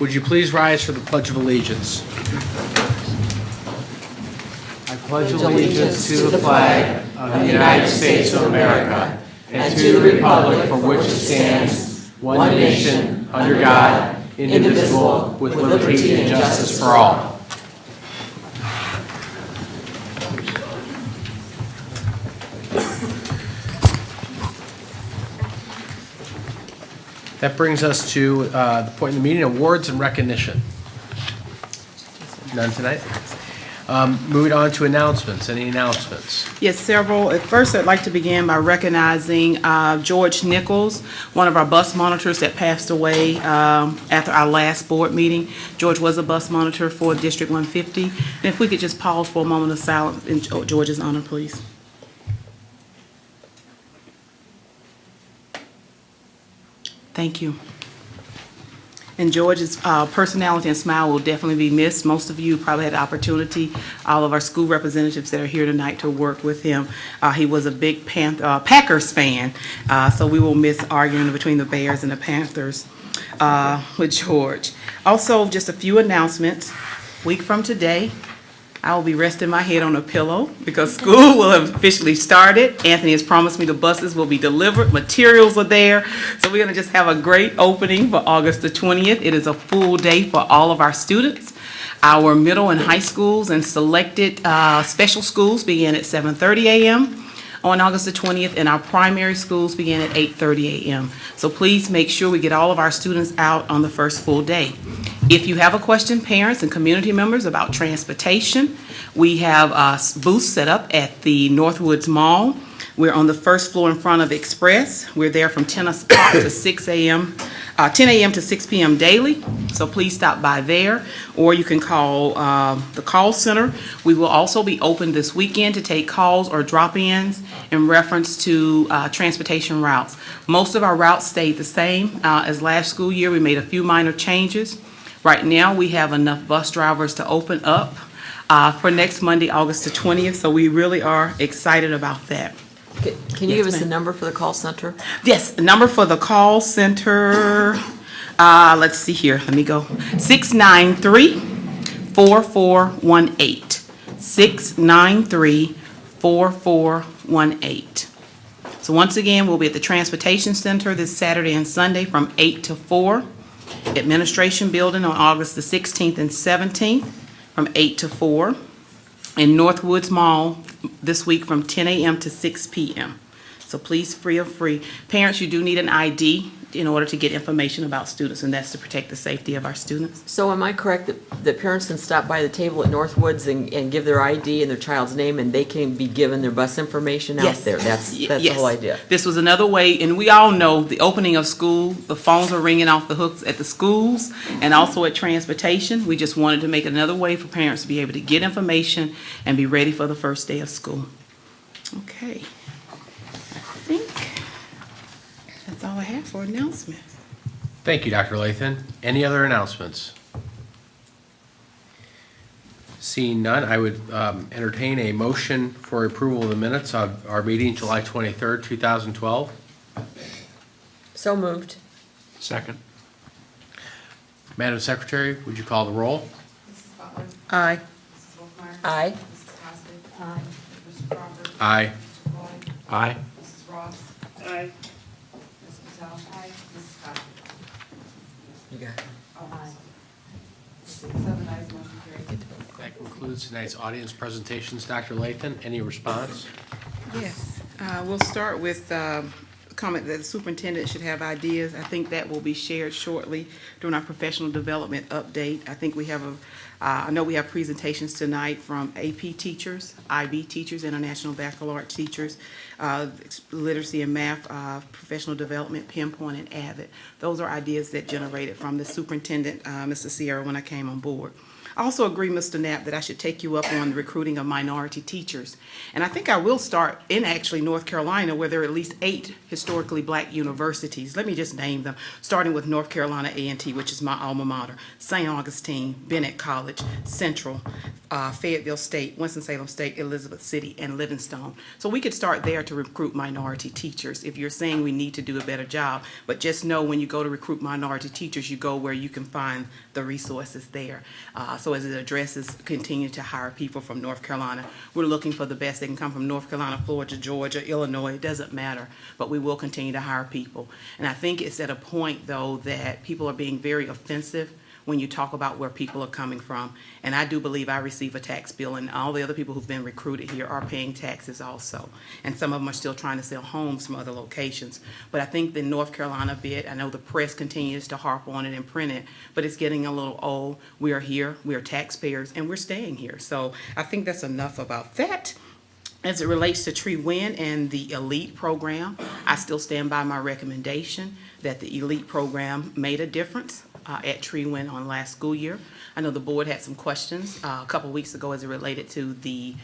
Would you please rise for the Pledge of Allegiance? I pledge allegiance to the flag of the United States of America and to the republic for which it stands, one nation, under God, indivisible, with liberty and justice for all. That brings us to the point in the meeting, awards and recognition. None tonight? Moving on to announcements. Any announcements? Yes, several. At first, I'd like to begin by recognizing George Nichols, one of our bus monitors that passed away after our last board meeting. George was a bus monitor for District 150. And if we could just pause for a moment of silence in George's honor, please. Thank you. And George's personality and smile will definitely be missed. Most of you probably had the opportunity, all of our school representatives that are here tonight, to work with him. He was a big Packers fan, so we will miss arguing between the Bears and the Panthers with George. Also, just a few announcements. Week from today, I will be resting my head on a pillow because school will have officially started. Anthony has promised me the buses will be delivered. Materials are there. So we're going to just have a great opening for August the 20th. It is a full day for all of our students. Our middle and high schools and selected special schools begin at 7:30 a.m. on August the 20th, and our primary schools begin at 8:30 a.m. So please make sure we get all of our students out on the first full day. If you have a question, parents and community members, about transportation, we have booths set up at the Northwoods Mall. We're on the first floor in front of Express. We're there from 10 o'clock to 6 a.m., 10 a.m. to 6 p.m. daily. So please stop by there, or you can call the call center. We will also be open this weekend to take calls or drop-ins in reference to transportation routes. Most of our routes stayed the same as last school year. We made a few minor changes. Right now, we have enough bus drivers to open up for next Monday, August the 20th, so we really are excited about that. Can you give us the number for the call center? Yes, the number for the call center, let's see here, let me go, 693-4418, 693-4418. So once again, we'll be at the Transportation Center this Saturday and Sunday from 8 to 4. Administration Building on August the 16th and 17th from 8 to 4. In Northwoods Mall this week from 10 a.m. to 6 p.m. So please feel free. Parents, you do need an ID in order to get information about students, and that's to protect the safety of our students. So am I correct that parents can stop by the table at Northwoods and give their ID and their child's name, and they can be given their bus information out there? That's Yes. the whole idea. This was another way, and we all know the opening of school, the phones are ringing off the hooks at the schools and also at transportation. We just wanted to make another way for parents to be able to get information and be ready for the first day of school. Okay. I think that's all I have for announcements. Thank you, Dr. Lathan. Any other announcements? Seeing none, I would entertain a motion for approval of the minutes of our meeting July 23rd, 2012. So moved. Second. Madam Secretary, would you call the roll? Mrs. Butler? Aye. Mrs. Wolfmeyer? Aye. Mrs. Costa? Aye. Mr. Crawford? Aye. Mr. Floyd? Aye. Mrs. Ross? Aye. Mrs. Patel? Aye. Mrs. Costa? You got it. Oh, aye. 7 ayes, motion carried. That concludes tonight's audience presentations. Dr. Lathan, any response? Yes, we'll start with comment that the superintendent should have ideas. I think that will be shared shortly during our professional development update. I think we have I know we have presentations tonight from AP teachers, IB teachers, International Baccalaureate teachers, literacy and math, professional development, Pinpoint, and Avid. Those are ideas that generated from the superintendent, Mr. Sierra, when I came on board. I also agree, Mr. Knapp, that I should take you up on the recruiting of minority teachers. And I think I will start in actually North Carolina, where there are at least 8 historically black universities. Let me just name them, starting with North Carolina A&T, which is my alma mater, St. Augustine, Bennett College, Central, Fayetteville State, Winston-Salem State, Elizabeth City, and Livingstone. So we could start there to recruit minority teachers if you're saying we need to do a better job. But just know when you go to recruit minority teachers, you go where you can find the resources there. So as it addresses continue to hire people from North Carolina, we're looking for the best. They can come from North Carolina, Florida, Georgia, Illinois, it doesn't matter. But we will continue to hire people. And I think it's at a point, though, that people are being very offensive when you talk about where people are coming from. And I do believe I receive a tax bill, and all the other people who've been recruited here are paying taxes also. And some of them are still trying to sell homes from other locations. But I think the North Carolina bit, I know the press continues to harp on it and print it, but it's getting a little old. We are here, we are taxpayers, and we're staying here. So I think that's enough about that. As it relates to Tree Win and the ELITE program, I still stand by my recommendation that the ELITE program made a difference at Tree Win on last school year. I know the board had some questions a couple weeks ago as it related to the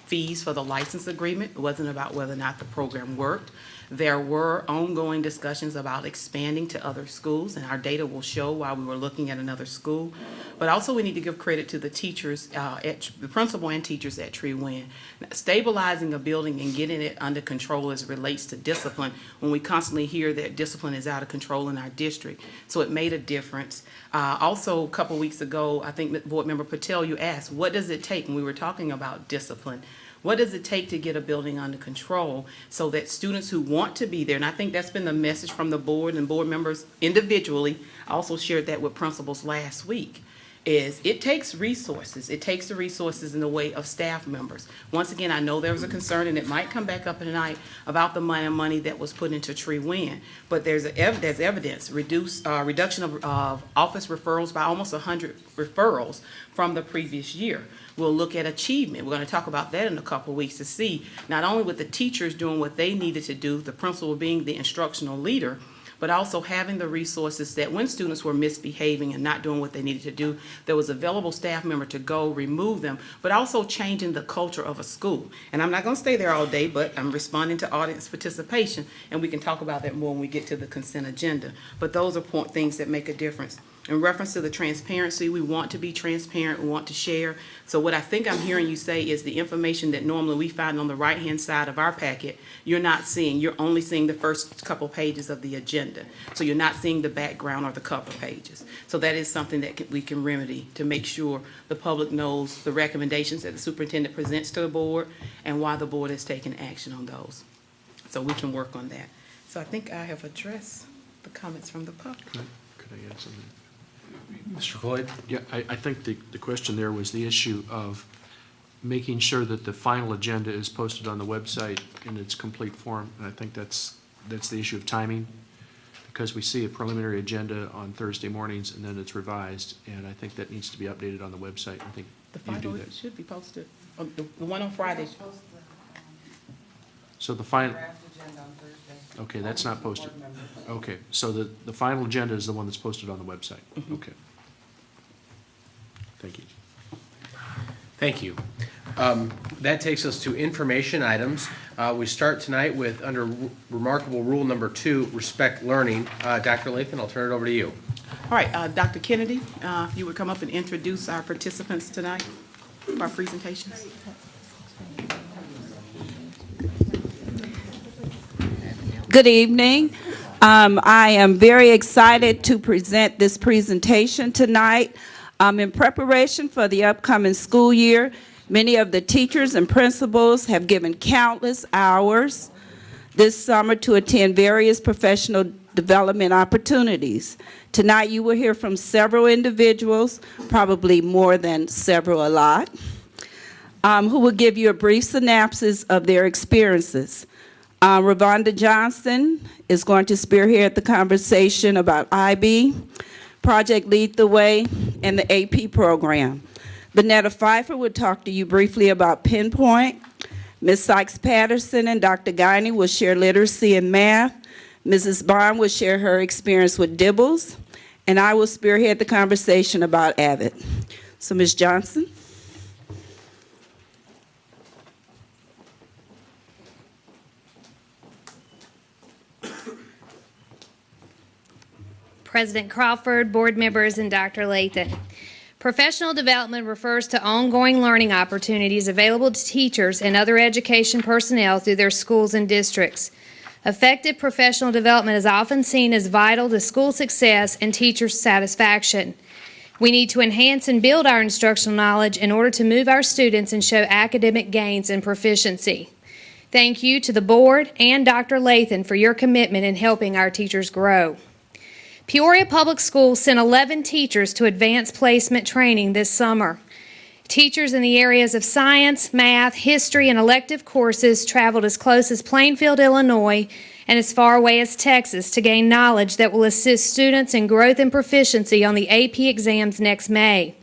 fees for the license agreement. It wasn't about whether or not the program worked. There were ongoing discussions about expanding to other schools, and our data will show why we were looking at another school. But also we need to give credit to the teachers, the principal and teachers at Tree Win. Stabilizing a building and getting it under control as it relates to discipline, when we constantly hear that discipline is out of control in our district. So it made a difference. Also, a couple weeks ago, I think Board Member Patel, you asked, what does it take when we were talking about discipline? What does it take to get a building under control so that students who want to be there, and I think that's been the message from the board and board members individually, I also shared that with principals last week, is it takes resources. It takes the resources in the way of staff members. Once again, I know there was a concern, and it might come back up tonight, about the money that was put into Tree Win, but there's evidence, reduction of office referrals by almost 100 referrals from the previous year. We'll look at achievement. We're going to talk about that in a couple of weeks to see not only with the teachers doing what they needed to do, the principal being the instructional leader, but also having the resources that when students were misbehaving and not doing what they needed to do, there was available staff member to go remove them, but also changing the culture of a school. And I'm not going to stay there all day, but I'm responding to audience participation, and we can talk about that more when we get to the consent agenda. But those are things that make a difference. In reference to the transparency, we want to be transparent, we want to share. So what I think I'm hearing you say is the information that normally we find on the right-hand side of our packet, you're not seeing. You're only seeing the first couple pages of the agenda. So you're not seeing the background or the cover pages. So that is something that we can remedy to make sure the public knows the recommendations that the superintendent presents to the board and why the board has taken action on those. So we can work on that. So I think I have addressed the comments from the public. Could I add something? Mr. Cloyd? Yeah, I think the question there was the issue of making sure that the final agenda is posted on the website in its complete form. And I think that's the issue of timing, because we see a preliminary agenda on Thursday mornings and then it's revised, and I think that needs to be updated on the website. I think The you do final that. should be posted. The one on Friday. So the final, Draft agenda on Thursday. okay, that's not posted. Board members. Okay, so the final agenda is the one that's posted on the website. Okay. Thank you. Thank you. That takes us to information items. We start tonight with, under remarkable rule number 2, respect learning. Dr. Lathan, I'll turn it over to you. All right, Dr. Kennedy, if you would come up and introduce our participants tonight, our presentations. Good evening. I am very excited to present this presentation tonight. In preparation for the upcoming school year, many of the teachers and principals have given countless hours this summer to attend various professional development opportunities. Tonight you will hear from several individuals, probably more than several, a lot, who will give you a brief synopsis of their experiences. Ravonda Johnson is going to spearhead the conversation about IB, Project Lead the Way, and the AP program. Bonetta Pfeiffer will talk to you briefly about Pinpoint. Ms. Sykes-Patterson and Dr. Guiney will share literacy and math. Mrs. Bond will share her experience with Dibbles, and I will spearhead the conversation about Avid. So, Ms. Johnson. President Crawford, board members, and Dr. Lathan. Professional development refers to ongoing learning opportunities available to teachers and other education personnel through their schools and districts. Effective professional development is often seen as vital to school success and teacher satisfaction. We need to enhance and build our instructional knowledge in order to move our students and show academic gains and proficiency. Thank you to the board and Dr. Lathan for your commitment in helping our teachers grow. Peoria Public Schools sent 11 teachers to advanced placement training this summer. Teachers in the areas of science, math, history, and elective courses traveled as close as Plainfield, Illinois, and as far away as Texas to gain knowledge that will assist students in growth and proficiency on the AP exams next May.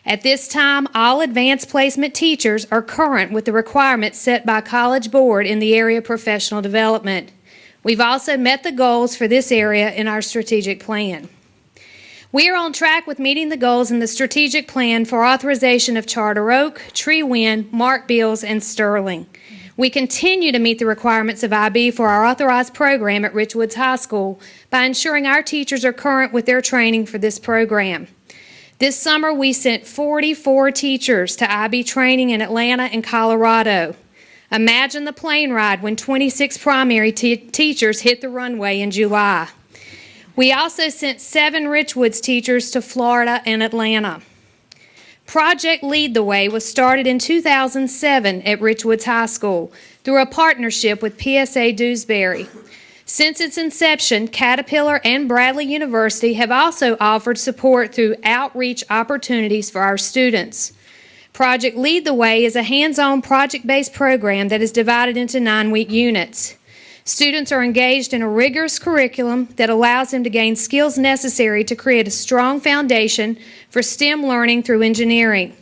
At this time, all advanced placement teachers are current with the requirements set by College Board in the area of professional development. We've also met the goals for this area in our strategic plan. We are on track with meeting the goals in the strategic plan for authorization of Charter Oak, Tree Wind, Mark Bills, and Sterling. We continue to meet the requirements of IB for our authorized program at Richwoods High School by ensuring our teachers are current with their training for this program. This summer, we sent 44 teachers to IB training in Atlanta and Colorado. Imagine the plane ride when 26 primary teachers hit the runway in July. We also sent 7 Richwoods teachers to Florida and Atlanta. Project Lead the Way was started in 2007 at Richwoods High School through a partnership with PSA Dewsbury. Since its inception, Caterpillar and Bradley University have also offered support through outreach opportunities for our students. Project Lead the Way is a hands-on project-based program that is divided into 9-week units. Students are engaged in a rigorous curriculum that allows them to gain skills necessary to create a strong foundation for STEM learning through engineering.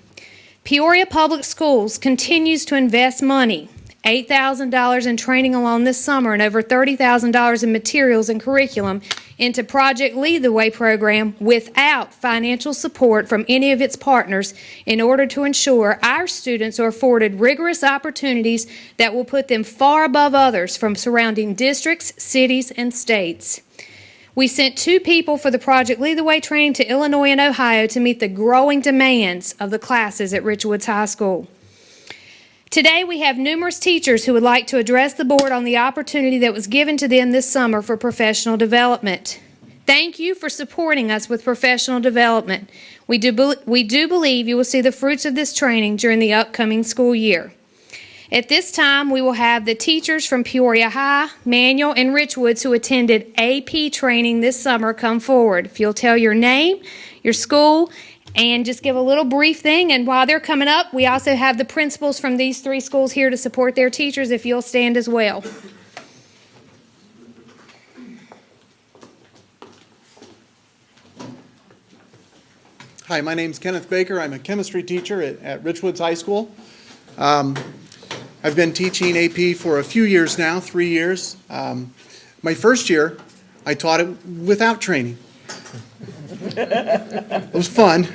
Peoria Public Schools continues to invest money, $8,000 in training alone this summer and over $30,000 in materials and curriculum into Project Lead the Way program without financial support from any of its partners in order to ensure our students are afforded rigorous opportunities that will put them far above others from surrounding districts, cities, and states. We sent 2 people for the Project Lead the Way training to Illinois and Ohio to meet the growing demands of the classes at Richwoods High School. Today, we have numerous teachers who would like to address the board on the opportunity that was given to them this summer for professional development. Thank you for supporting us with professional development. We do believe you will see the fruits of this training during the upcoming school year. At this time, we will have the teachers from Peoria High, Manual, and Richwoods who attended AP training this summer come forward. If you'll tell your name, your school, and just give a little brief thing. And while they're coming up, we also have the principals from these 3 schools here to support their teachers, if you'll stand as well. Hi, my name's Kenneth Baker. I'm a chemistry teacher at Richwoods High School. I've been teaching AP for a few years now, 3 years. My first year, I taught it without training. It was fun.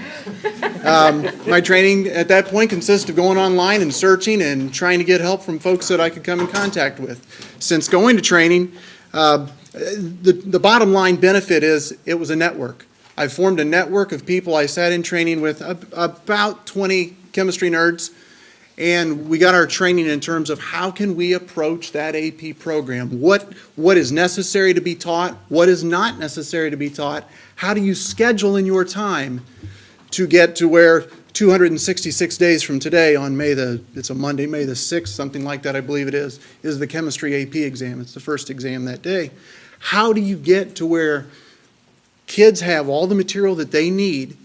My training at that point consisted of going online and searching and trying to get help from folks that I could come in contact with. Since going to training, the bottom line benefit is it was a network. I formed a network of people I sat in training with, about 20 chemistry nerds, and we got our training in terms of how can we approach that AP program. What is necessary to be taught? What is not necessary to be taught? How do you schedule in your time to get to where 266 days from today on it's a Monday, May the 6th, something like that I believe it is the chemistry AP exam. It's the first exam that day. How do you get to where kids have all the material that they need,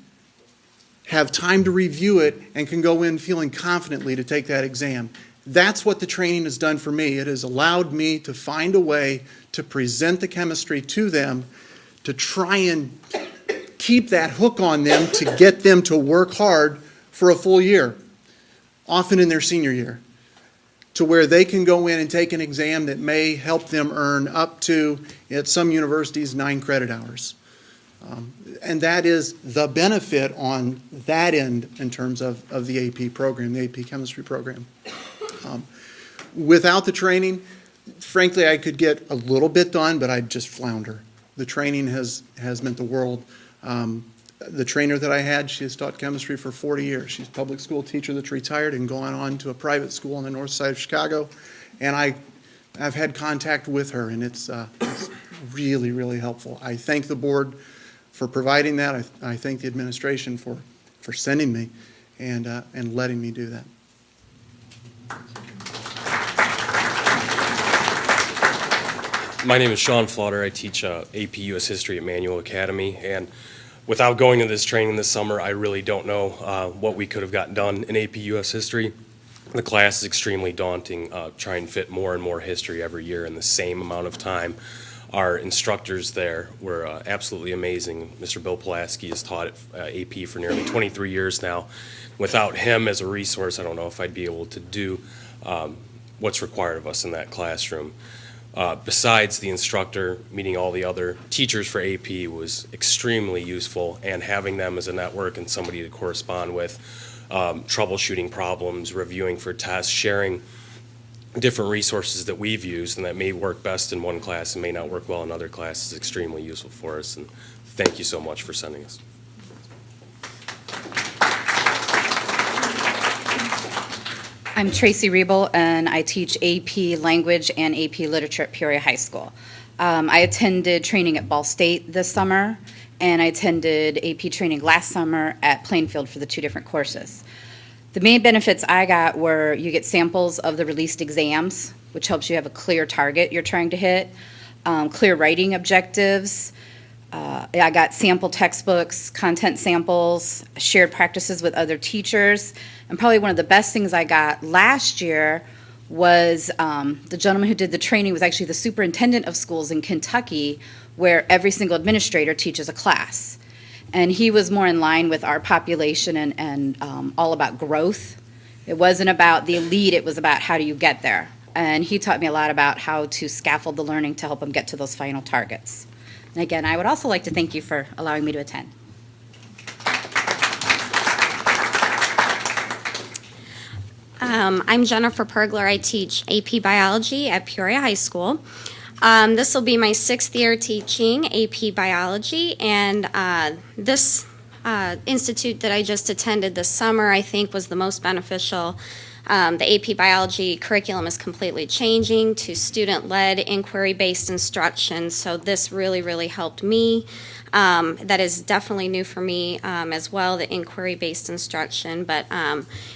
have time to review it, and can go in feeling confidently to take that exam? That's what the training has done for me. It has allowed me to find a way to present the chemistry to them, to try and keep that hook on them, to get them to work hard for a full year, often in their senior year, to where they can go in and take an exam that may help them earn up to, at some universities, 9 credit hours. And that is the benefit on that end in terms of the AP program, the AP chemistry program. Without the training, frankly, I could get a little bit done, but I'd just flounder. The training has meant the world. the trainer that I had, she has taught chemistry for 40 years. She's a public school teacher that's retired and gone on to a private school on the north side of Chicago. And I've had contact with her, and it's really, really helpful. I thank the board for providing that. I thank the administration for sending me and letting me do that. My name is Sean Flaughter. I teach AP US History at Manual Academy, and without going to this training this summer, I really don't know what we could have gotten done in AP US History. The class is extremely daunting, trying to fit more and more history every year in the same amount of time. Our instructors there were absolutely amazing. Mr. Bill Pulaski has taught at AP for nearly 23 years now. Without him as a resource, I don't know if I'd be able to do what's required of us in that classroom. Besides the instructor, meeting all the other teachers for AP was extremely useful, and having them as a network and somebody to correspond with, troubleshooting problems, reviewing for tests, sharing different resources that we've used and that may work best in one class and may not work well in other classes is extremely useful for us. And thank you so much for sending us. I'm Tracy Riebel, and I teach AP Language and AP Literature at Peoria High School. I attended training at Ball State this summer, and I attended AP training last summer at Plainfield for the 2 different courses. The main benefits I got were you get samples of the released exams, which helps you have a clear target you're trying to hit, clear writing objectives. I got sample textbooks, content samples, shared practices with other teachers, and probably one of the best things I got last year was the gentleman who did the training was actually the superintendent of schools in Kentucky, where every single administrator teaches a class. And he was more in line with our population and all about growth. It wasn't about the elite, it was about how do you get there. And he taught me a lot about how to scaffold the learning to help them get to those final targets. And again, I would also like to thank you for allowing me to attend. I'm Jennifer Pergler. I teach AP Biology at Peoria High School. This will be my 6th year teaching AP Biology, and this institute that I just attended this summer I think was the most beneficial. The AP Biology curriculum is completely changing to student-led, inquiry-based instruction, so this really, really helped me. That is definitely new for me as well, the inquiry-based instruction, but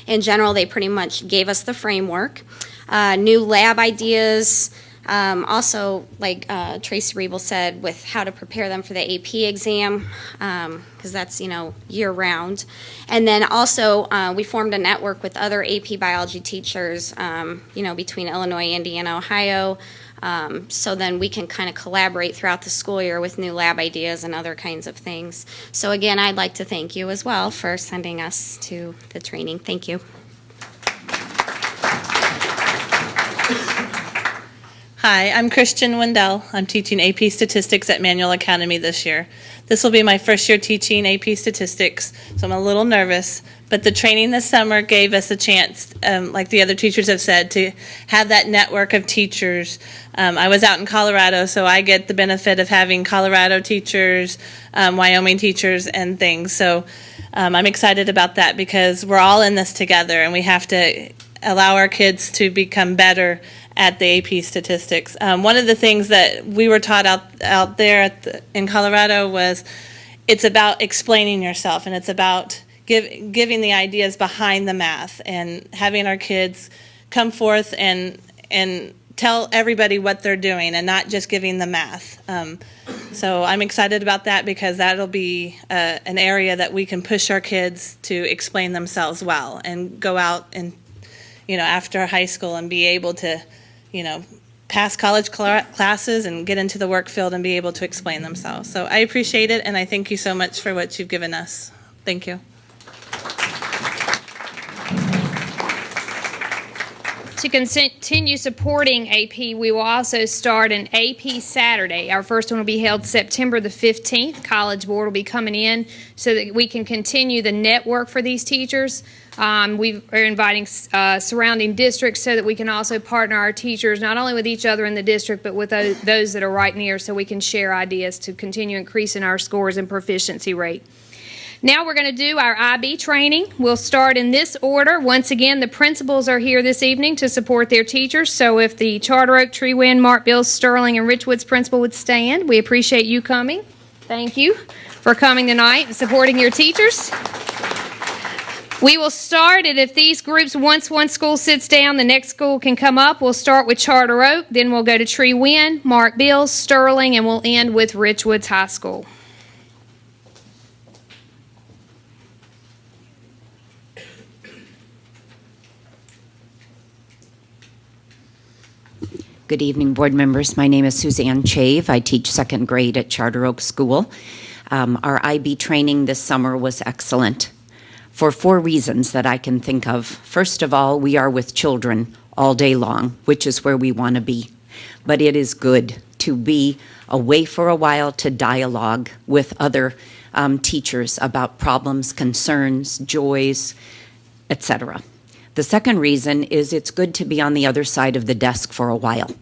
in general, they pretty much gave us the framework. New lab ideas, also, like Tracy Riebel said, with how to prepare them for the AP exam, because that's, year-round. And then also, we formed a network with other AP biology teachers, between Illinois, Indiana, Ohio, so then we can kind of collaborate throughout the school year with new lab ideas and other kinds of things. So again, I'd like to thank you as well for sending us to the training. Thank you. Hi, I'm Christian Wendell. I'm teaching AP Statistics at Manual Academy this year. This will be my first year teaching AP Statistics, so I'm a little nervous, but the training this summer gave us a chance, like the other teachers have said, to have that network of teachers. I was out in Colorado, so I get the benefit of having Colorado teachers, Wyoming teachers, and things. So I'm excited about that because we're all in this together, and we have to allow our kids to become better at the AP Statistics. One of the things that we were taught out there in Colorado was it's about explaining yourself, and it's about giving the ideas behind the math and having our kids come forth and tell everybody what they're doing and not just giving the math. So I'm excited about that because that'll be an area that we can push our kids to explain themselves well and go out and, after high school and be able to, pass college classes and get into the work field and be able to explain themselves. So I appreciate it, and I thank you so much for what you've given us. Thank you. To continue supporting AP, we will also start an AP Saturday. Our first one will be held September the 15th. College Board will be coming in so that we can continue the network for these teachers. We are inviting surrounding districts so that we can also partner our teachers not only with each other in the district but with those that are right near so we can share ideas to continue increasing our scores and proficiency rate. Now we're going to do our IB training. We'll start in this order. Once again, the principals are here this evening to support their teachers. So if the Charter Oak, Tree Wind, Mark Bills, Sterling, and Richwoods principal would stand, we appreciate you coming. Thank you for coming tonight and supporting your teachers. We will start, and if these groups, once one school sits down, the next school can come up. We'll start with Charter Oak, then we'll go to Tree Wind, Mark Bills, Sterling, and we'll end with Richwoods High School. Good evening, board members. My name is Suzanne Chave. I teach second grade at Charter Oak School. Our IB training this summer was excellent for 4 reasons that I can think of. First of all, we are with children all day long, which is where we want to be. But it is good to be away for a while to dialogue with other teachers about problems, concerns, joys, etc. The second reason is it's good to be on the other side of the desk for a while,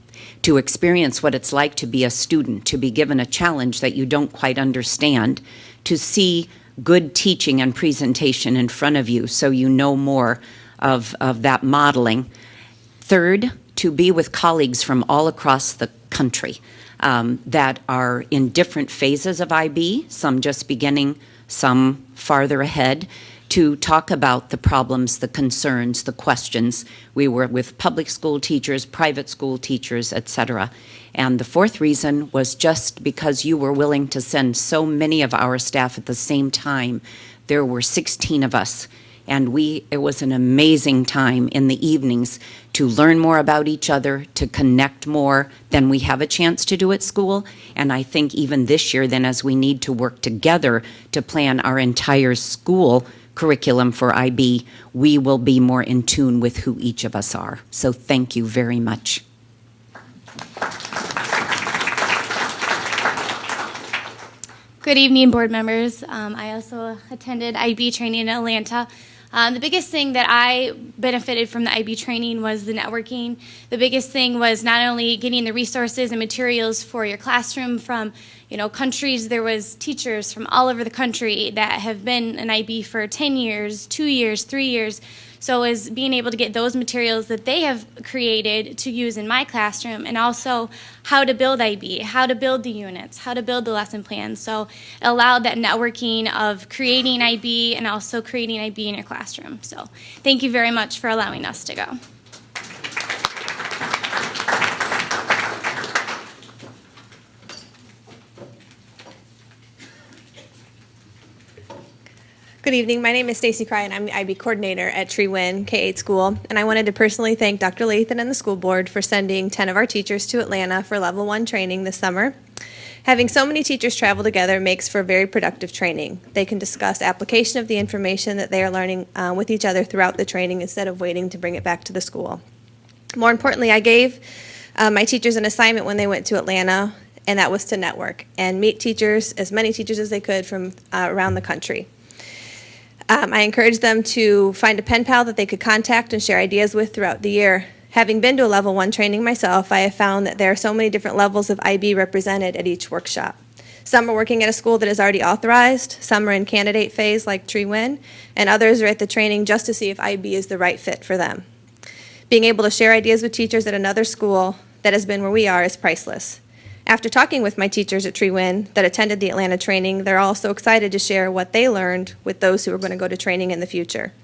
to experience what it's like to be a student, to be given a challenge that you don't quite understand, to see good teaching and presentation in front of you so you know more of that modeling. Third, to be with colleagues from all across the country that are in different phases of IB, some just beginning, some farther ahead, to talk about the problems, the concerns, the questions. We were with public school teachers, private school teachers, etc. And the fourth reason was just because you were willing to send so many of our staff at the same time. There were 16 of us, and it was an amazing time in the evenings to learn more about each other, to connect more than we have a chance to do at school. And I think even this year, then, as we need to work together to plan our entire school curriculum for IB, we will be more in tune with who each of us are. So thank you very much. Good evening, board members. I also attended IB training in Atlanta. The biggest thing that I benefited from the IB training was the networking. The biggest thing was not only getting the resources and materials for your classroom from countries. There was teachers from all over the country that have been in IB for 10 years, 2 years, 3 years. So is being able to get those materials that they have created to use in my classroom, and also how to build IB, how to build the units, how to build the lesson plans. So it allowed that networking of creating IB and also creating IB in your classroom. So thank you very much for allowing us to go. Good evening. My name is Stacy Cry, and I'm the IB coordinator at Tree Wind K-8 school. And I wanted to personally thank Dr. Lathan and the school board for sending 10 of our teachers to Atlanta for level 1 training this summer. Having so many teachers travel together makes for very productive training. They can discuss application of the information that they are learning with each other throughout the training instead of waiting to bring it back to the school. More importantly, I gave my teachers an assignment when they went to Atlanta, and that was to network and meet teachers, as many teachers as they could from around the country. I encouraged them to find a pen pal that they could contact and share ideas with throughout the year. Having been to a level 1 training myself, I have found that there are so many different levels of IB represented at each workshop. Some are working at a school that is already authorized, some are in candidate phase like Tree Wind, and others are at the training just to see if IB is the right fit for them. Being able to share ideas with teachers at another school that has been where we are is priceless. After talking with my teachers at Tree Wind that attended the Atlanta training, they're all so excited to share what they learned with those who are going to go to training in the future.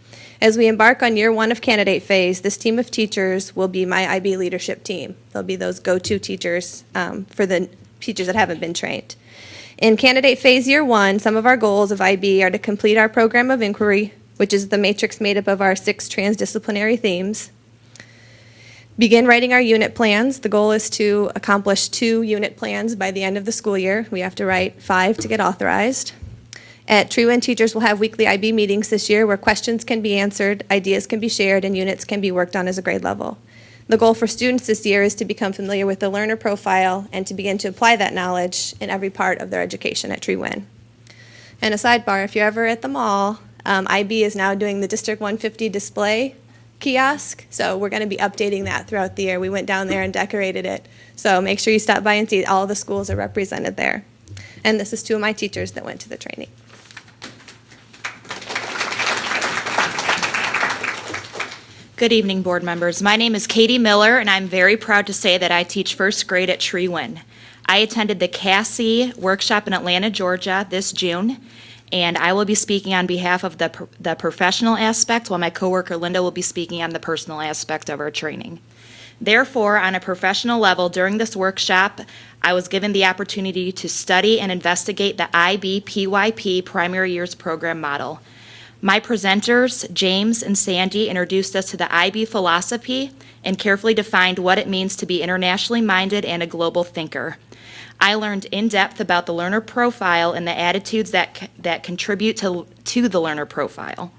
As we embark on year 1 of candidate phase, this team of teachers will be my IB leadership team. They'll be those go-to teachers for the teachers that haven't been trained. In candidate phase year 1, some of our goals of IB are to complete our program of inquiry, which is the matrix made up of our 6 transdisciplinary themes. Begin writing our unit plans. The goal is to accomplish 2 unit plans by the end of the school year. We have to write 5 to get authorized. At Tree Wind, teachers will have weekly IB meetings this year where questions can be answered, ideas can be shared, and units can be worked on as a grade level. The goal for students this year is to become familiar with the learner profile and to begin to apply that knowledge in every part of their education at Tree Wind. And a sidebar, if you're ever at the mall, IB is now doing the District 150 display kiosk, so we're going to be updating that throughout the year. We went down there and decorated it, so make sure you stop by and see all the schools are represented there. And this is 2 of my teachers that went to the training. Good evening, board members. My name is Katie Miller, and I'm very proud to say that I teach first grade at Tree Win. I attended the CASI workshop in Atlanta, Georgia this June, and I will be speaking on behalf of the professional aspect, while my coworker Linda will be speaking on the personal aspect of our training. Therefore, on a professional level, during this workshop, I was given the opportunity to study and investigate the IB-PYP Primary Years Program model. My presenters, James and Sandy, introduced us to the IB philosophy and carefully defined what it means to be internationally minded and a global thinker. I learned in depth about the learner profile and the attitudes that contribute to the learner profile.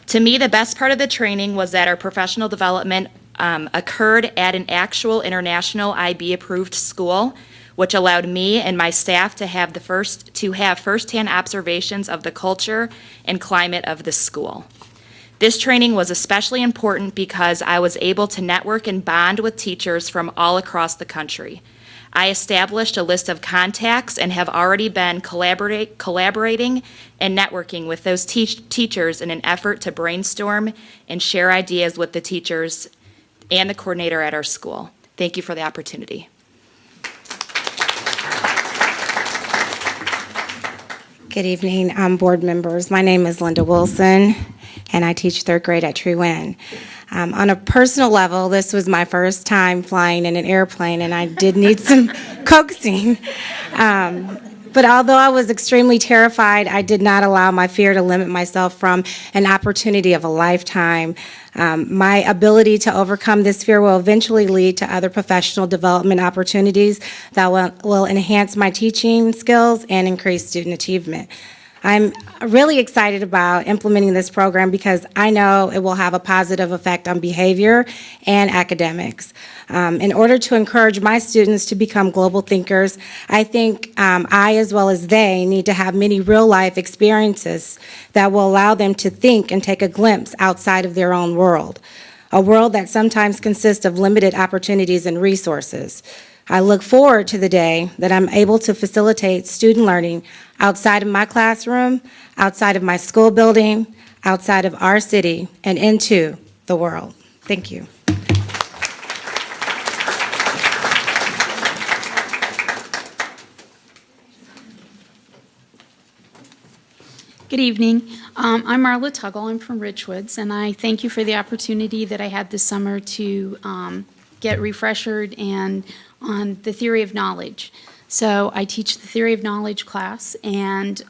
To me, the best part of the training was that our professional development occurred at an actual international IB-approved school, which allowed me and my staff to have firsthand observations of the culture and climate of the school. This training was especially important because I was able to network and bond with teachers from all across the country. I established a list of contacts and have already been collaborating and networking with those teachers in an effort to brainstorm and share ideas with the teachers and the coordinator at our school. Thank you for the opportunity. Good evening, board members. My name is Linda Wilson, and I teach third grade at Tree Win. On a personal level, this was my first time flying in an airplane, and I did need some coaxing. But although I was extremely terrified, I did not allow my fear to limit myself from an opportunity of a lifetime. My ability to overcome this fear will eventually lead to other professional development opportunities that will enhance my teaching skills and increase student achievement. I'm really excited about implementing this program because I know it will have a positive effect on behavior and academics. In order to encourage my students to become global thinkers, I think I, as well as they, need to have many real-life experiences that will allow them to think and take a glimpse outside of their own world, a world that sometimes consists of limited opportunities and resources. I look forward to the day that I'm able to facilitate student learning outside of my classroom, outside of my school building, outside of our city, and into the world. Thank you. Good evening. I'm Marla Tuggle. I'm from Richwoods, and I thank you for the opportunity that I had this summer to get refreshered and on the theory of knowledge. So I teach the theory of knowledge class, and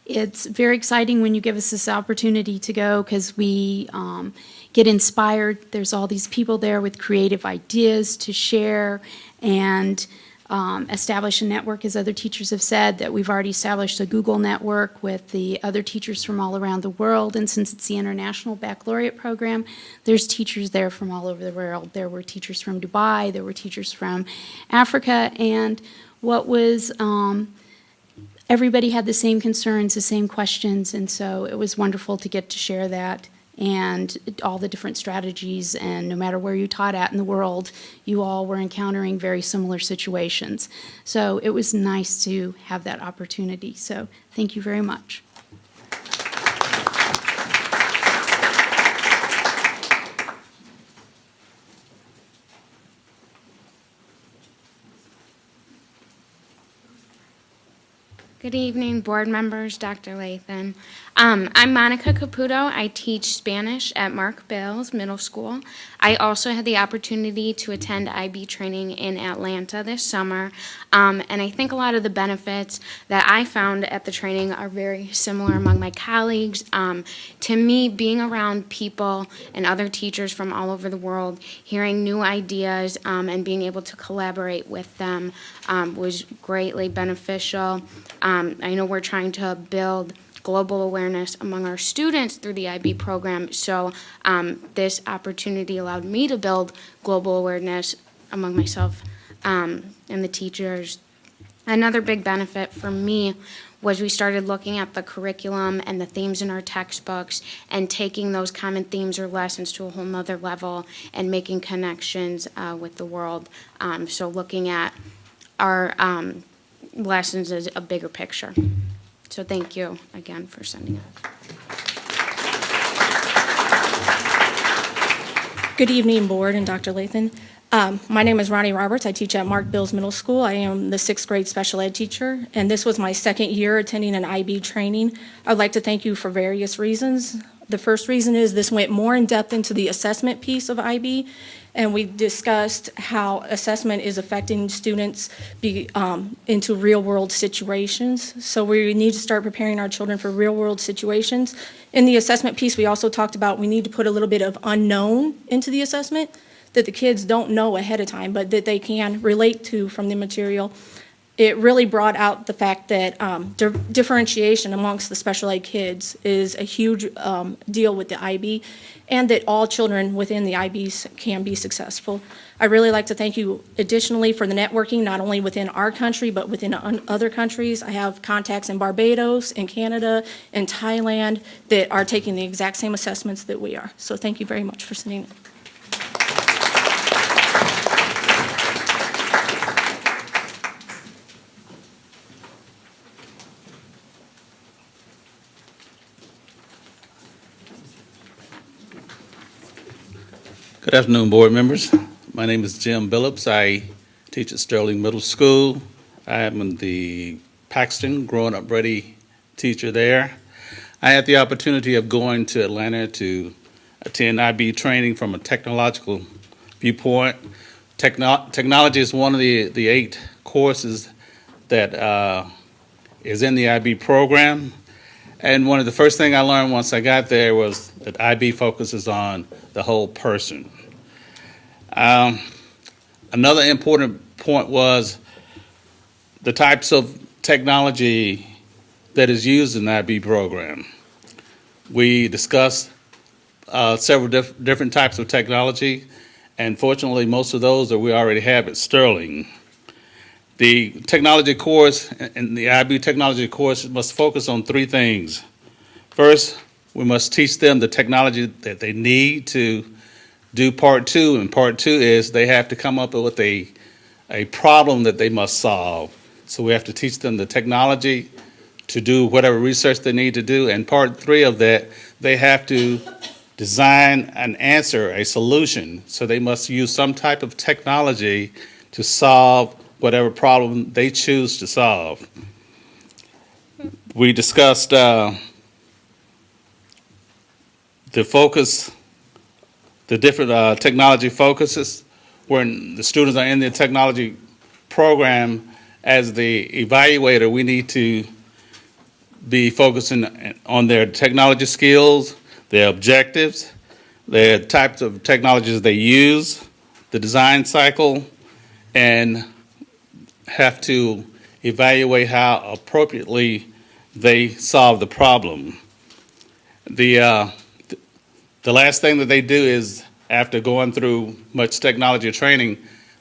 it's very exciting when you give us this opportunity to go because we get inspired. There's all these people there with creative ideas to share and establish a network, as other teachers have said, that we've already established a Google network with the other teachers from all around the world. And since it's the International Baccalaureate program, there's teachers there from all over the world. There were teachers from Dubai, there were teachers from Africa, and what was, everybody had the same concerns, the same questions, and so it was wonderful to get to share that and all the different strategies, and no matter where you taught at in the world, you all were encountering very similar situations. So it was nice to have that opportunity. So thank you very much. Good evening, board members, Dr. Lathan. I'm Monica Caputo. I teach Spanish at Mark Bales Middle School. I also had the opportunity to attend IB training in Atlanta this summer, and I think a lot of the benefits that I found at the training are very similar among my colleagues. To me, being around people and other teachers from all over the world, hearing new ideas and being able to collaborate with them was greatly beneficial. I know we're trying to build global awareness among our students through the IB program, so this opportunity allowed me to build global awareness among myself and the teachers. Another big benefit for me was we started looking at the curriculum and the themes in our textbooks and taking those common themes or lessons to a whole nother level and making connections with the world. So looking at our lessons as a bigger picture. So thank you again for sending it. Good evening, Board and Dr. Lathan. My name is Ronnie Roberts. I teach at Mark Bills Middle School. I am the 6th grade special ed teacher, and this was my second year attending an IB training. I would like to thank you for various reasons. The first reason is this went more in depth into the assessment piece of IB, and we discussed how assessment is affecting students into real-world situations. So we need to start preparing our children for real-world situations. In the assessment piece, we also talked about we need to put a little bit of unknown into the assessment that the kids don't know ahead of time, but that they can relate to from the material. It really brought out the fact that differentiation amongst the special ed kids is a huge deal with the IB, and that all children within the IBs can be successful. I really like to thank you additionally for the networking, not only within our country, but within other countries. I have contacts in Barbados, in Canada, in Thailand that are taking the exact same assessments that we are. So thank you very much for sitting. Good afternoon, board members. My name is Jim Billups. I teach at Sterling Middle School. I am the Paxton Growing Up Ready teacher there. I had the opportunity of going to Atlanta to attend IB training from a technological viewpoint. Technology is one of the 8 courses that is in the IB program. And one of the first things I learned once I got there was that IB focuses on the whole person. Another important point was the types of technology that is used in the IB program. We discussed several different types of technology, and fortunately most of those that we already have at Sterling. The technology course and the IB technology course must focus on 3 things. First, we must teach them the technology that they need to do part 2, and part 2 is they have to come up with a problem that they must solve. So we have to teach them the technology to do whatever research they need to do, and part 3 of that, they have to design an answer, a solution. So they must use some type of technology to solve whatever problem they choose to solve. We discussed the focus, the different technology focuses, when the students are in the technology program. As the evaluator, we need to be focusing on their technology skills, their objectives, their types of technologies they use, the design cycle, and have to evaluate how appropriately they solve the problem. The last thing that they do is, after going through much technology training,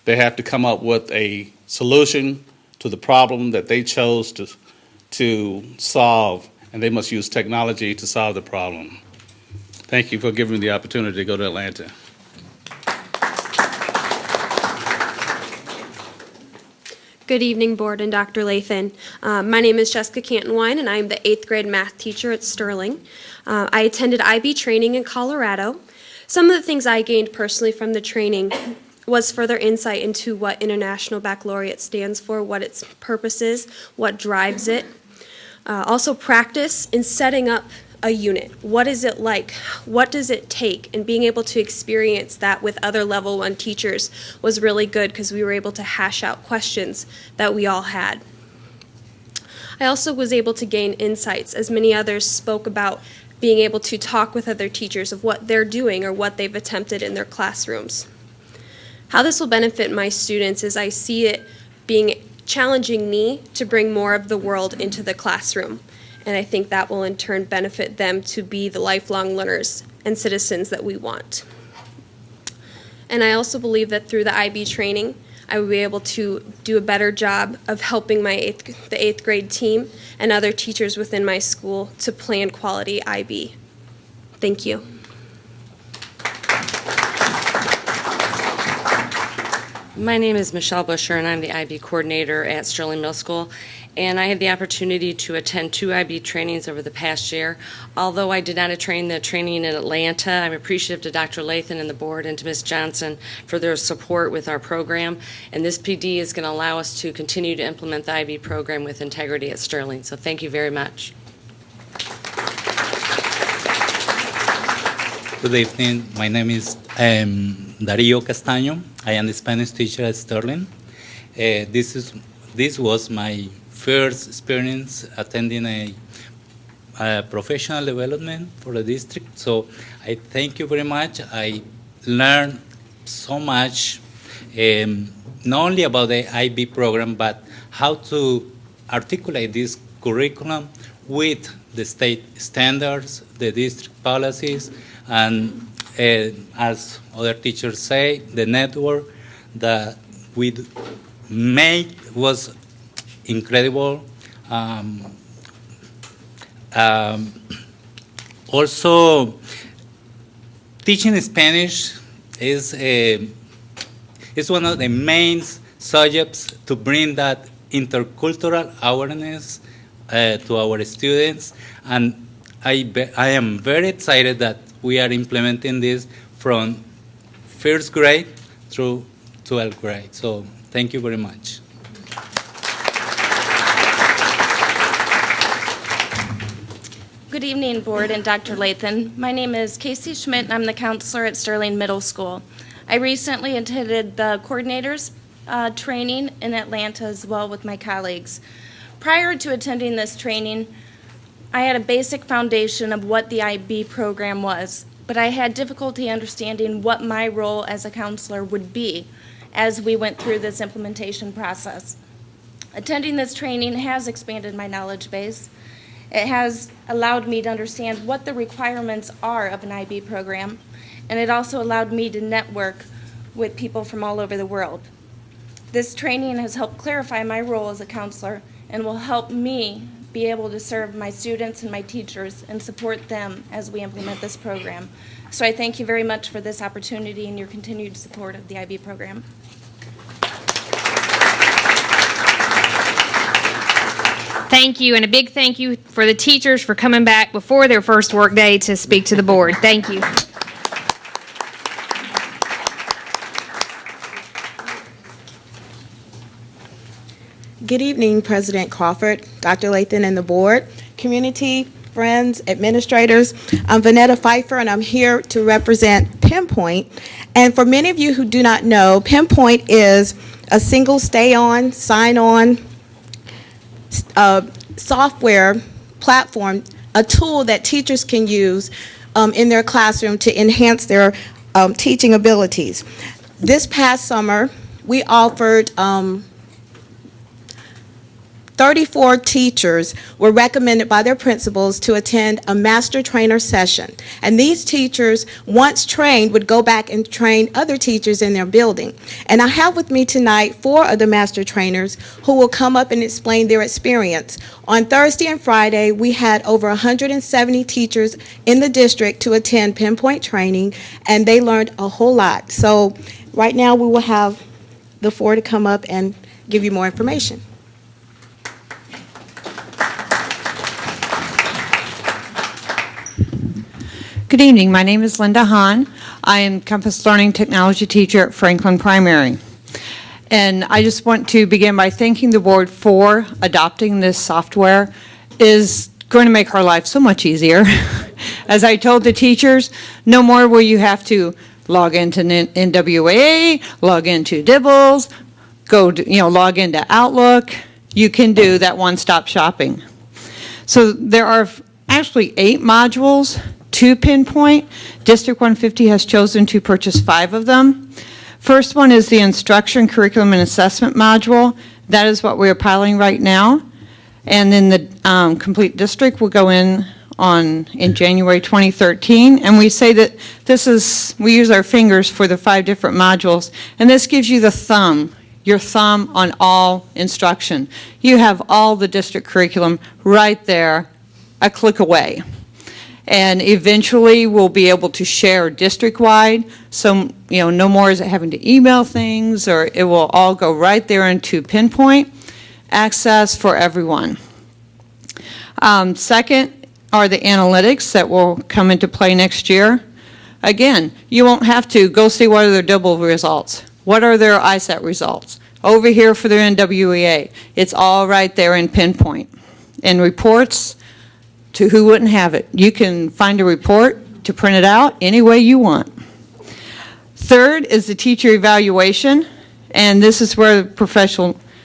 they have to come up with a solution to the problem that they chose to solve, and they must use technology to solve the problem. Thank you for giving me the opportunity to go to Atlanta. Good evening, Board and Dr. Lathan. My name is Jessica Cantonwine, and I am the 8th grade math teacher at Sterling. I attended IB training in Colorado. Some of the things I gained personally from the training was further insight into what International Baccalaureate stands for, what its purpose is, what drives it. Also practice in setting up a unit. What is it like? What does it take? And being able to experience that with other level 1 teachers was really good, because we were able to hash out questions that we all had. I also was able to gain insights, as many others spoke about being able to talk with other teachers of what they're doing or what they've attempted in their classrooms. How this will benefit my students is I see it being challenging me to bring more of the world into the classroom. And I think that will in turn benefit them to be the lifelong learners and citizens that we want. And I also believe that through the IB training, I will be able to do a better job of helping the 8th grade team and other teachers within my school to plan quality IB. Thank you. My name is Michelle Busher, and I'm the IB coordinator at Sterling Middle School. and I had the opportunity to attend 2 IB trainings over the past year. Although I did not attend the training in Atlanta, I'm appreciative to Dr. Lathan and the board and to Ms. Johnson for their support with our program, and this PD is going to allow us to continue to implement the IB program with integrity at Sterling. So thank you very much. Good evening. My name is Darío Castaño. I am the Spanish teacher at Sterling. This was my first experience attending a professional development for the district. So I thank you very much. I learned so much, not only about the IB program, but how to articulate this curriculum with the state standards, the district policies, and as other teachers say, the network that we made was incredible. Also, teaching Spanish is one of the main subjects to bring that intercultural awareness to our students, and I am very excited that we are implementing this from first grade through 12th grade. So thank you very much. Good evening, Board and Dr. Lathan. My name is Casey Schmidt, and I'm the counselor at Sterling Middle School. I recently attended the coordinators training in Atlanta as well with my colleagues. Prior to attending this training, I had a basic foundation of what the IB program was, but I had difficulty understanding what my role as a counselor would be as we went through this implementation process. Attending this training has expanded my knowledge base. It has allowed me to understand what the requirements are of an IB program, and it also allowed me to network with people from all over the world. This training has helped clarify my role as a counselor and will help me be able to serve my students and my teachers and support them as we implement this program. So I thank you very much for this opportunity and your continued support of the IB program. Thank you, and a big thank you for the teachers for coming back before their first work day to speak to the board. Thank you. Good evening, President Crawford, Dr. Lathan, and the board, community, friends, administrators. I'm Vanetta Pfeiffer, and I'm here to represent Pinpoint. And for many of you who do not know, Pinpoint is a single stay-on, sign-on software platform, a tool that teachers can use in their classroom to enhance their teaching abilities. This past summer, we offered 34 teachers were recommended by their principals to attend a master trainer session. And these teachers, once trained, would go back and train other teachers in their building. And I have with me tonight 4 of the master trainers who will come up and explain their experience. On Thursday and Friday, we had over 170 teachers in the district to attend Pinpoint training, and they learned a whole lot. So right now, we will have the 4 to come up and give you more information. Good evening. My name is Linda Hahn. I am Campus Learning Technology teacher at Franklin Primary. And I just want to begin by thanking the board for adopting this software. It is going to make our life so much easier. As I told the teachers, no more will you have to log into NWAA, log into Dibbles, log into Outlook. You can do that one-stop shopping. So there are actually 8 modules to Pinpoint. District 150 has chosen to purchase 5 of them. First one is the Instruction, Curriculum, and Assessment module. That is what we are piloting right now. And then the complete district will go in January 2013. And we say that we use our fingers for the 5 different modules. And this gives you your thumb on all instruction. You have all the district curriculum right there, a click away. And eventually we'll be able to share district-wide, so no more is it having to email things, or it will all go right there into Pinpoint. access for everyone. Second are the analytics that will come into play next year. Again, you won't have to go see what are their double results. What are their ISAT results? Over here for their NWEA. It's all right there in Pinpoint. And reports, to who wouldn't have it. You can find a report to print it out any way you want. Third is the teacher evaluation, and this is where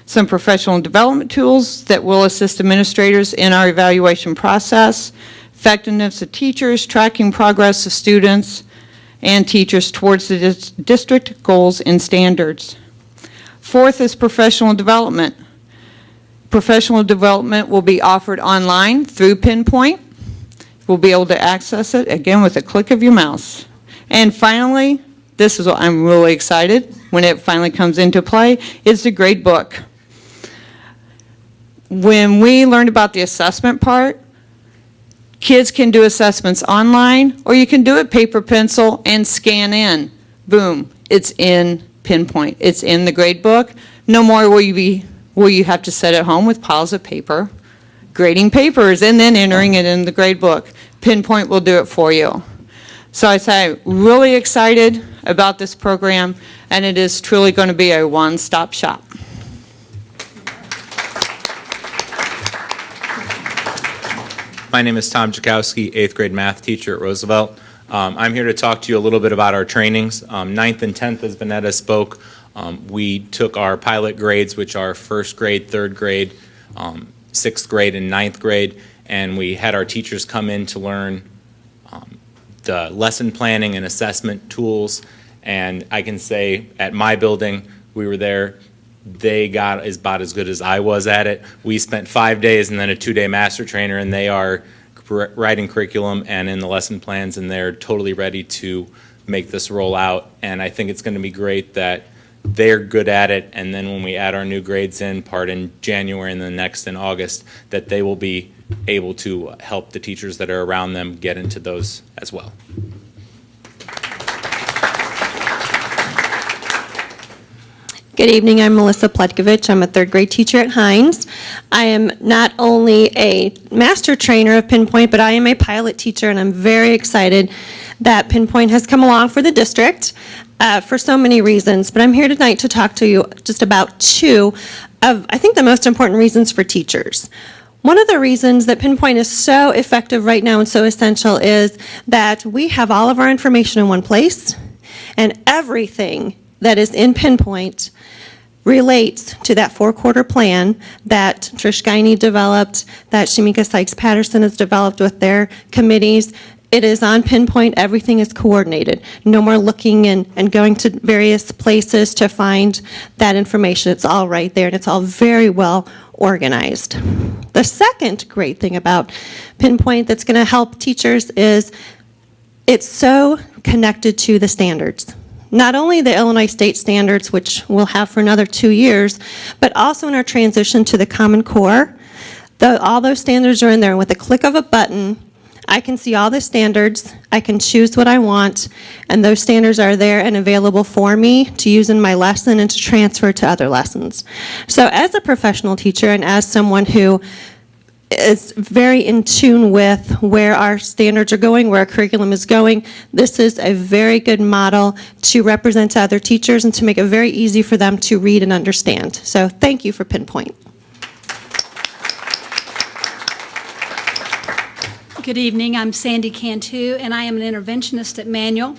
some professional development tools that will assist administrators in our evaluation process, effectiveness of teachers, tracking progress of students and teachers towards the district goals and standards. Fourth is professional development. Professional development will be offered online through Pinpoint. We'll be able to access it, again, with a click of your mouse. And finally, this is what I'm really excited when it finally comes into play, is the grade book. When we learned about the assessment part, kids can do assessments online, or you can do it paper pencil and scan in. Boom, it's in Pinpoint. It's in the grade book. No more will you have to sit at home with piles of paper, grading papers, and then entering it in the grade book. Pinpoint will do it for you. So I say, really excited about this program, and it is truly going to be a one-stop shop. My name is Tom Jakowski, 8th grade math teacher at Roosevelt. I'm here to talk to you a little bit about our trainings. 9th and 10th, as Vanetta spoke, we took our pilot grades, which are 1st grade, 3rd grade, 6th grade, and 9th grade, and we had our teachers come in to learn the lesson planning and assessment tools. And I can say at my building, we were there, they got about as good as I was at it. We spent 5 days and then a 2-day master trainer, and they are writing curriculum and in the lesson plans, and they're totally ready to make this roll out. And I think it's going to be great that they're good at it, and then when we add our new grades in, part in January and the next in August, that they will be able to help the teachers that are around them get into those as well. Good evening, I'm Melissa Pletkovich. I'm a 3rd grade teacher at Hines. I am not only a master trainer of Pinpoint, but I am a pilot teacher, and I'm very excited that Pinpoint has come along for the district for so many reasons. But I'm here tonight to talk to you just about 2 of, I think, the most important reasons for teachers. One of the reasons that Pinpoint is so effective right now and so essential is that we have all of our information in one place, and everything that is in Pinpoint relates to that 4-quarter plan that Trish Guiney developed, that Shamika Sykes-Patterson has developed with their committees. It is on Pinpoint. Everything is coordinated. No more looking and going to various places to find that information. It's all right there, and it's all very well organized. The second great thing about Pinpoint that's going to help teachers is it's so connected to the standards. Not only the Illinois state standards, which we'll have for another 2 years, but also in our transition to the Common Core. All those standards are in there, and with a click of a button, I can see all the standards, I can choose what I want, and those standards are there and available for me to use in my lesson and to transfer to other lessons. So as a professional teacher and as someone who is very in tune with where our standards are going, where our curriculum is going, this is a very good model to represent to other teachers and to make it very easy for them to read and understand. So thank you for Pinpoint. Good evening, I'm Sandy Cantu, and I am an interventionist at Manual.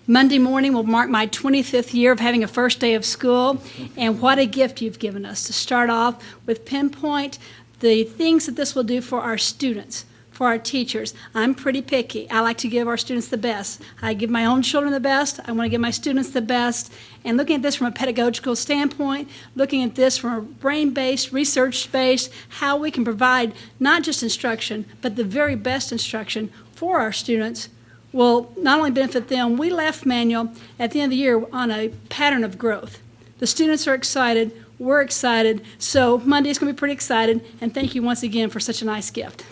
Monday morning will mark my 25th year of having a first day of school, and what a gift you've given us to start off with Pinpoint, the things that this will do for our students, for our teachers. I'm pretty picky. I like to give our students the best. I give my own children the best. I want to give my students the best. And looking at this from a pedagogical standpoint, looking at this from a brain-based, research-based, how we can provide not just instruction, but the very best instruction for our students will not only benefit them. We left Manual at the end of the year on a pattern of growth. The students are excited. We're excited. So Monday is going to be pretty excited. And thank you once again for such a nice gift.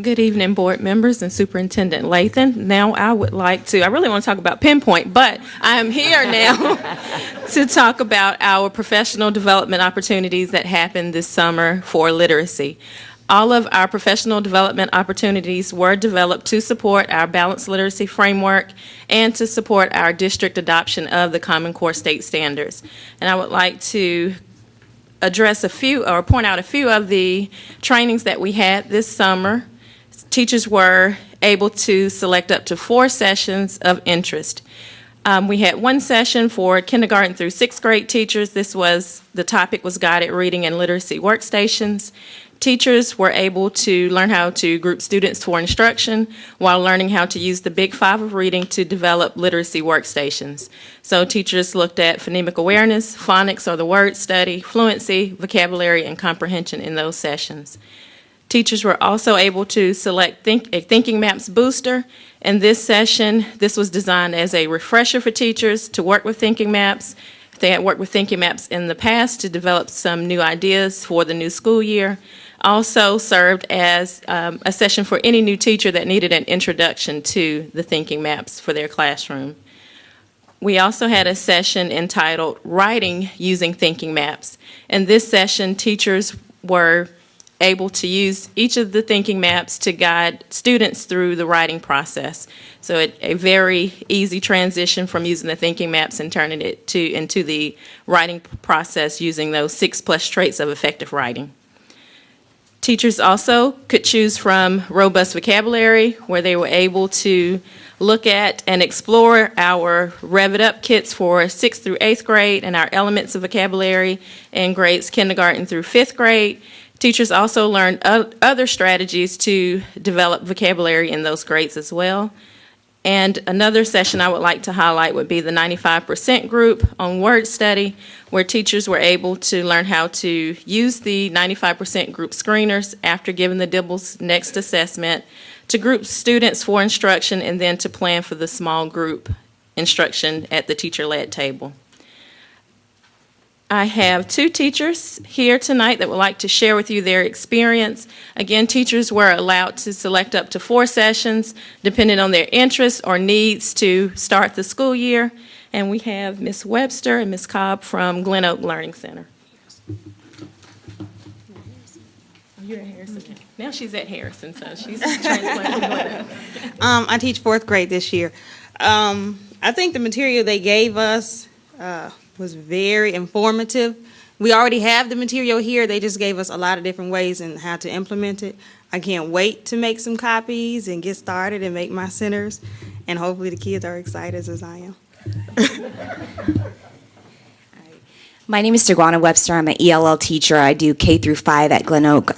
Good evening, board members and Superintendent Lathan. Now I really want to talk about Pinpoint, but I am here now to talk about our professional development opportunities that happened this summer for literacy. All of our professional development opportunities were developed to support our balanced literacy framework and to support our district adoption of the Common Core state standards. And I would like to address point out a few of the trainings that we had this summer. Teachers were able to select up to 4 sessions of interest. We had one session for kindergarten through 6th grade teachers. The topic was guided reading and literacy workstations. Teachers were able to learn how to group students for instruction while learning how to use the Big Five of reading to develop literacy workstations. So teachers looked at phonemic awareness, phonics or the word study, fluency, vocabulary, and comprehension in those sessions. Teachers were also able to select a Thinking Maps booster. In this session, this was designed as a refresher for teachers to work with Thinking Maps. If they had worked with Thinking Maps in the past, to develop some new ideas for the new school year. Also served as a session for any new teacher that needed an introduction to the Thinking Maps for their classroom. We also had a session entitled Writing Using Thinking Maps. In this session, teachers were able to use each of the thinking maps to guide students through the writing process. So a very easy transition from using the thinking maps and turning it into the writing process using those 6+ traits of effective writing. Teachers also could choose from robust vocabulary, where they were able to look at and explore our Rev It Up kits for 6th through 8th grade and our elements of vocabulary in grades kindergarten through 5th grade. Teachers also learned other strategies to develop vocabulary in those grades as well. And another session I would like to highlight would be the 95% group on word study, where teachers were able to learn how to use the 95% group screeners after giving the Dibbles next assessment to group students for instruction and then to plan for the small group instruction at the teacher-led table. I have 2 teachers here tonight that would like to share with you their experience. Again, teachers were allowed to select up to 4 sessions, depending on their interests or needs to start the school year. And we have Ms. Webster and Ms. Cobb from Glen Oak Learning Center. You're at Harrison. Now she's at Harrison, so she's transplanted from Glen Oak. I teach 4th grade this year. I think the material they gave us was very informative. We already have the material here. They just gave us a lot of different ways and how to implement it. I can't wait to make some copies and get started and make my centers. And hopefully the kids are excited as I am. My name is Deguana Webster. I'm an ELL teacher. I do K through 5 at Glen Oak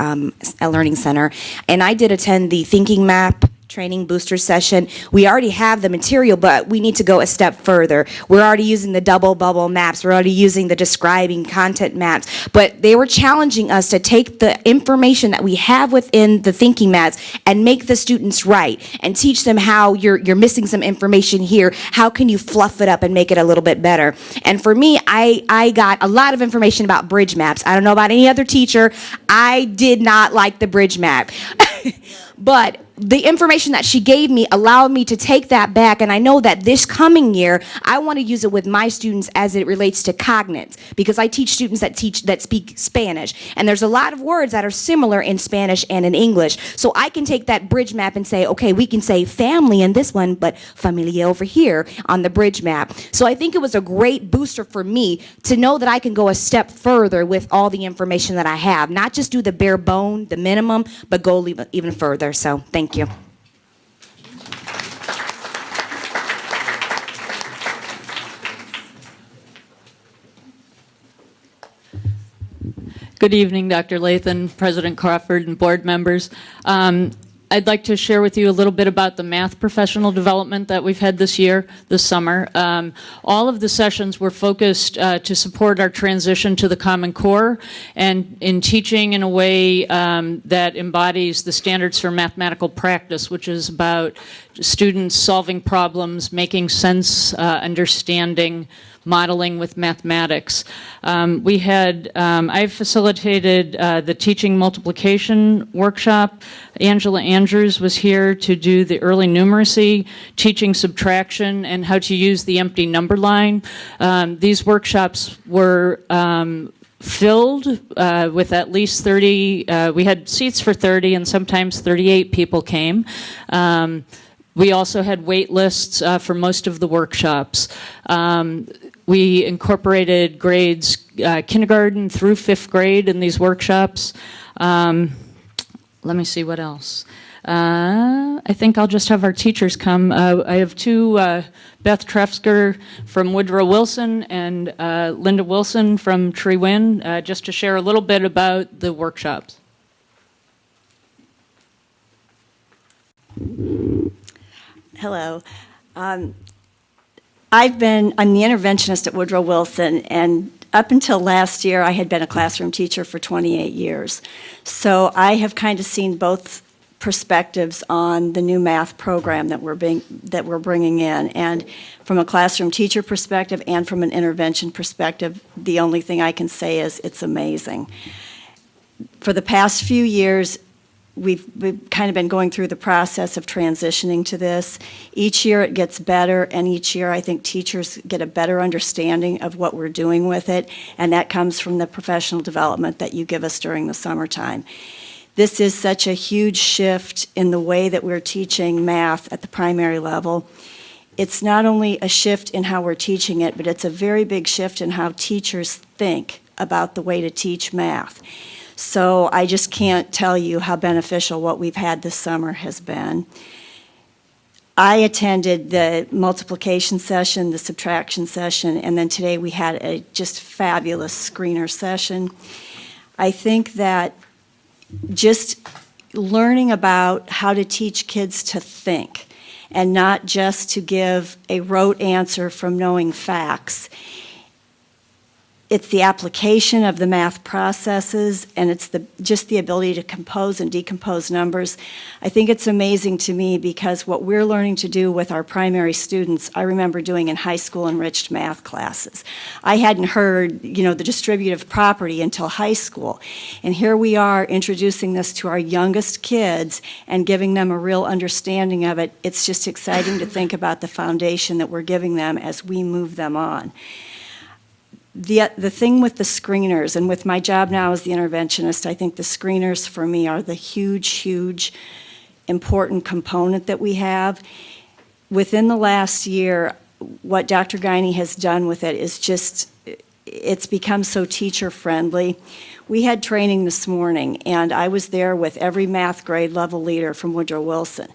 Learning Center. And I did attend the Thinking Map training booster session. We already have the material, but we need to go a step further. We're already using the double bubble maps. We're already using the describing content maps, but they were challenging us to take the information that we have within the thinking maps and make the students write and teach them how you're missing some information here. How can you fluff it up and make it a little bit better? And for me, I got a lot of information about bridge maps. I don't know about any other teacher. I did not like the bridge map. But the information that she gave me allowed me to take that back, and I know that this coming year, I want to use it with my students as it relates to cognates, because I teach students that speak Spanish, and there's a lot of words that are similar in Spanish and in English. So I can take that bridge map and say, okay, we can say family in this one, but familia over here on the bridge map. So I think it was a great booster for me to know that I can go a step further with all the information that I have, not just do the bare bone, the minimum, but go even further. So thank you. Good evening, Dr. Lathan, President Crawford, and board members. I'd like to share with you a little bit about the math professional development that we've had this summer. All of the sessions were focused to support our transition to the Common Core and in teaching in a way that embodies the standards for mathematical practice, which is about students solving problems, making sense, understanding, modeling with mathematics. I facilitated the teaching multiplication workshop. Angela Andrews was here to do the early numeracy, teaching subtraction, and how to use the empty number line. These workshops were filled with at least 30, we had seats for 30 and sometimes 38 people came. We also had wait lists for most of the workshops. We incorporated grades kindergarten through 5th grade in these workshops. Let me see what else. I think I'll just have our teachers come. I have two, Beth Trefsker from Woodrow Wilson and Linda Wilson from Tree Win, just to share a little bit about the workshops. Hello. I'm the interventionist at Woodrow Wilson, and up until last year, I had been a classroom teacher for 28 years. So I have kind of seen both perspectives on the new math program that we're bringing in. And from a classroom teacher perspective and from an intervention perspective, the only thing I can say is it's amazing. For the past few years, we've kind of been going through the process of transitioning to this. Each year it gets better, and each year I think teachers get a better understanding of what we're doing with it, and that comes from the professional development that you give us during the summertime. This is such a huge shift in the way that we're teaching math at the primary level. It's not only a shift in how we're teaching it, but it's a very big shift in how teachers think about the way to teach math. So I just can't tell you how beneficial what we've had this summer has been. I attended the multiplication session, the subtraction session, and then today we had a just fabulous screener session. I think that just learning about how to teach kids to think and not just to give a rote answer from knowing facts. It's the application of the math processes, and it's just the ability to compose and decompose numbers. I think it's amazing to me because what we're learning to do with our primary students, I remember doing in high school enriched math classes. I hadn't heard, the distributive property until high school. And here we are introducing this to our youngest kids and giving them a real understanding of it. It's just exciting to think about the foundation that we're giving them as we move them on. The thing with the screeners, and with my job now as the interventionist, I think the screeners for me are the huge important component that we have. Within the last year, what Dr. Guiney has done with it is just, it's become so teacher friendly. We had training this morning, and I was there with every math grade level leader from Woodrow Wilson.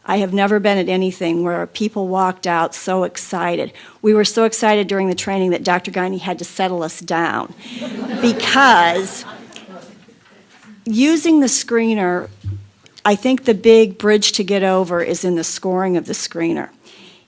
I have never been at anything where people walked out so excited. We were so excited during the training that Dr. Guiney had to settle us down because using the screener, I think the big bridge to get over is in the scoring of the screener.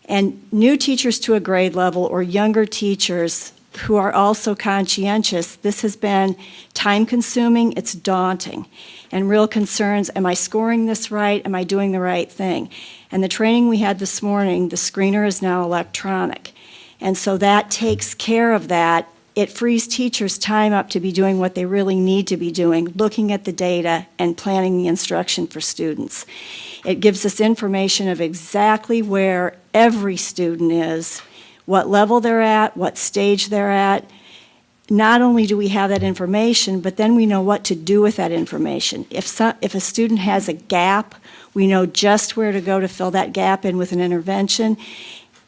And new teachers to a grade level or younger teachers who are also conscientious, this has been time-consuming, it's daunting, and real concerns, am I scoring this right, am I doing the right thing? And the training we had this morning, the screener is now electronic, and so that takes care of that. It frees teachers time up to be doing what they really need to be doing, looking at the data and planning the instruction for students. It gives us information of exactly where every student is, what level they're at, what stage they're at. Not only do we have that information, but then we know what to do with that information. If a student has a gap, we know just where to go to fill that gap in with an intervention.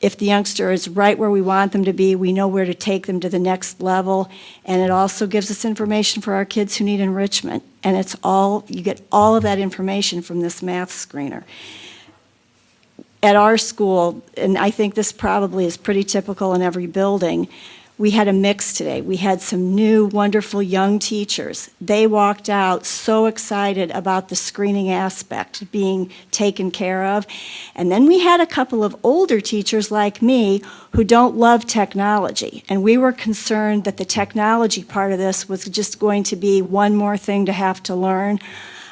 If the youngster is right where we want them to be, we know where to take them to the next level. And it also gives us information for our kids who need enrichment. And you get all of that information from this math screener. At our school, and I think this probably is pretty typical in every building, we had a mix today. We had some new, wonderful young teachers. They walked out so excited about the screening aspect being taken care of. And then we had a couple of older teachers like me who don't love technology. And we were concerned that the technology part of this was just going to be one more thing to have to learn.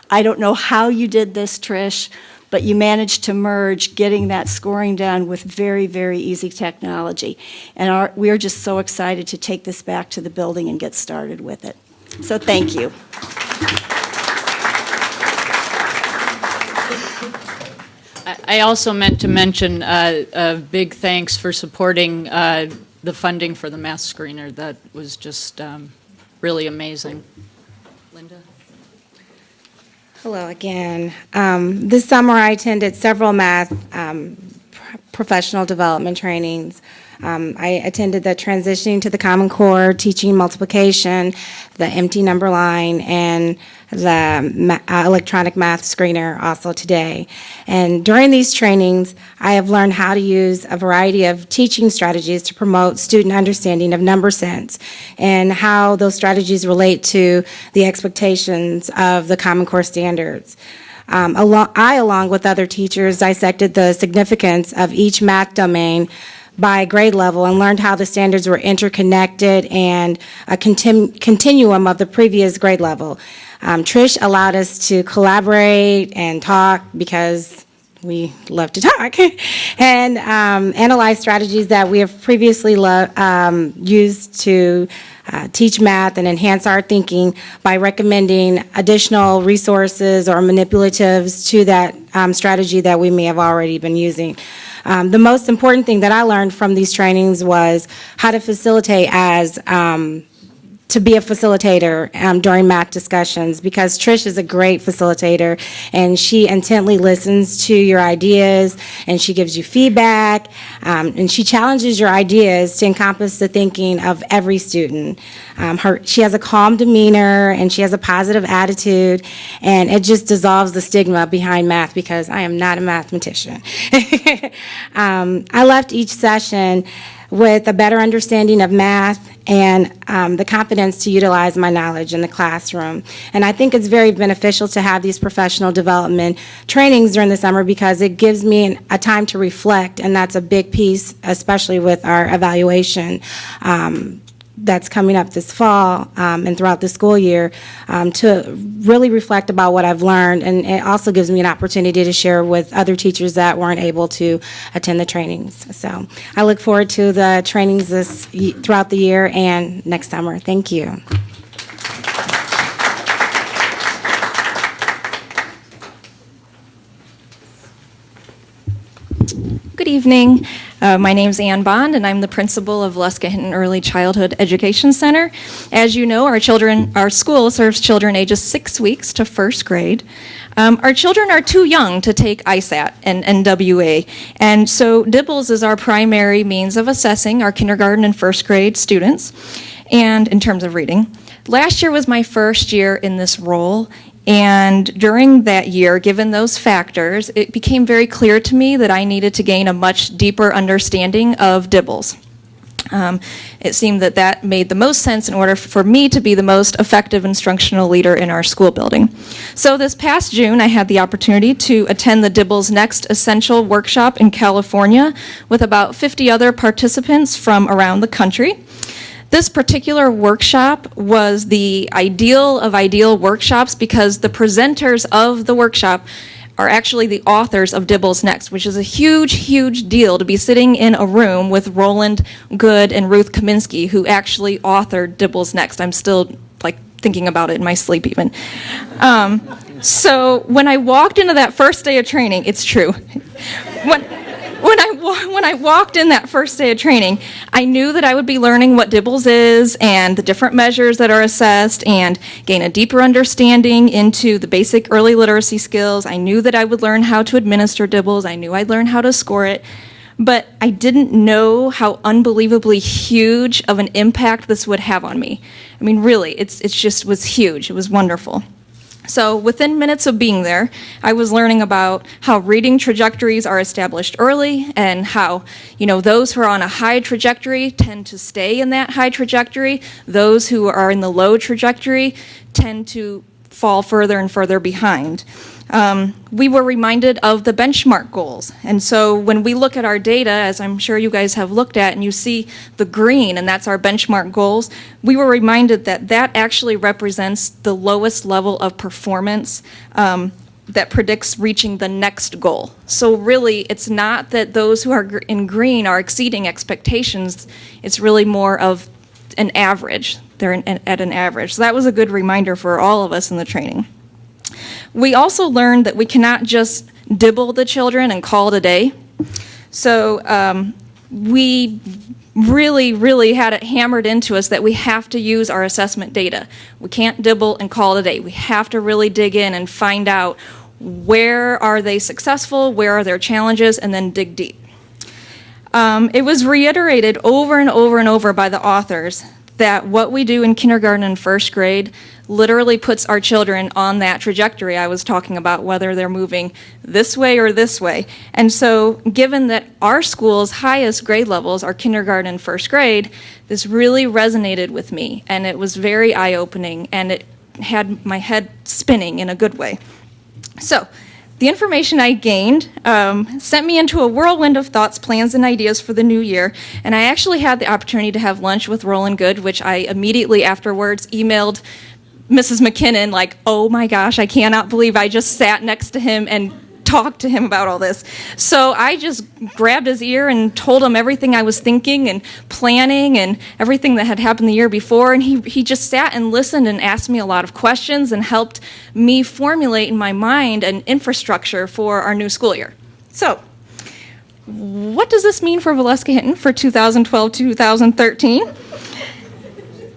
I don't know how you did this, Trish, but you managed to merge getting that scoring done with very, very easy technology. And we are just so excited to take this back to the building and get started with it. So thank you. I also meant to mention a big thanks for supporting the funding for the math screener. That was just really amazing. Linda? Hello again. This summer I attended several math professional development trainings. I attended the Transitioning to the Common Core, Teaching Multiplication, the Empty Number Line, and the Electronic Math Screener also today. And during these trainings, I have learned how to use a variety of teaching strategies to promote student understanding of number sense and how those strategies relate to the expectations of the Common Core standards. I, along with other teachers, dissected the significance of each math domain by grade level and learned how the standards were interconnected and a continuum of the previous grade level. Trish allowed us to collaborate and talk because we love to talk and analyze strategies that we have previously used to teach math and enhance our thinking by recommending additional resources or manipulatives to that strategy that we may have already been using. The most important thing that I learned from these trainings was how to facilitate to be a facilitator during math discussions, because Trish is a great facilitator and she intently listens to your ideas and she gives you feedback and she challenges your ideas to encompass the thinking of every student. She has a calm demeanor and she has a positive attitude, and it just dissolves the stigma behind math because I am not a mathematician. I left each session with a better understanding of math and the confidence to utilize my knowledge in the classroom. And I think it's very beneficial to have these professional development trainings during the summer because it gives me a time to reflect, and that's a big piece, especially with our evaluation that's coming up this fall and throughout the school year, to really reflect about what I've learned. And it also gives me an opportunity to share with other teachers that weren't able to attend the trainings. So I look forward to the trainings throughout the year and next summer. Thank you. Good evening. My name is Ann Bond, and I'm the principal of Luska Hinton Early Childhood Education Center. As you know, our school serves children ages 6 weeks to first grade. Our children are too young to take ISAT and NWA, and so DIBELS is our primary means of assessing our kindergarten and first grade students, and in terms of reading. Last year was my first year in this role, and during that year, given those factors, it became very clear to me that I needed to gain a much deeper understanding of DIBELS. It seemed that that made the most sense in order for me to be the most effective instructional leader in our school building. So this past June, I had the opportunity to attend the DIBELS Next Essential workshop in California with about 50 other participants from around the country. This particular workshop was the ideal of ideal workshops because the presenters of the workshop are actually the authors of DIBELS Next, which is a huge, huge deal to be sitting in a room with Roland Good and Ruth Kaminsky, who actually authored DIBELS Next. I'm still thinking about it in my sleep even. So when I walked into that first day of training, it's true. When I walked in that first day of training, I knew that I would be learning what DIBELS is and the different measures that are assessed and gain a deeper understanding into the basic early literacy skills. I knew that I would learn how to administer DIBELS. I knew I'd learn how to score it. But I didn't know how unbelievably huge of an impact this would have on me. I mean, really, it just was huge. It was wonderful. So within minutes of being there, I was learning about how reading trajectories are established early and how, those who are on a high trajectory tend to stay in that high trajectory. Those who are in the low trajectory tend to fall further and further behind. We were reminded of the benchmark goals. And so when we look at our data, as I'm sure you guys have looked at, and you see the green, and that's our benchmark goals, we were reminded that that actually represents the lowest level of performance that predicts reaching the next goal. So really, it's not that those who are in green are exceeding expectations. It's really more of an average. They're at an average. So that was a good reminder for all of us in the training. We also learned that we cannot just dibble the children and call it a day. So we really had it hammered into us that we have to use our assessment data. We can't dibble and call it a day. We have to really dig in and find out where are they successful, where are their challenges, and then dig deep. It was reiterated over and over and over by the authors that what we do in kindergarten and first grade literally puts our children on that trajectory I was talking about, whether they're moving this way or this way. And so given that our school's highest grade levels are kindergarten and first grade, this really resonated with me, and it was very eye-opening, and it had my head spinning in a good way. So the information I gained sent me into a whirlwind of thoughts, plans, and ideas for the new year, and I actually had the opportunity to have lunch with Roland Good, which I immediately afterwards emailed Mrs. McKinnon, like, oh my gosh, I cannot believe I just sat next to him and talked to him about all this. So I just grabbed his ear and told him everything I was thinking and planning and everything that had happened the year before, and he just sat and listened and asked me a lot of questions and helped me formulate in my mind an infrastructure for our new school year. So what does this mean for Valeska Hinton for 2012-2013?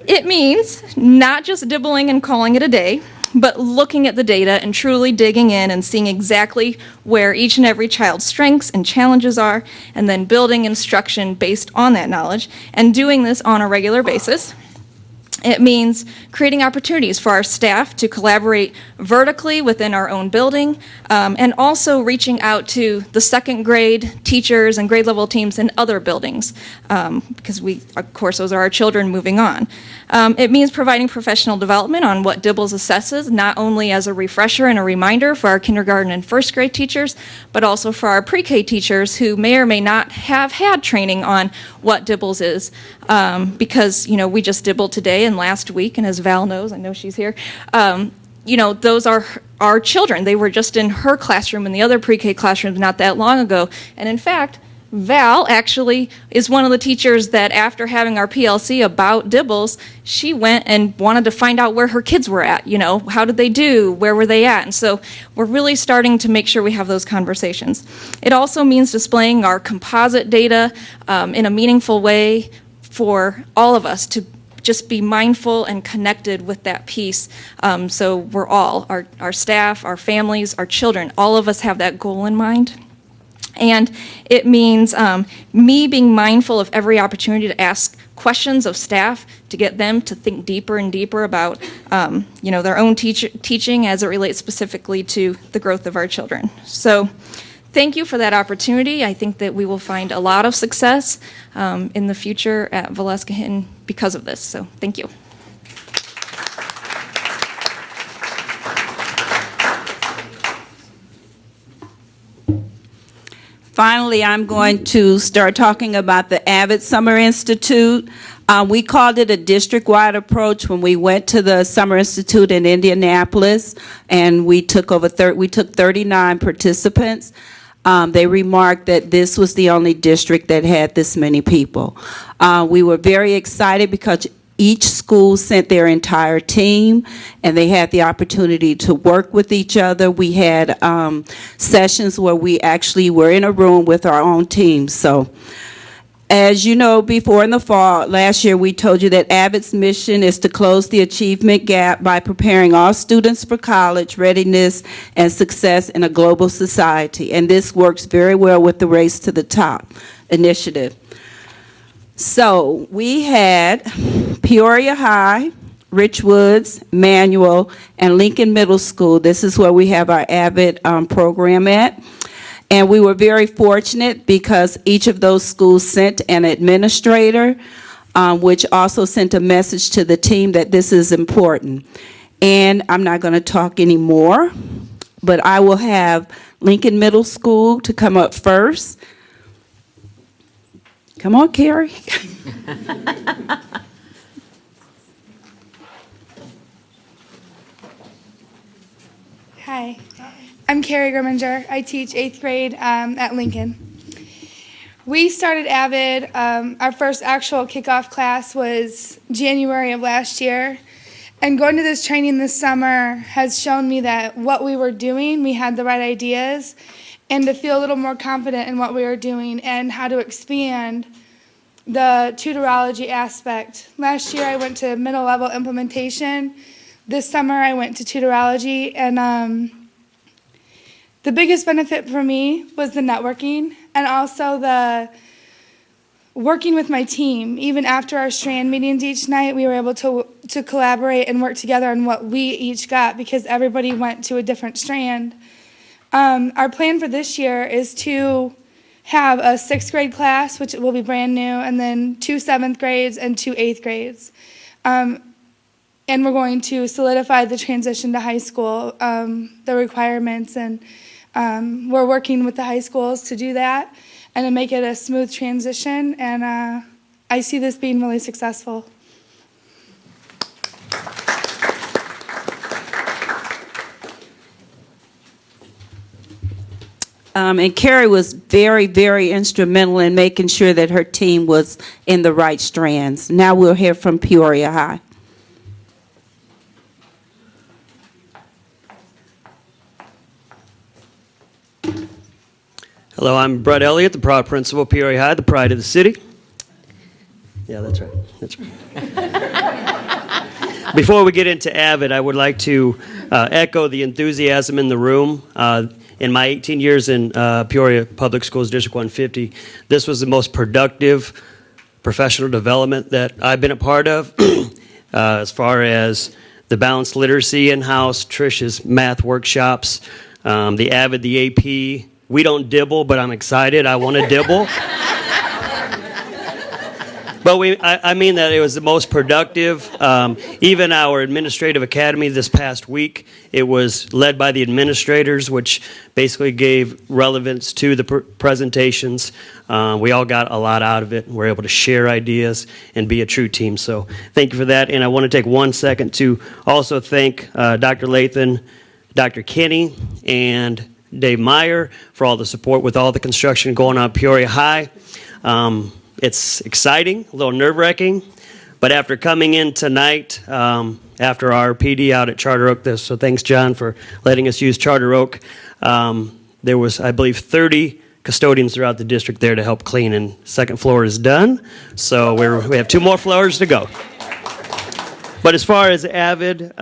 It means not just dibbling and calling it a day, but looking at the data and truly digging in and seeing exactly where each and every child's strengths and challenges are, and then building instruction based on that knowledge, and doing this on a regular basis. It means creating opportunities for our staff to collaborate vertically within our own building, and also reaching out to the second grade teachers and grade level teams in other buildings, because of course, those are our children moving on. It means providing professional development on what DIBELS assesses, not only as a refresher and a reminder for our kindergarten and first grade teachers, but also for our pre-K teachers who may or may not have had training on what DIBELS is, because, we just dibbled today and last week, and as Val knows, I know she's here, those are our children. They were just in her classroom and the other pre-K classrooms not that long ago. And in fact, Val actually is one of the teachers that after having our PLC about DIBELS, she went and wanted to find out where her kids were at, how did they do, where were they at? And so we're really starting to make sure we have those conversations. It also means displaying our composite data in a meaningful way for all of us to just be mindful and connected with that piece. So we're all, our staff, our families, our children, all of us have that goal in mind. And it means me being mindful of every opportunity to ask questions of staff to get them to think deeper and deeper about their own teaching as it relates specifically to the growth of our children. So thank you for that opportunity. I think that we will find a lot of success in the future at Valeska Hinton because of this. So thank you. Finally, I'm going to start talking about the Avid Summer Institute. We called it a district-wide approach when we went to the Summer Institute in Indianapolis, and we took 39 participants. They remarked that this was the only district that had this many people. We were very excited because each school sent their entire team, and they had the opportunity to work with each other. We had sessions where we actually were in a room with our own team. So, as you know, before in the fall, last year, we told you that Avid's mission is to close the achievement gap by preparing all students for college readiness and success in a global society. And this works very well with the Race to the Top initiative. So we had Peoria High, Richwoods, Manual, and Lincoln Middle School. This is where we have our Avid program at. And we were very fortunate because each of those schools sent an administrator, which also sent a message to the team that this is important. And I'm not going to talk anymore, but I will have Lincoln Middle School to come up first. Come on, Carrie. Hi. I'm Carrie Grimminger. I teach 8th grade at Lincoln. We started AVID, our first actual kickoff class was January of last year. And going to this training this summer has shown me that what we were doing, we had the right ideas, and to feel a little more confident in what we were doing and how to expand the tutorology aspect. Last year I went to middle level implementation. This summer I went to tutorology, and the biggest benefit for me was the networking and also the working with my team. Even after our strand meetings each night, we were able to collaborate and work together on what we each got because everybody went to a different strand. Our plan for this year is to have a 6th grade class, which will be brand new, and then 2 7th grades and 2 8th grades. And we're going to solidify the transition to high school, the requirements, and we're working with the high schools to do that and to make it a smooth transition, and I see this being really successful. And Carrie was very, very instrumental in making sure that her team was in the right strands. Now we'll hear from Peoria High. Hello, I'm Brett Elliott, the proud principal of Peoria High, the pride of the city. Yeah, that's right. That's right. Before we get into AVID, I would like to echo the enthusiasm in the room. In my 18 years in Peoria Public Schools District 150, this was the most productive professional development that I've been a part of as far as the balanced literacy in-house, Trish's math workshops, the AVID, the AP. We don't dibble, but I'm excited. I want to dibble. But I mean that it was the most productive. Even our administrative academy this past week, it was led by the administrators, which basically gave relevance to the presentations. We all got a lot out of it. We're able to share ideas and be a true team. So thank you for that. And I want to take 1 second to also thank Dr. Lathan, Dr. Kinney, and Dave Meyer for all the support with all the construction going on at Peoria High. It's exciting, a little nerve-wracking, but after coming in tonight, after our PD out at Charter Oak, so thanks, John, for letting us use Charter Oak, there was, I believe, 30 custodians throughout the district there to help clean, and second floor is done, so we have 2 more floors to go. But as far as AVID,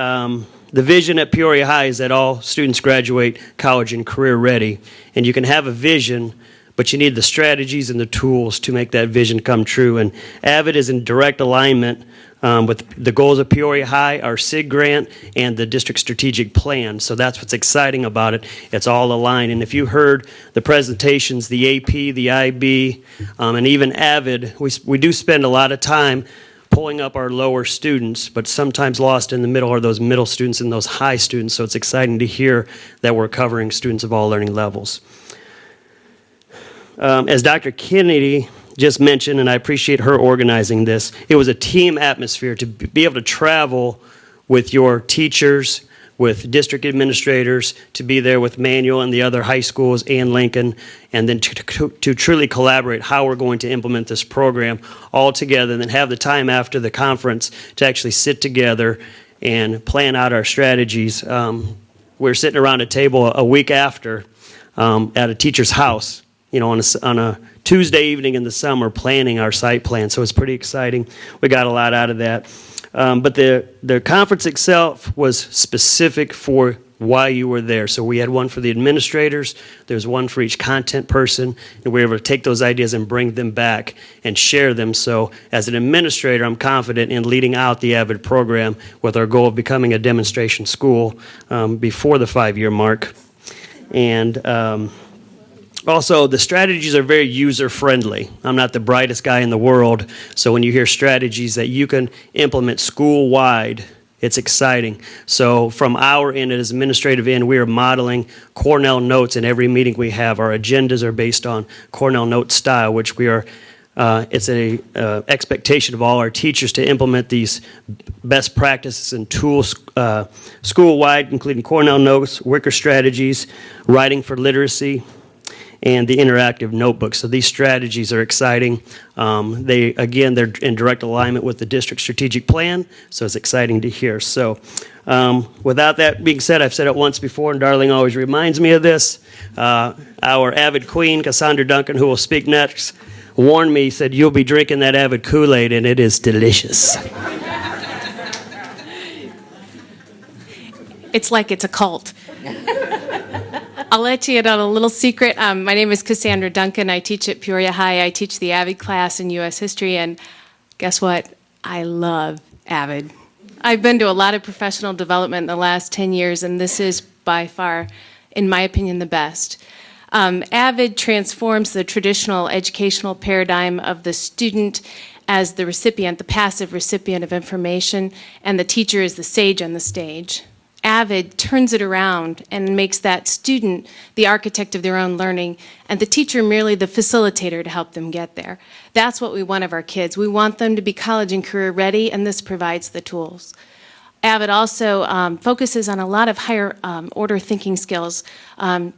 the vision at Peoria High is that all students graduate college and career ready. And you can have a vision, but you need the strategies and the tools to make that vision come true. And AVID is in direct alignment with the goals of Peoria High, our SIG grant, and the district strategic plan. So that's what's exciting about it. It's all aligned. And if you heard the presentations, the AP, the IB, and even AVID, we do spend a lot of time pulling up our lower students, but sometimes lost in the middle are those middle students and those high students, so it's exciting to hear that we're covering students of all learning levels. As Dr. Kennedy just mentioned, and I appreciate her organizing this, it was a team atmosphere to be able to travel with your teachers, with district administrators, to be there with Manual and the other high schools and Lincoln, and then to truly collaborate how we're going to implement this program all together, and then have the time after the conference to actually sit together and plan out our strategies. We're sitting around a table a week after at a teacher's house, you know, on a Tuesday evening in the summer, planning our site plan. So it's pretty exciting. We got a lot out of that. But the conference itself was specific for why you were there. So we had one for the administrators, there's one for each content person, and we were able to take those ideas and bring them back and share them. So as an administrator, I'm confident in leading out the AVID program with our goal of becoming a demonstration school before the 5-year mark. And also, the strategies are very user-friendly. I'm not the brightest guy in the world, so when you hear strategies that you can implement school-wide, it's exciting. So from our end, as administrative end, we are modeling Cornell notes in every meeting we have. Our agendas are based on Cornell note style, which we are It's a expectation of all our teachers to implement these best practices and tools school-wide, including Cornell Notes, Wicker strategies, writing for literacy, and the interactive notebook. So these strategies are exciting. They're in direct alignment with the district strategic plan, so it's exciting to hear. So without that being said, I've said it once before, and Darling always reminds me of this. Our Avid queen, Cassandra Duncan, who will speak next, warned me, said, "You'll be drinking that Avid Kool-Aid, and it is delicious." It's like it's a cult. I'll let you in on a little secret. My name is Cassandra Duncan. I teach at Peoria High. I teach the Avid class in U.S. history, and guess what? I love Avid. I've been to a lot of professional development in the last 10 years, and this is by far, in my opinion, the best. Avid transforms the traditional educational paradigm of the student as the recipient, the passive recipient of information, and the teacher is the sage on the stage. Avid turns it around and makes that student the architect of their own learning and the teacher merely the facilitator to help them get there. That's what we want of our kids. We want them to be college and career ready, and this provides the tools. Avid also focuses on a lot of higher order thinking skills,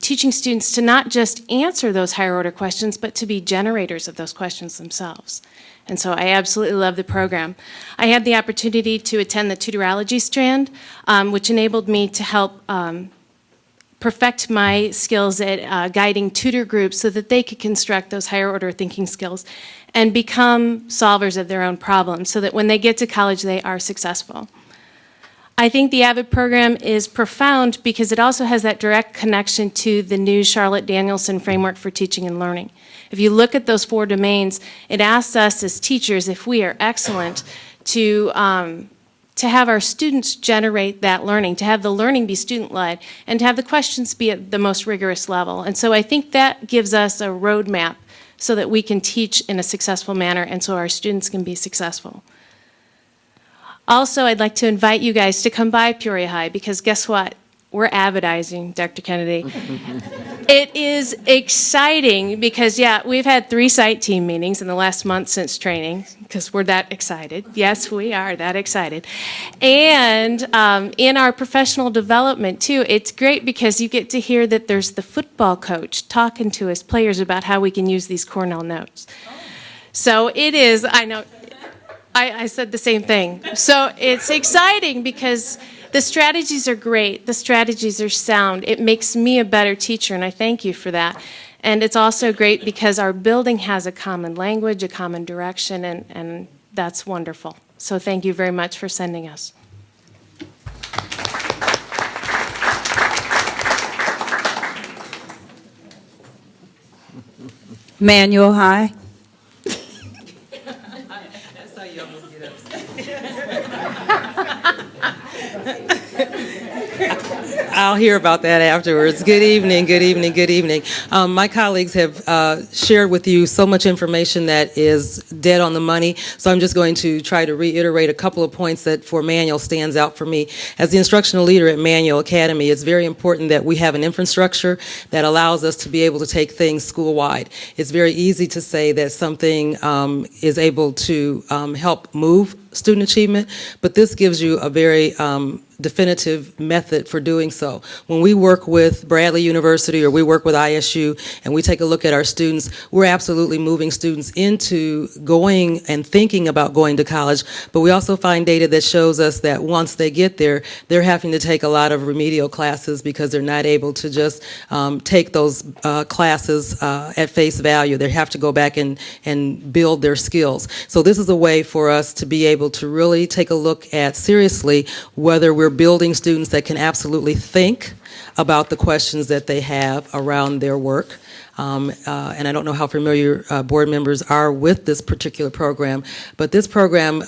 teaching students to not just answer those higher order questions, but to be generators of those questions themselves. And so I absolutely love the program. I had the opportunity to attend the tutorology strand, which enabled me to help perfect my skills at guiding tutor groups so that they could construct those higher order thinking skills and become solvers of their own problems so that when they get to college, they are successful. I think the Avid program is profound because it also has that direct connection to the new Charlotte Danielson framework for teaching and learning. If you look at those 4 domains, it asks us as teachers, if we are excellent, to have our students generate that learning, to have the learning be student-led, and to have the questions be at the most rigorous level. And so I think that gives us a roadmap so that we can teach in a successful manner and so our students can be successful. Also, I'd like to invite you guys to come by Peoria High because guess what? We're Avidizing, Dr. Kennedy. It is exciting because, yeah, we've had 3 site team meetings in the last month since training because we're that excited. Yes, we are that excited. And in our professional development, too, it's great because you get to hear that there's the football coach talking to his players about how we can use these Cornell notes. So it is, I know, I said the same thing. So it's exciting because the strategies are great. The strategies are sound. It makes me a better teacher, and I thank you for that. And it's also great because our building has a common language, a common direction, and that's wonderful. So thank you very much for sending us. Manual High. I'll hear about that afterwards. Good evening, good evening, good evening. My colleagues have shared with you so much information that is dead on the money, so I'm just going to try to reiterate a couple of points that for Manual stands out for me. As the instructional leader at Manual Academy, it's very important that we have an infrastructure that allows us to be able to take things school-wide. It's very easy to say that something is able to help move student achievement, but this gives you a very definitive method for doing so. When we work with Bradley University or we work with ISU and we take a look at our students, we're absolutely moving students into going and thinking about going to college, but we also find data that shows us that once they get there, they're having to take a lot of remedial classes because they're not able to just take those classes at face value. They have to go back and build their skills. So this is a way for us to be able to really take a look at seriously whether we're building students that can absolutely think about the questions that they have around their work. And I don't know how familiar board members are with this particular program, but this program,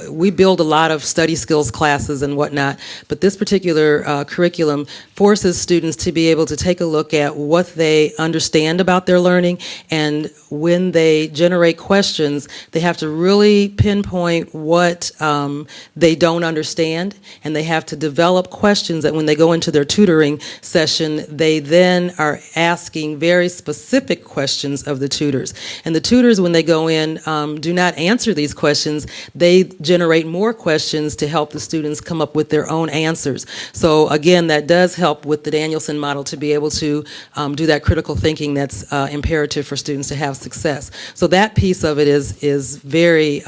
we build a lot of study skills classes and whatnot, but this particular curriculum forces students to be able to take a look at what they understand about their learning, and when they generate questions, they have to really pinpoint what they don't understand, and they have to develop questions that when they go into their tutoring session, they then are asking very specific specific questions of the tutors. And the tutors, when they go in, do not answer these questions. They generate more questions to help the students come up with their own answers. So again, that does help with the Danielson model to be able to do that critical thinking that's imperative for students to have success. So that piece of it is very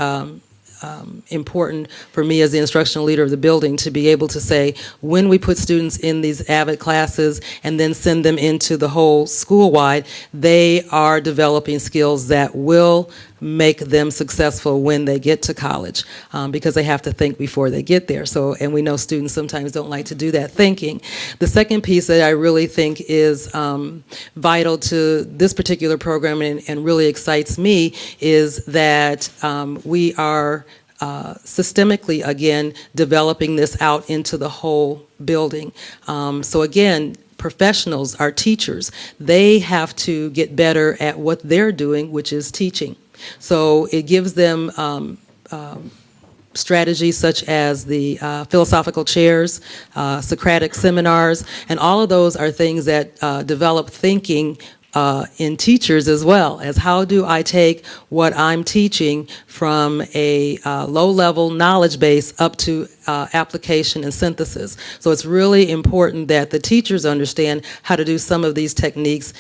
important for me as the instructional leader of the building to be able to say, when we put students in these AVID classes and then send them into the whole school-wide, they are developing skills that will make them successful when they get to college, because they have to think before they get there. So, and we know students sometimes don't like to do that thinking. The second piece that I really think is vital to this particular program and really excites me is that we are systemically, again, developing this out into the whole building. So again, professionals, our teachers, they have to get better at what they're doing, which is teaching. So it gives them strategies such as the philosophical chairs, Socratic seminars, and all of those are things that develop thinking in teachers as well, as how do I take what I'm teaching from a low-level knowledge base up to application and synthesis. So it's really important that the teachers understand how to do some of these techniques,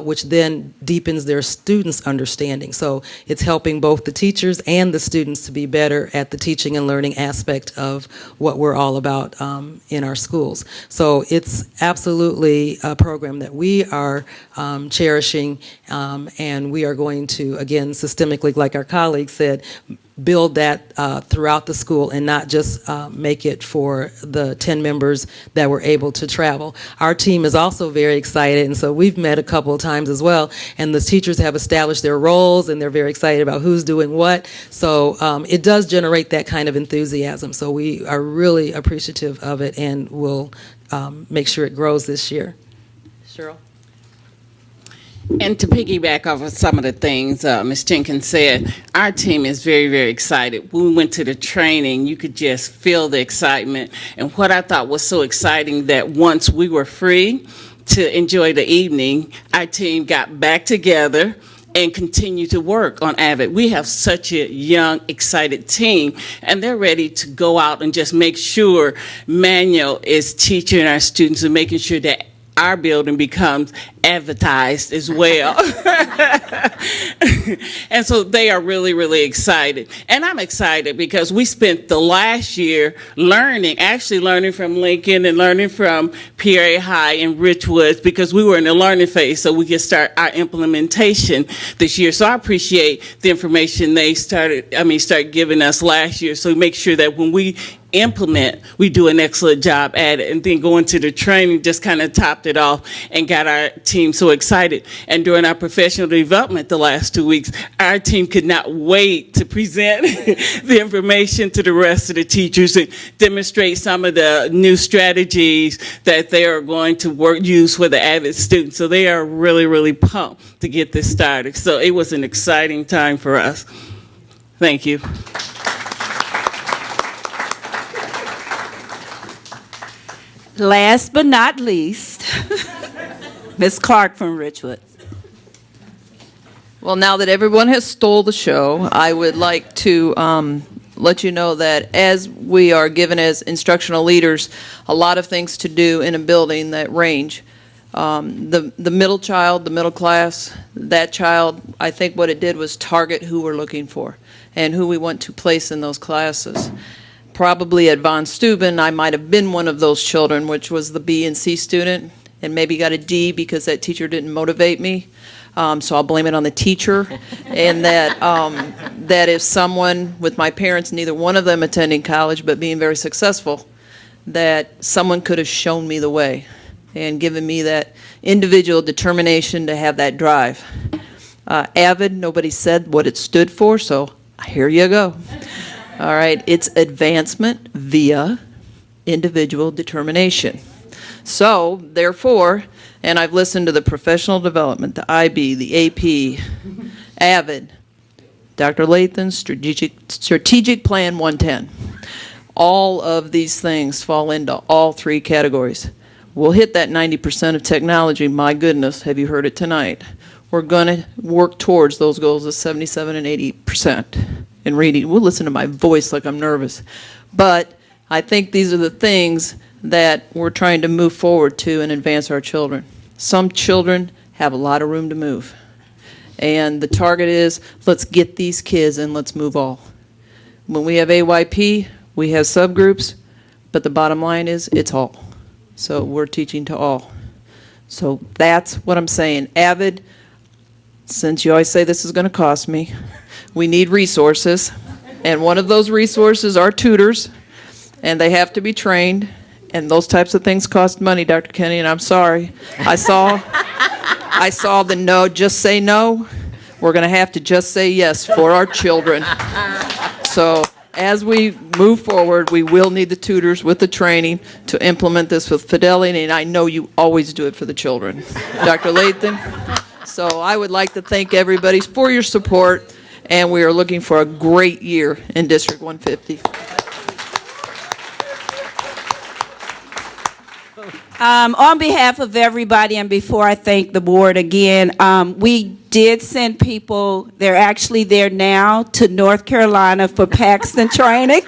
which then deepens their students' understanding. So it's helping both the teachers and the students to be better at the teaching and learning aspect of what we're all about in our schools. So it's absolutely a program that we are cherishing, and we are going to, again, systemically, like our colleague said, build that throughout the school and not just make it for the 10 members that were able to travel. Our team is also very excited, and so we've met a couple of times as well, and the teachers have established their roles and they're very excited about who's doing what. So it does generate that kind of enthusiasm. So we are really appreciative of it and will make sure it grows this year. Cheryl? And to piggyback off of some of the things Ms. Jenkins said, our team is very, very excited. When we went to the training, you could just feel the excitement. And what I thought was so exciting that once we were free to enjoy the evening, our team got back together and continue to work on AVID. We have such a young, excited team, and they're ready to go out and just make sure Manuel is teaching our students and making sure that our building becomes advertised as well. And so they are really, really excited. And I'm excited because we spent the last year actually learning from Lincoln and learning from Peoria High and Richwoods, because we were in the learning phase so we could start our implementation this year. So I appreciate the information they started giving us last year, so make sure that when we implement, we do an excellent job at it. And then going to the training just kind of topped it off and got our team so excited. And during our professional development the last 2 weeks, our team could not wait to present the information to the rest of the teachers and demonstrate some of the new strategies that they are going to use for the AVID students. So they are really, really pumped to get this started. So it was an exciting time for us. Thank you. Last but not least, Ms. Clark from Richwood. Well, now that everyone has stole the show, I would like to let you know that as we are given as instructional leaders a lot of things to do in a building that range. The middle child, the middle class, that child, I think what it did was target who we're looking for and who we want to place in those classes. Probably at Von Steuben, I might have been one of those children, which was the B and C student, and maybe got a D because that teacher didn't motivate me. So I'll blame it on the teacher. And that if someone with my parents, neither one of them attending college but being very successful, that someone could have shown me the way and given me that individual determination to have that drive. AVID, nobody said what it stood for, so here you go. All right, it's advancement via individual determination. So, therefore, and I've listened to the professional development, the IB, the AP, AVID, Dr. Lathan's strategic plan 110. All of these things fall into all three categories. We'll hit that 90% of technology. My goodness, have you heard it tonight? we're going to work towards those goals of 77 and 80% in reading. We'll listen to my voice like I'm nervous. But I think these are the things that we're trying to move forward to and advance our children. Some children have a lot of room to move. And the target is, let's get these kids and let's move all. When we have AYP, we have subgroups, but the bottom line is, it's all. So we're teaching to all. So that's what I'm saying. AVID, since you always say this is going to cost me, we need resources. And one of those resources are tutors, and they have to be trained. And those types of things cost money, Dr. Kenny, and I'm sorry. I saw the no, just say no. We're going to have to just say yes for our children. So as we move forward, we will need the tutors with the training to implement this with fidelity, and I know you always do it for the children. Dr. Lathan, so I would like to thank everybody for your support, and we are looking for a great year in District 150. On behalf of everybody, and before I thank the board again, we did send people, they're actually there now, to North Carolina for Paxton training.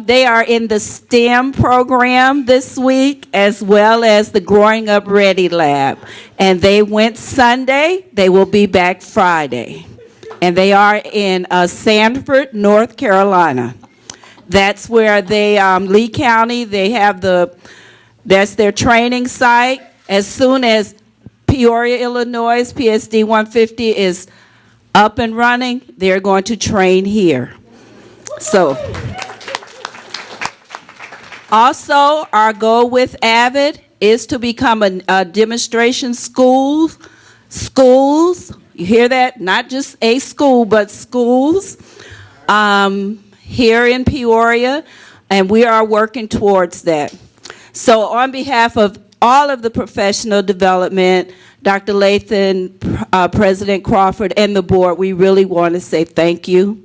They are in the STEM program this week, as well as the Growing Up Ready Lab. And they went Sunday. They will be back Friday. And they are in Sanford, North Carolina. That's where they, Lee County, they have that's their training site. As soon as Peoria, Illinois, PSD 150 is up and running, they're going to train here. So, also, our goal with AVID is to become a demonstration schools. You hear that? Not just a school, but schools. Here in Peoria, and we are working towards that. So on behalf of all of the professional development, Dr. Lathan, President Crawford, and the board, we really want to say thank you.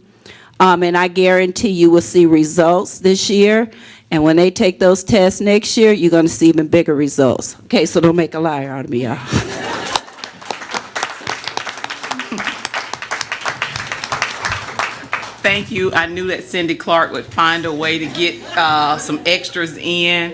And I guarantee you will see results this year. And when they take those tests next year, you're going to see even bigger results. Okay, so don't make a liar out of me, y'all. Thank you. I knew that Cindy Clark would find a way to get some extras in.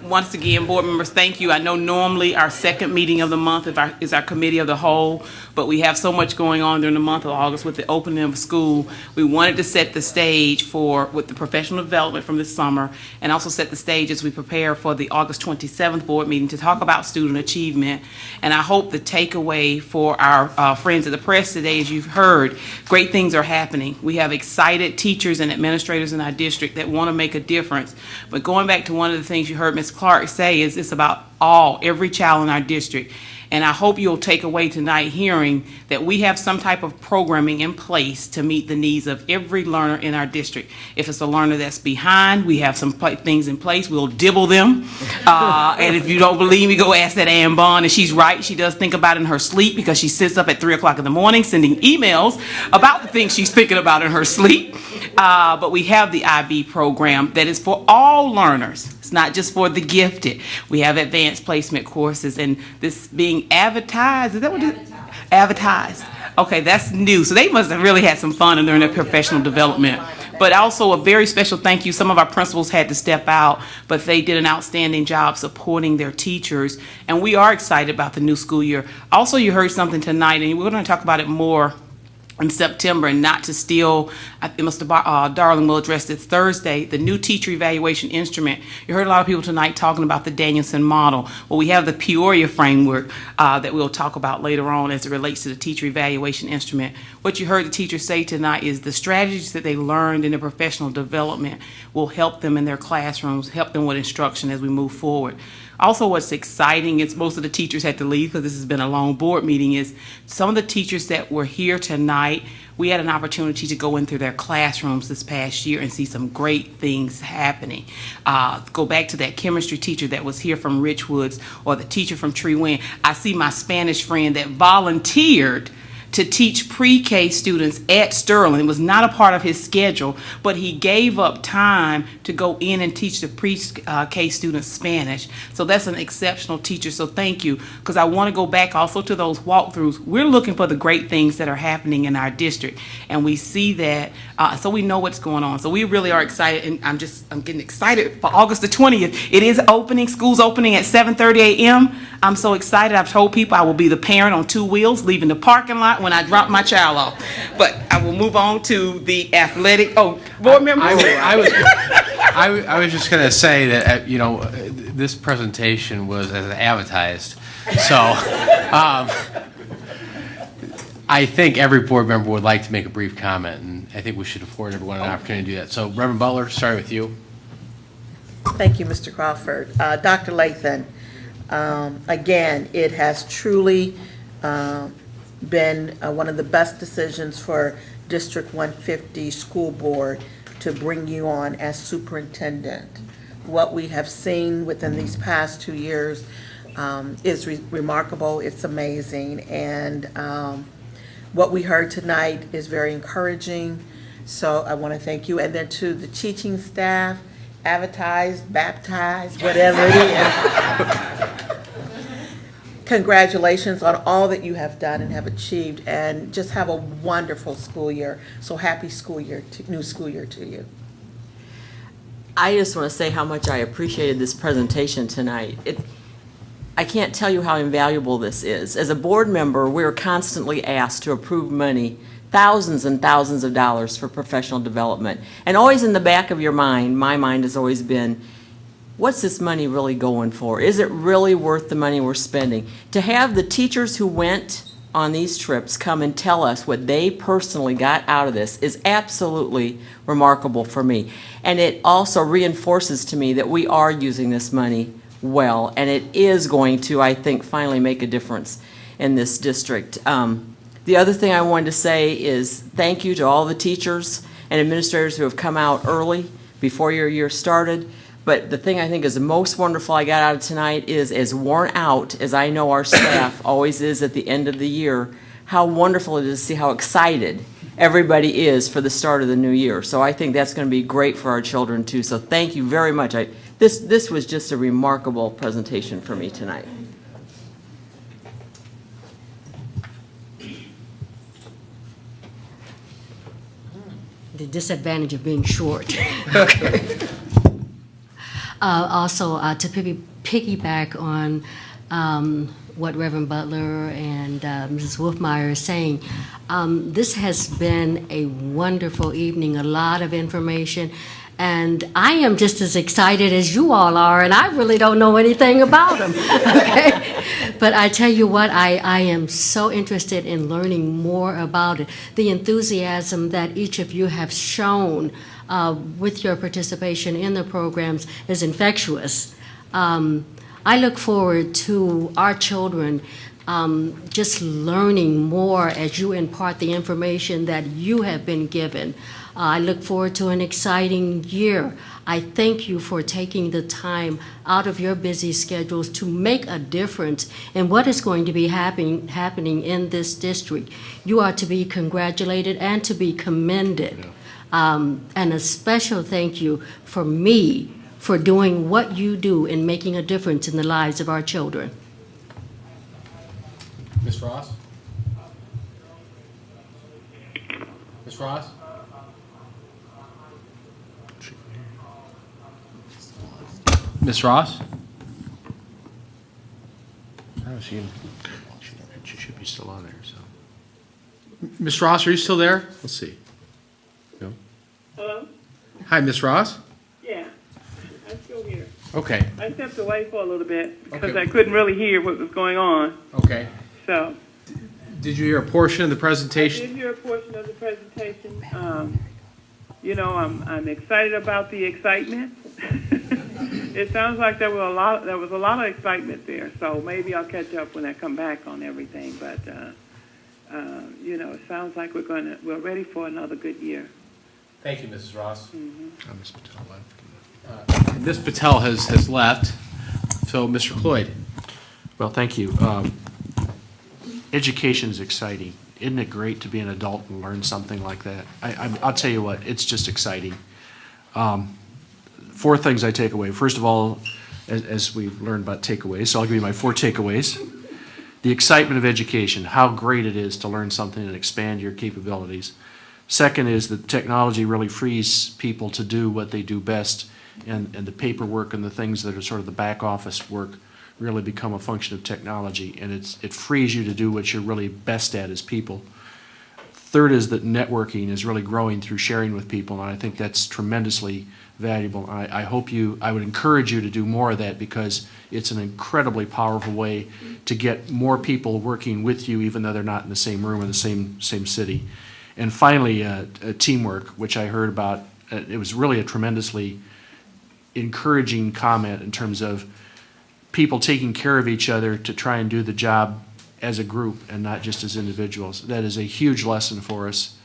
Once again, board members, thank you. I know normally our second meeting of the month is our committee of the whole, but we have so much going on during the month of August with the opening of school. We wanted to set the stage with the professional development from this summer, and also set the stage as we prepare for the August 27th board meeting to talk about student achievement. And I hope the takeaway for our friends of the press today, as you've heard, great things are happening. We have excited teachers and administrators in our district that want to make a difference. But going back to one of the things you heard Ms. Clark say is it's about every child in our district. And I hope you'll take away tonight hearing that we have some type of programming in place to meet the needs of every learner in our district. If it's a learner that's behind, we have some things in place. We'll dibble them. And if you don't believe me, go ask that Ann Bond. And she's right. She does think about it in her sleep because she sits up at 3 o'clock in the morning sending emails about the things she's thinking about in her sleep. But we have the IB program that is for all learners. It's not just for the gifted. We have advanced placement courses, and this being advertised. Is that what it is? Advertised. Okay, that's new. So they must have really had some fun during their professional development. But also a very special thank you. Some of our principals had to step out, but they did an outstanding job supporting their teachers. And we are excited about the new school year. Also, you heard something tonight, and we're going to talk about it more in September, and not to steal, Mr. Darling will address this Thursday, the new teacher evaluation instrument. You heard a lot of people tonight talking about the Danielson model. Well, we have the Peoria framework that we'll talk about later on as it relates to the teacher evaluation instrument. What you heard the teachers say tonight is the strategies that they learned in their professional development will help them in their classrooms, help them with instruction as we move forward. Also, what's exciting is most of the teachers had to leave because this has been a long board meeting, is some of the teachers that were here tonight, we had an opportunity to go into their classrooms this past year and see some great things happening. Go back to that chemistry teacher that was here from Richwoods, or the teacher from Tree Wind. I see my Spanish friend that volunteered to teach pre-K students at Sterling. It was not a part of his schedule, but he gave up time to go in and teach the pre-K students Spanish. So that's an exceptional teacher, so thank you, because I want to go back also to those walkthroughs. We're looking for the great things that are happening in our district, and we see that, so we know what's going on. So we really are excited, and I'm getting excited for August the 20th. It is opening, school's opening at 7:30 a.m. I'm so excited. I've told people I will be the parent on 2 wheels leaving the parking lot when I drop my child off. But I will move on to the athletic, board member. I was just going to say that, this presentation was as advertised. So I think every board member would like to make a brief comment, and I think we should afford everyone an opportunity to do that. So Reverend Butler, starting with you. Thank you, Mr. Crawford. Dr. Lathan, again, it has truly been one of the best decisions for District 150 School Board to bring you on as superintendent. What we have seen within these past 2 years is remarkable. It's amazing. And what we heard tonight is very encouraging. So I want to thank you. And then to the teaching staff, advertised, baptized, whatever it is. Congratulations on all that you have done and have achieved, and just have a wonderful school year. So happy school year, new school year to you. I just want to say how much I appreciated this presentation tonight. I can't tell you how invaluable this is. As a board member, we're constantly asked to approve money, thousands and thousands of dollars for professional development. And always in the back of your mind, my mind has always been, what's this money really going for? Is it really worth the money we're spending? To have the teachers who went on these trips come and tell us what they personally got out of this is absolutely remarkable for me. And it also reinforces to me that we are using this money well, and it is going to, I think, finally make a difference in this district. The other thing I wanted to say is thank you to all the teachers and administrators who have come out early before your year started. But the thing I think is the most wonderful I got out of tonight is, as worn out as I know our staff always is at the end of the year, how wonderful it is to see how excited everybody is for the start of the new year. So I think that's going to be great for our children too. So thank you very much. This was just a remarkable presentation for me tonight. The disadvantage of being short. Also, to piggyback on what Reverend Butler and Mrs. Wolfmeyer are saying, this has been a wonderful evening, a lot of information, and I am just as excited as you all are, and I really don't know anything about them. Okay? But I tell you what, I am so interested in learning more about it. The enthusiasm that each of you have shown with your participation in the programs is infectious. I look forward to our children just learning more as you impart the information that you have been given. I look forward to an exciting year. I thank you for taking the time out of your busy schedules to make a difference in what is going to be happening in this district. You are to be congratulated and to be commended. And a special thank you for me for doing what you do in making a difference in the lives of our children. Ms. Ross? Ms. Ross? Ms. Ross? Oh, she should be still on there. So, Ms. Ross, are you still there? Let's see. No. Hello? Hi, Ms. Ross? Yeah, I'm still here. Okay. I stepped away for a little bit because Okay. I couldn't really hear what was going on. Okay. So Did you hear a portion of the I presentation? did hear a portion of the presentation. I'm excited about the excitement. It sounds like there was a lot of excitement there. So maybe I'll catch up when I come back on everything. But it sounds like we're ready for another good year. Thank you, Mrs. Ross. Mm-hmm. Ms. Patel left. Ms. Patel has left. So, Mr. Cloyd. Well, thank you. Education is exciting, isn't it great to be an adult and learn something like that? I'll tell you what, it's just exciting. 4 things I take away. First of all, as we've learned about takeaways, so I'll give you my 4 takeaways. The excitement of education, how great it is to learn something and expand your capabilities. Second is that technology really frees people to do what they do best, and the paperwork and the things that are sort of the back office work really become a function of technology, and it frees you to do what you're really best at as people. Third is that networking is really growing through sharing with people, and I think that's tremendously valuable. I would encourage you to do more of that, because it's an incredibly powerful way to get more people working with you, even though they're not in the same room or the same city. And finally, teamwork, which I heard about. It was really a tremendously encouraging comment in terms of people taking care of each other to try and do the job as a group and not just as individuals. That is a huge lesson for us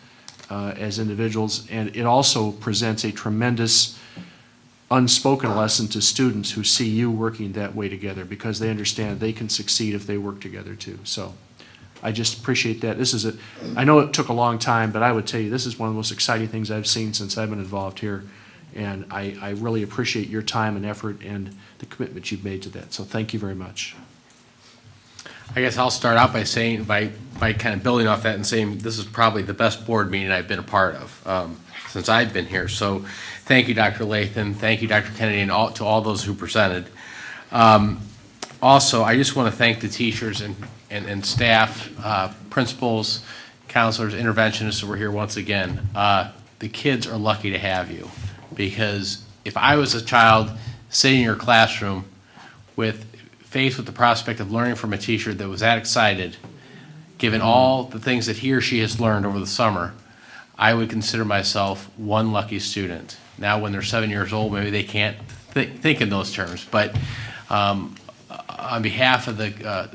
as individuals, and it also presents a tremendous unspoken lesson to students who see you working that way together, because they understand they can succeed if they work together too. So I just appreciate that. I know it took a long time, but I would tell you this is one of the most exciting things I've seen since I've been involved here, and I really appreciate your time and effort and the commitment you've made to that. So thank you very much. I guess I'll start out by saying, by kind of building off that and saying this is probably the best board meeting I've been a part of since I've been here. So thank you, Dr. Lathan. Thank you, Dr. Kennedy, and to all those who presented. Also, I just want to thank the teachers and staff, principals, counselors, interventionists who were here once again. The kids are lucky to have you, because if I was a child sitting in your classroom faced with the prospect of learning from a teacher that was that excited, given all the things that he or she has learned over the summer, I would consider myself one lucky student. Now, when they're 7 years old, maybe they can't think in those terms, but on behalf of the,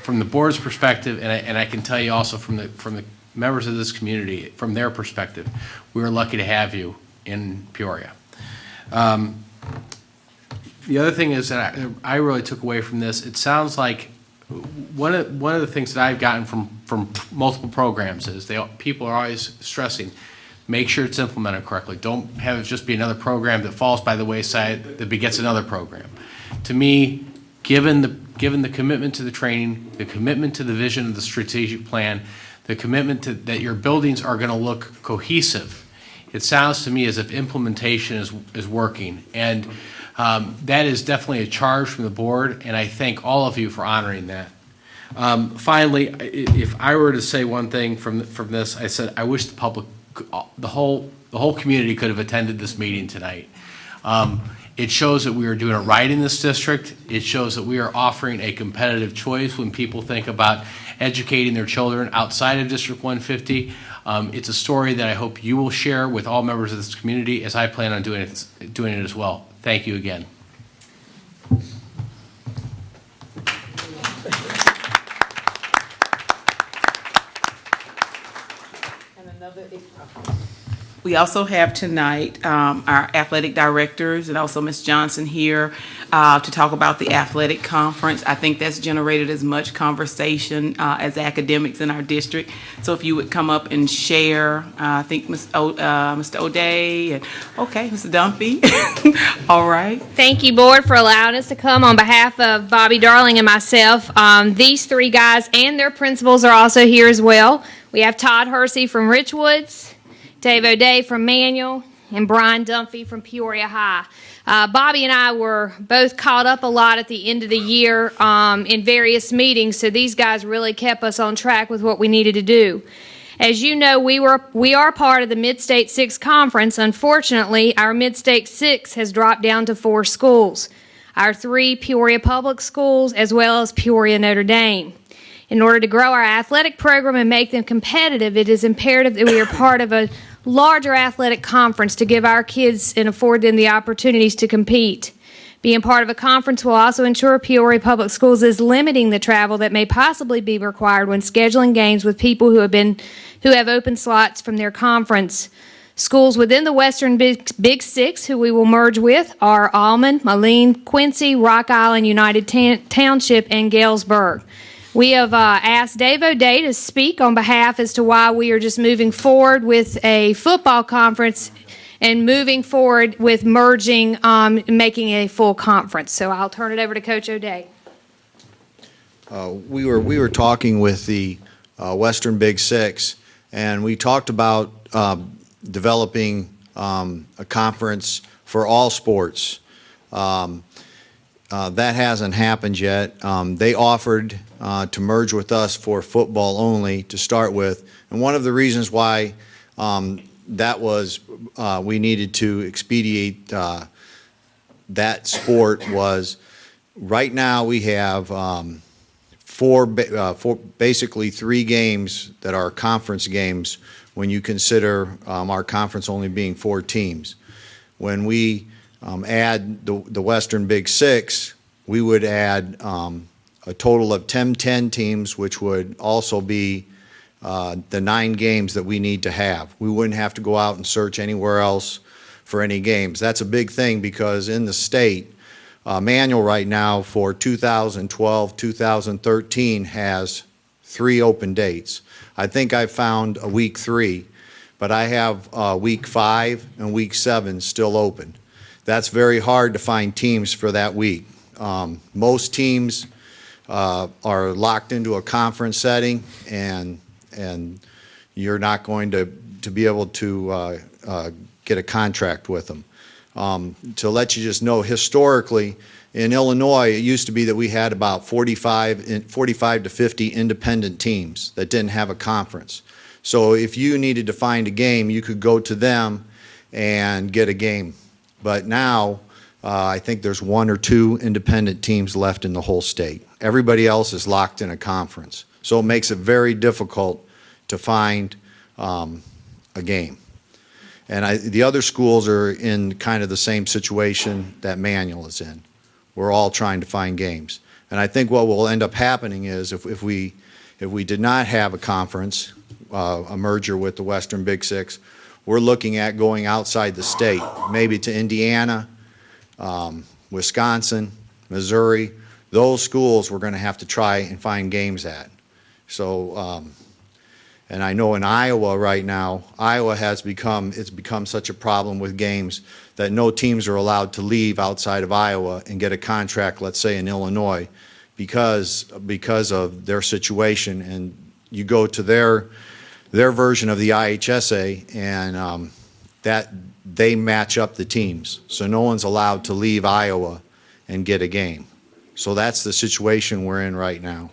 from the board's perspective, and I can tell you also from the members of this community, from their perspective, we are lucky to have you in Peoria. The other thing is that I really took away from this, it sounds like one of the things that I've gotten from multiple programs is people are always stressing, make sure it's implemented correctly. Don't have it just be another program that falls by the wayside that begets another program. To me, given the commitment to the training, the commitment to the vision of the strategic plan, the commitment that your buildings are going to look cohesive, it sounds to me as if implementation is working. And that is definitely a charge from the board, and I thank all of you for honoring that. Finally, if I were to say one thing from this, I said I wish the public, the whole community could have attended this meeting tonight. It shows that we are doing it right in this district. It shows that we are offering a competitive choice when people think about educating their children outside of District 150. It's a story that I hope you will share with all members of this community, as I plan on doing it as well. Thank you again. We also have tonight our athletic directors and also Ms. Johnson here to talk about the athletic conference. I think that's generated as much conversation as academics in our district. So if you would come up and share, I think Mr. O'Day and Mr. Dunphy. All right. Thank you, board, for allowing us to come on behalf of Bobby Darling and myself. These 3 guys and their principals are also here as well. We have Todd Hersey from Richwoods, Dave O'Day from Manual, and Brian Dunphy from Peoria High. Bobby and I were both caught up a lot at the end of the year in various meetings, so these guys really kept us on track with what we needed to do. As you know, we are part of the Mid-State 6 Conference. Unfortunately, our Mid-State 6 has dropped down to 4 schools, our 3 Peoria Public Schools as well as Peoria Notre Dame. In order to grow our athletic program and make them competitive, it is imperative that we are part of a larger athletic conference to give our kids and afford them the opportunities to compete. Being part of a conference will also ensure Peoria Public Schools is limiting the travel that may possibly be required when scheduling games with people who have open slots from their conference. Schools within the Western Big Six who we will merge with are Almond, Moline, Quincy, Rock Island, United Township, and Galesburg. We have asked Dave O'Day to speak on behalf as to why we are just moving forward with a football conference and moving forward with merging, making a full conference. So I'll turn it over to Coach O'Day. We were talking with the Western Big Six, and we talked about developing a conference for all sports. That hasn't happened yet. They offered to merge with us for football only to start with, and one of the reasons why that was we needed to expedite that sport was right now we have basically 3 games that are conference games when you consider our conference only being 4 teams. When we add the Western Big Six, we would add a total of 10 teams, which would also be the 9 games that we need to have. We wouldn't have to go out and search anywhere else for any games. That's a big thing because in the state, manual right now for 2012, 2013 has 3 open dates. I think I found a week 3, but I have week 5 and week 7 still open. That's very hard to find teams for that week. Most teams are locked into a conference setting, and you're not going to be able to get a contract with them. To let you just know, historically, in Illinois, it used to be that we had about 45 to 50 independent teams that didn't have a conference. So if you needed to find a game, you could go to them and get a game. But now, I think there's 1 or 2 independent teams left in the whole state. Everybody else is locked in a conference. So it makes it very difficult to find a game. And the other schools are in kind of the same situation that Manual is in. We're all trying to find games. And I think what will end up happening is if we did not have a conference, a merger with the Western Big Six, we're looking at going outside the state, maybe to Indiana, Wisconsin, Missouri. Those schools we're going to have to try and find games at. So, and I know in Iowa right now, Iowa it's become such a problem with games that no teams are allowed to leave outside of Iowa and get a contract, let's say in Illinois, because of their situation. And you go to their version of the IHSA, and that they match up the teams. So no one's allowed to leave Iowa and get a game. So that's the situation we're in right now.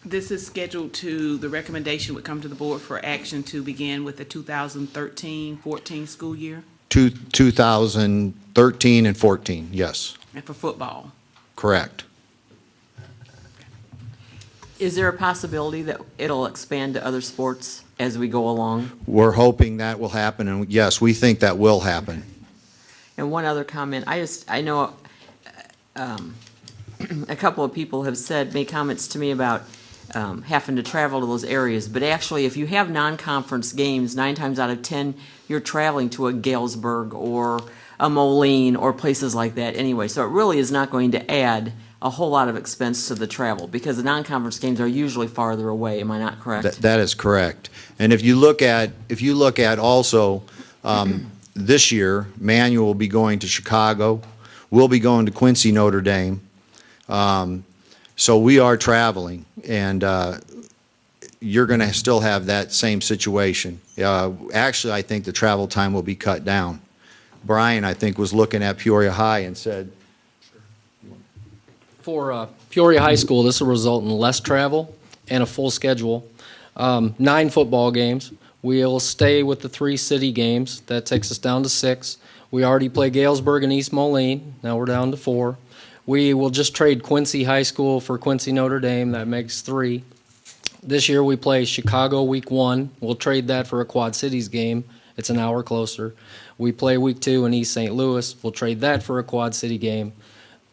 This is scheduled the recommendation would come to the board for action to begin with the 2013-14 school year? 2013 and 14, yes. And for football? Correct. Is there a possibility that it'll expand to other sports as we go along? We're hoping that will happen, and yes, we think that will happen. And one other comment, I know a couple of people have made comments to me about having to travel to those areas, but actually if you have non-conference games, 9 times out of 10, you're traveling to a Galesburg or a Moline or places like that anyway, so it really is not going to add a whole lot of expense to the travel because the non-conference games are usually farther away. Am I not correct? That is correct. And if you look at also this year, Manual will be going to Chicago. We'll be going to Quincy, Notre Dame. So we are traveling, and you're going to still have that same situation. Actually, I think the travel time will be cut down. Brian, I think, was looking at Peoria High and said, for Peoria High School, this will result in less travel and a full schedule. 9 football games. We'll stay with the 3 city games. That takes us down to 6. We already play Galesburg and East Moline. Now we're down to 4. We will just trade Quincy High School for Quincy Notre Dame. That makes 3. This year we play Chicago week 1. We'll trade that for a Quad Cities game. It's an hour closer. We play week 2 in East St. Louis. We'll trade that for a Quad City game.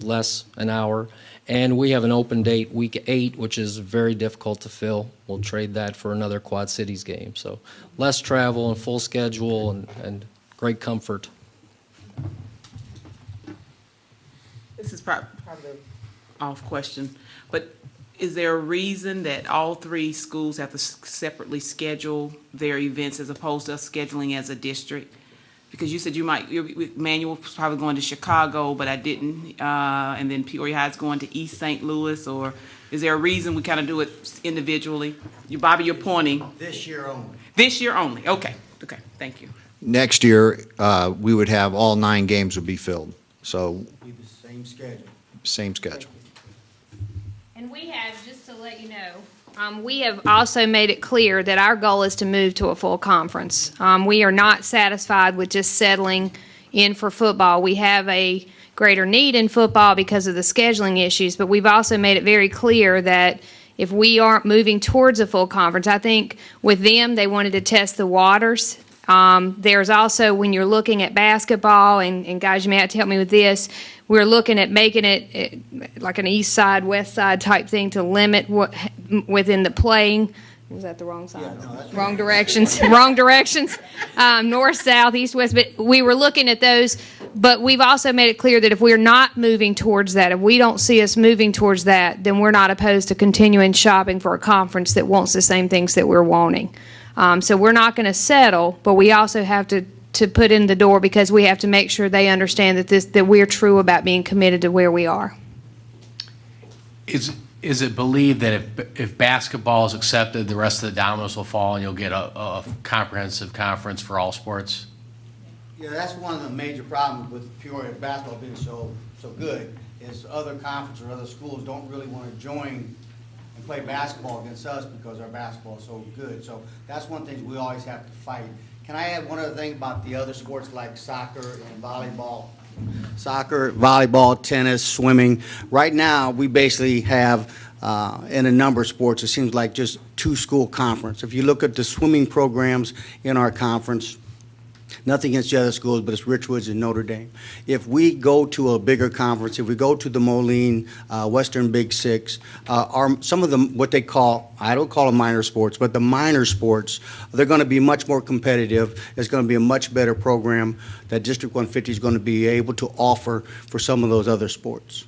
Less an hour. And we have an open date week 8, which is very difficult to fill. We'll trade that for another Quad Cities game. So less travel and full schedule and great comfort. this is probably off question, but is there a reason that all three schools have to separately schedule their events as opposed to us scheduling as a district? Because you said Manuel was probably going to Chicago, but I didn't, and then Peoria High's going to East St. Louis, or is there a reason we kind of do it individually? Bobby, you're pointing. This year only. This year only, okay, thank you. Next year, we would have all 9 games would be filled, so Be the same schedule. same schedule. And we have, just to let you know, we have also made it clear that our goal is to move to a full conference. We are not satisfied with just settling in for football. We have a greater need in football because of the scheduling issues, but we've also made it very clear that if we aren't moving towards a full conference, I think with them, they wanted to test the waters. There's also, when you're looking at basketball, and guys, you may have to help me with this, we're looking at making it like an east side, west side type thing to limit what within the playing. Was that the wrong side? Wrong directions. Wrong directions. North, south, east, west. But we were looking at those. But we've also made it clear that if we're not moving towards that, if we don't see us moving towards that, then we're not opposed to continuing shopping for a conference that wants the same things that we're wanting. So we're not going to settle, but we also have to put in the door because we have to make sure they understand that we're true about being committed to where we are. Is it believed that if basketball is accepted, the rest of the dominoes will fall and you'll get a comprehensive conference for all sports? Yeah, that's one of the major problems with Peoria basketball being so good, is other conferences or other schools don't really want to join and play basketball against us because our basketball is so good. So that's one thing we always have to fight. Can I add one other thing about the other sports like soccer and volleyball? Soccer, volleyball, tennis, swimming. Right now, we basically have, in a number of sports, it seems like just 2-school conference. If you look at the swimming programs in our conference, nothing against the other schools, but it's Richwoods and Notre Dame. If we go to a bigger conference, if we go to the Moline, Western Big Six, some of them, what they call, I don't call them minor sports, but the minor sports, they're going to be much more competitive. It's going to be a much better program that District 150 is going to be able to offer for some of those other sports.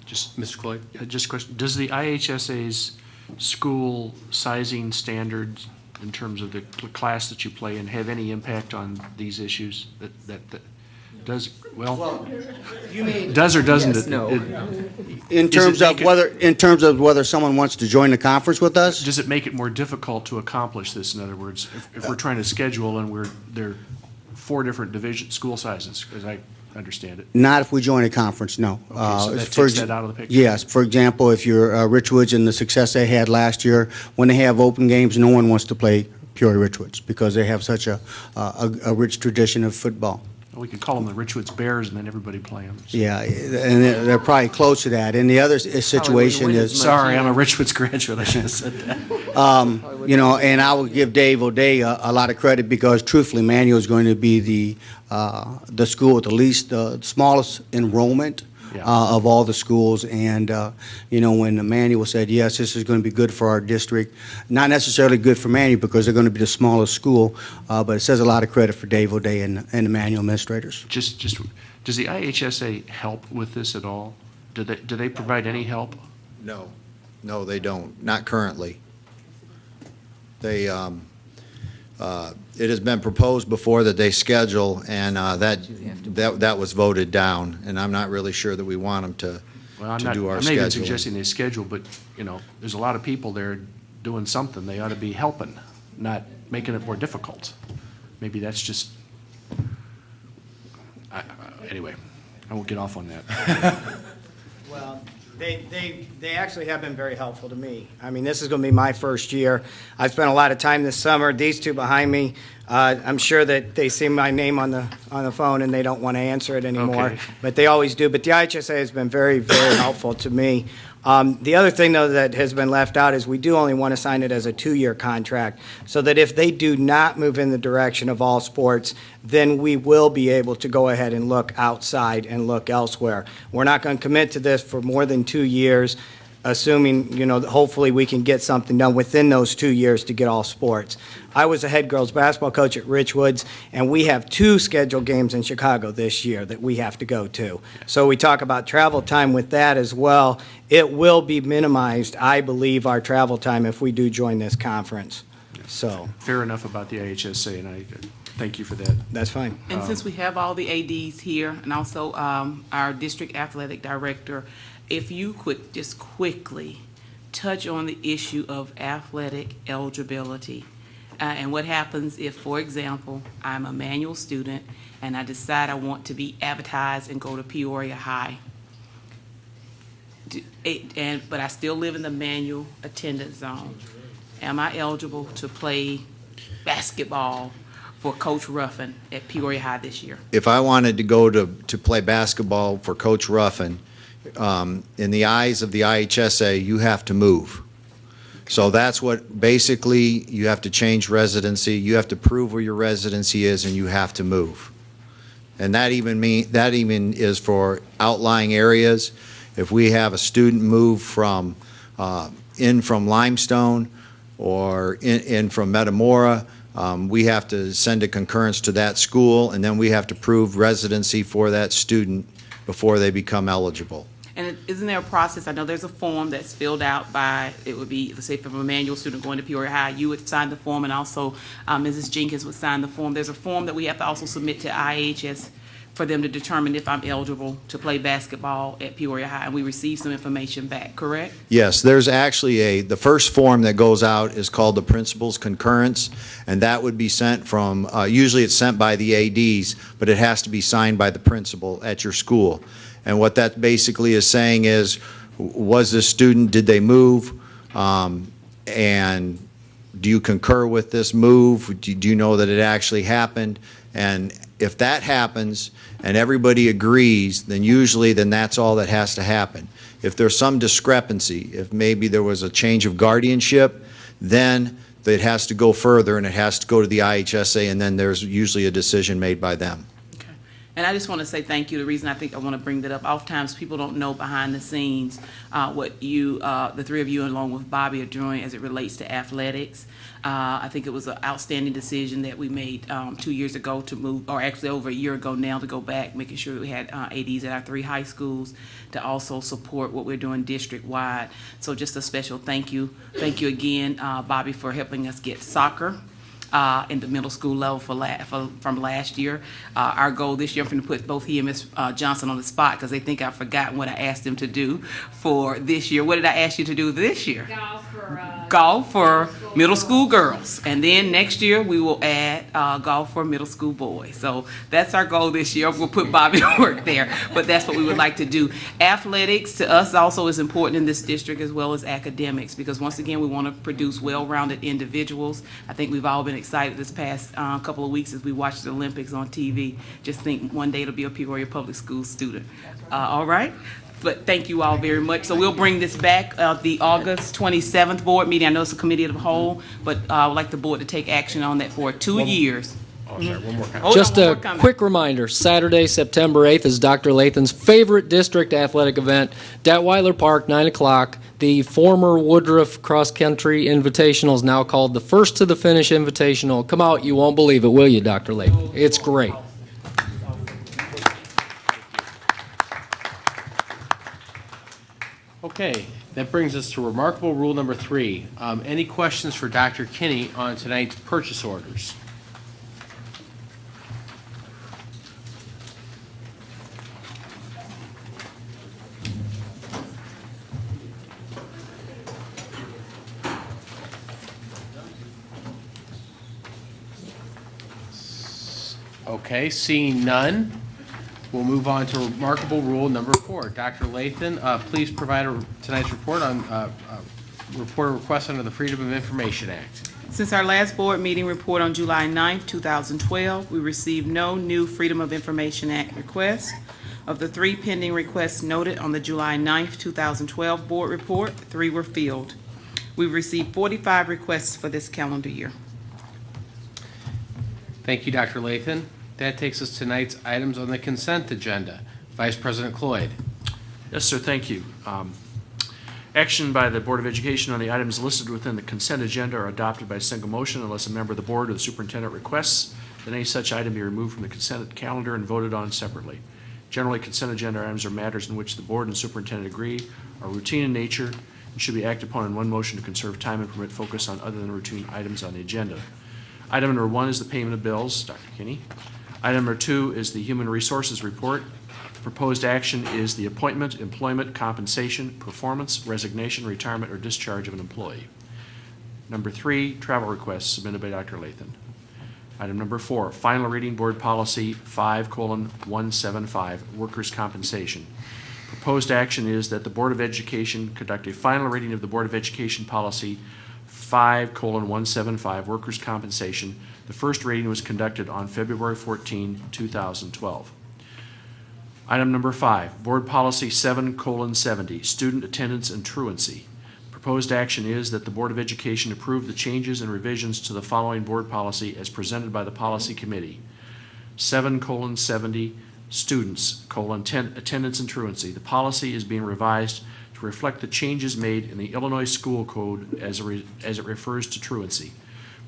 Just, Mr. Cloyd, just a question. Does the IHSA's school sizing standards in terms of the class that you play in have any impact on these issues? That does, well, you mean, does or doesn't yes, it? no. In terms of whether someone wants to join the conference with us? Does it make it more difficult to accomplish this? In other words, if we're trying to schedule and there are 4 different division school sizes, as I understand it. Not if we join a conference, no. Okay, so that takes that out of the picture? Yes. For example, if you're Richwoods and the success they had last year, when they have open games, no one wants to play Peoria Richwoods because they have such a rich tradition of football. We could call them the Richwoods Bears and then everybody play them. Yeah, and they're probably close to that. And the other situation is... Sorry, I'm a Richwoods graduate. I should have said that. You know, and I will give Dave O'Day a lot of credit because truthfully, Manual is going to be the school with the least, smallest enrollment of all the schools. And, you know, when Manual said, yes, this is going to be good for our district, not necessarily good for Manual because they're going to be the smallest school, but it says a lot of credit for Dave O'Day and the Manual administrators. Just, does the IHSA help with this at all? Do they provide any help? No. No, they don't. Not currently. They, it has been proposed before that they schedule, and that was voted down, and I'm not really sure that we want them to Well, I'm to not, do our I'm not even scheduling. suggesting they schedule, but, you know, there's a lot of people there doing something. They ought to be helping, not making it more difficult. Maybe that's just, anyway, I won't get off on that. Well, they actually have been very helpful to me. I mean, this is going to be my first year. I've spent a lot of time this summer. These two behind me, I'm sure that they see my name on the phone and they don't want to answer it anymore, Okay. but they always do. But the IHSA has been very, very helpful to me. The other thing, though, that has been left out is we do only want to sign it as a 2-year contract, so that if they do not move in the direction of all sports, then we will be able to go ahead and look outside and look elsewhere. We're not going to commit to this for more than 2 years. assuming, hopefully we can get something done within those 2 years to get all sports. I was a head girls basketball coach at Richwoods, and we have 2 scheduled games in Chicago this year that we have to go to. So we talk about travel time with that as well. It will be minimized, I believe, our travel time if we do join this conference. So Fair enough about the IHSA, and I thank you for that. that's fine. And since we have all the ADs here and also our district athletic director, if you could just quickly touch on the issue of athletic eligibility. And what happens if, for example, I'm a manual student and I decide I want to be advertised and go to Peoria High, but I still live in the manual attendance zone. Am I eligible to play basketball for Coach Ruffin at Peoria High this year? If I wanted to go to play basketball for Coach Ruffin, in the eyes of the IHSA, you have to move. So that's what, basically, you have to change residency, you have to prove where your residency is, and you have to move. And that even is for outlying areas. If we have a student move from Limestone or in from Metamora, we have to send a concurrence to that school, and then we have to prove residency for that student before they become eligible. And isn't there a process? I know there's a form that's filled out by, it would be, let's say, from a manual student going to Peoria High, you would sign the form, and also Mrs. Jenkins would sign the form. There's a form that we have to also submit to IHS for them to determine if I'm eligible to play basketball at Peoria High, and we receive some information back, correct? Yes, there's actually the first form that goes out is called the principal's concurrence, and that would be sent from, usually it's sent by the ADs, but it has to be signed by the principal at your school. And what that basically is saying is, was this student, did they move, and do you concur with this move? Do you know that it actually happened? And if that happens and everybody agrees, then that's all that has to happen. If there's some discrepancy, if maybe there was a change of guardianship, then it has to go further and it has to go to the IHSA, and then there's usually a decision made by them. And I just want to say thank you. The reason I think I want to bring that up, oftentimes people don't know behind the scenes what you, the three of you along with Bobby, are doing as it relates to athletics. I think it was an outstanding decision that we made 2 years ago to move, or actually over a year ago now, to go back, making sure we had ADs at our 3 high schools to also support what we're doing district-wide. So just a special thank you. Thank you again, Bobby, for helping us get soccer in the middle school level from last year. Our goal this year, I'm going to put both he and Ms. Johnson on the spot because they think I've forgotten what I asked them to do for this year. What did I ask you to do this year? Golf for middle school girls. And then next year we will add golf for middle school boys. So that's our goal this year. We'll put Bobby to work there, but that's what we would like to do. Athletics to us also is important in this district, as well as academics, because once again we want to produce well-rounded individuals. I think we've all been excited this past couple of weeks as we watched the Olympics on TV. Just think one day it'll be a Peoria Public School student. All right? But thank you all very much. So we'll bring this back the August 27th board meeting. I know it's a committee of the whole, but I would like the board to take action on that for 2 years. Oh, sorry, one more comment. Just a quick reminder, Saturday, September 8th is Dr. Lathan's favorite district athletic event, Detweiler Park, 9 o'clock. The former Woodruff Cross Country Invitational is now called the First to the Finish Invitational. Come out, you won't believe it, will you, Dr. Lathan? It's great. Okay, that brings us to remarkable rule number 3. Any questions for Dr. Kinney on tonight's purchase orders? Okay, seeing none, we'll move on to remarkable rule number 4. Dr. Lathan, please provide tonight's report on report a request under the Freedom of Information Act. Since our last board meeting report on July 9th, 2012, we received no new Freedom of Information Act requests. Of the 3 pending requests noted on the July 9th, 2012 board report, 3 were filled. We've received 45 requests for this calendar year. Thank you, Dr. Lathan. That takes us to tonight's items on the consent agenda. Vice President Cloyd. Yes, sir, thank you. Action by the Board of Education on the items listed within the consent agenda are adopted by single motion unless a member of the board or the superintendent requests that any such item be removed from the consent calendar and voted on separately. Generally, consent agenda items are matters in which the board and superintendent agree are routine in nature and should be acted upon in one motion to conserve time and permit focus on other than routine items on the agenda. Item number 1 is the payment of bills. Dr. Kinney. Item number 2 is the Human Resources Report. Proposed action is the appointment, employment, compensation, performance, resignation, retirement, or discharge of an employee. Number 3, travel requests submitted by Dr. Lathan. Item number 4, final reading board policy 5:175, workers' compensation. Proposed action is that the Board of Education conduct a final reading of the Board of Education policy 5:175, workers' compensation. The first reading was conducted on February 14, 2012. Item number 5, Board Policy 7:70, student attendance and truancy. Proposed action is that the Board of Education approve the changes and revisions to the following board policy as presented by the Policy Committee. 7:70, students, attendance and truancy. The policy is being revised to reflect the changes made in the Illinois School Code as it refers to truancy.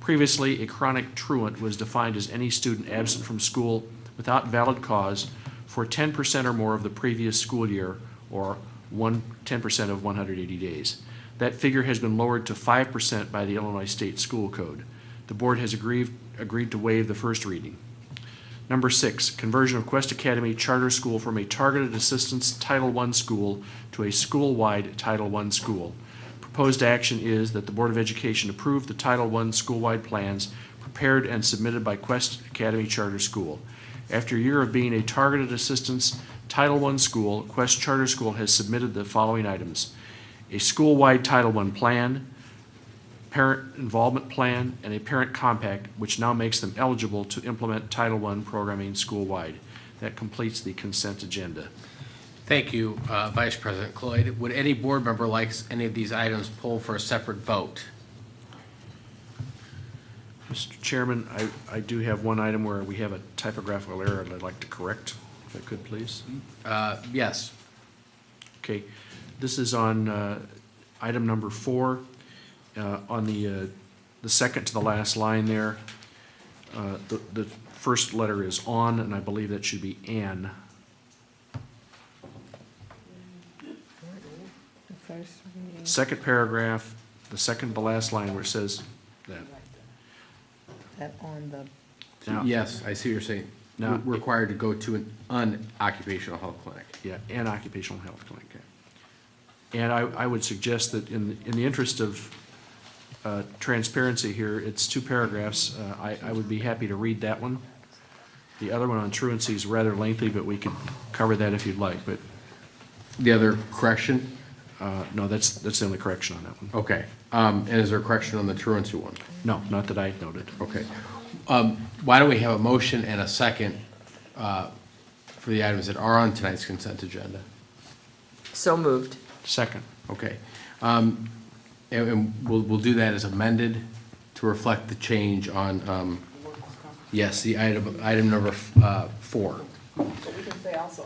Previously, a chronic truant was defined as any student absent from school without valid cause for 10% or more of the previous school year, or 10% of 180 days. That figure has been lowered to 5% by the Illinois State School Code. The board has agreed to waive the first reading. Number 6, conversion of Quest Academy Charter School from a targeted assistance Title I school to a school-wide Title I school. Proposed action is that the Board of Education approve the Title I school-wide plans prepared and submitted by Quest Academy Charter School. After a year of being a targeted assistance Title I school, Quest Charter School has submitted the following items: a school-wide Title I plan, parent involvement plan, and a parent compact, which now makes them eligible to implement Title I programming school-wide. That completes the consent agenda. Thank you, Vice President Cloyd. Would any board member like any of these items pulled for a separate vote? Mr. Chairman, I do have one item where we have a typographical error I'd like to correct, if I could, please. Yes. Okay. This is on item number 4, on the second to the last line there. The first letter is on, and I believe that should be an. Second paragraph, the second to last line where it says that. That on the, Now, Yes, I see what you're saying. Now- We're required to go to an unoccupational health clinic. Yeah, and occupational health clinic. And I would suggest that in the interest of transparency here, it's 2 paragraphs. I would be happy to read that one. The other one on truancy is rather lengthy, but we could cover that if you'd like, but The other correction? no, that's the only correction on that one. Okay. And is there a correction on the truancy one? No, not that I noted. Okay. Why don't we have a motion and a second for the items that are on tonight's consent agenda? So moved. Second. Okay. And we'll do that as amended to reflect the change on, yes, the item number 4. So we can say also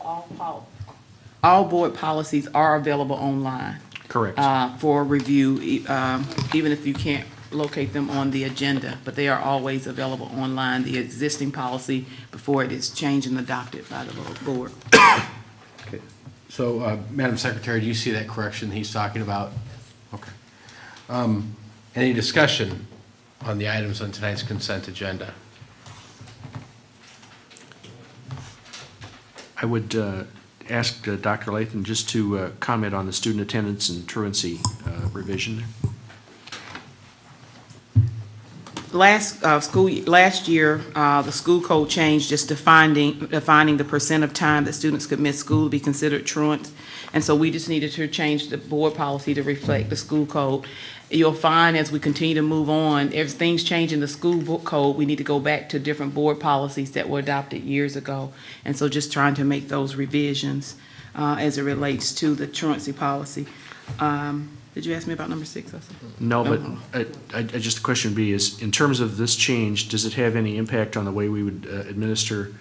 all board policies are available online. Correct. For review, even if you can't locate them on the agenda, but they are always available online, the existing policy, before it is changed and adopted by the board. Okay. So, Madam Secretary, do you see that correction he's talking about? Okay. Any discussion on the items on tonight's consent agenda? I would ask Dr. Lathan just to comment on the student attendance and truancy revision. Last year, the school code changed just defining the percent of time that students could miss school to be considered truant. And so we just needed to change the board policy to reflect the school code. You'll find as we continue to move on, if things change in the school code, we need to go back to different board policies that were adopted years ago. And so just trying to make those revisions as it relates to the truancy policy. Did you ask me about number 6 also? No, but just the question would be is, in terms of this change, does it have any impact on the way we would administer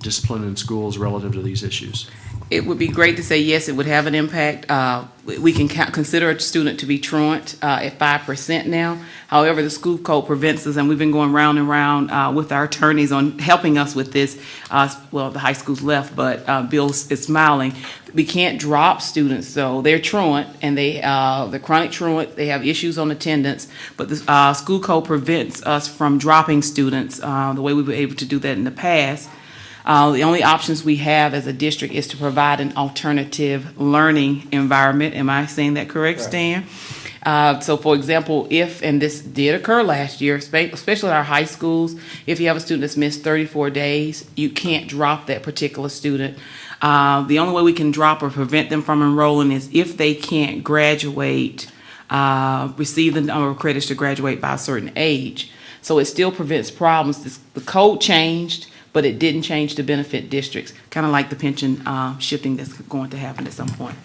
discipline in schools relative to these issues? it would be great to say, yes, it would have an impact. We can consider a student to be truant at 5% now. However, the school code prevents us, and we've been going round and round with our attorneys on helping us with this. Well, the high school's left, but Bill is smiling. We can't drop students, so they're truant, and they're chronic truant. They have issues on attendance, but the school code prevents us from dropping students the way we were able to do that in the past. The only options we have as a district is to provide an alternative learning environment. Am I saying that correct, Stan? So, for example, if, and this did occur last year, especially at our high schools, if you have a student that's missed 34 days, you can't drop that particular student. The only way we can drop or prevent them from enrolling is if they can't graduate, receive the number of credits to graduate by a certain age. So it still prevents problems. The code changed, but it didn't change to benefit districts, kind of like the pension shifting that's going to happen at some point.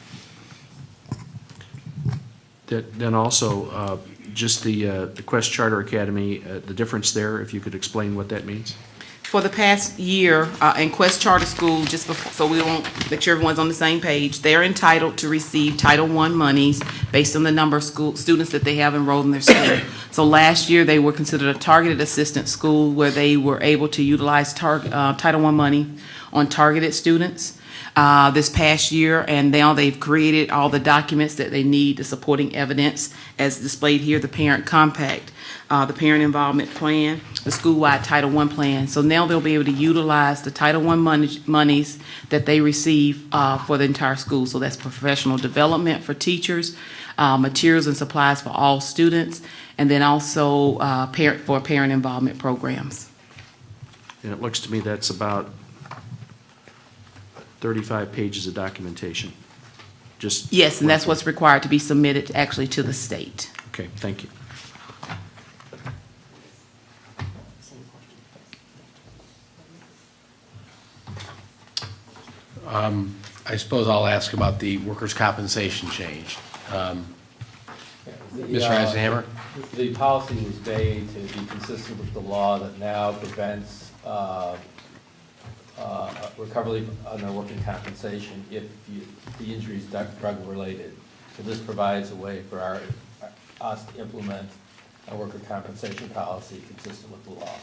Then also, just the Quest Charter Academy, the difference there, if you could explain what that means? For the past year, in Quest Charter School, just before, so we don't make sure everyone's on the same page, they're entitled to receive Title I monies based on the number of students that they have enrolled in their school. So last year, they were considered a targeted assistance school where they were able to utilize Title I money on targeted students. This past year, and now they've created all the documents that they need, the supporting evidence, as displayed here, the parent compact, the parent involvement plan, the school-wide Title I plan. So now they'll be able to utilize the Title I monies that they receive for the entire school. So that's professional development for teachers, materials and supplies for all students, and then also parent involvement programs. And it looks to me that's about 35 pages of documentation. Just yes, and that's what's required to be submitted actually to the state. Okay, thank you. I suppose I'll ask about the workers' compensation change. Mr. Eisenhammer? The policy was made to be consistent with the law that now prevents recovery under working compensation if the injury is drug-related. So this provides a way for us to implement a worker compensation policy consistent with the law.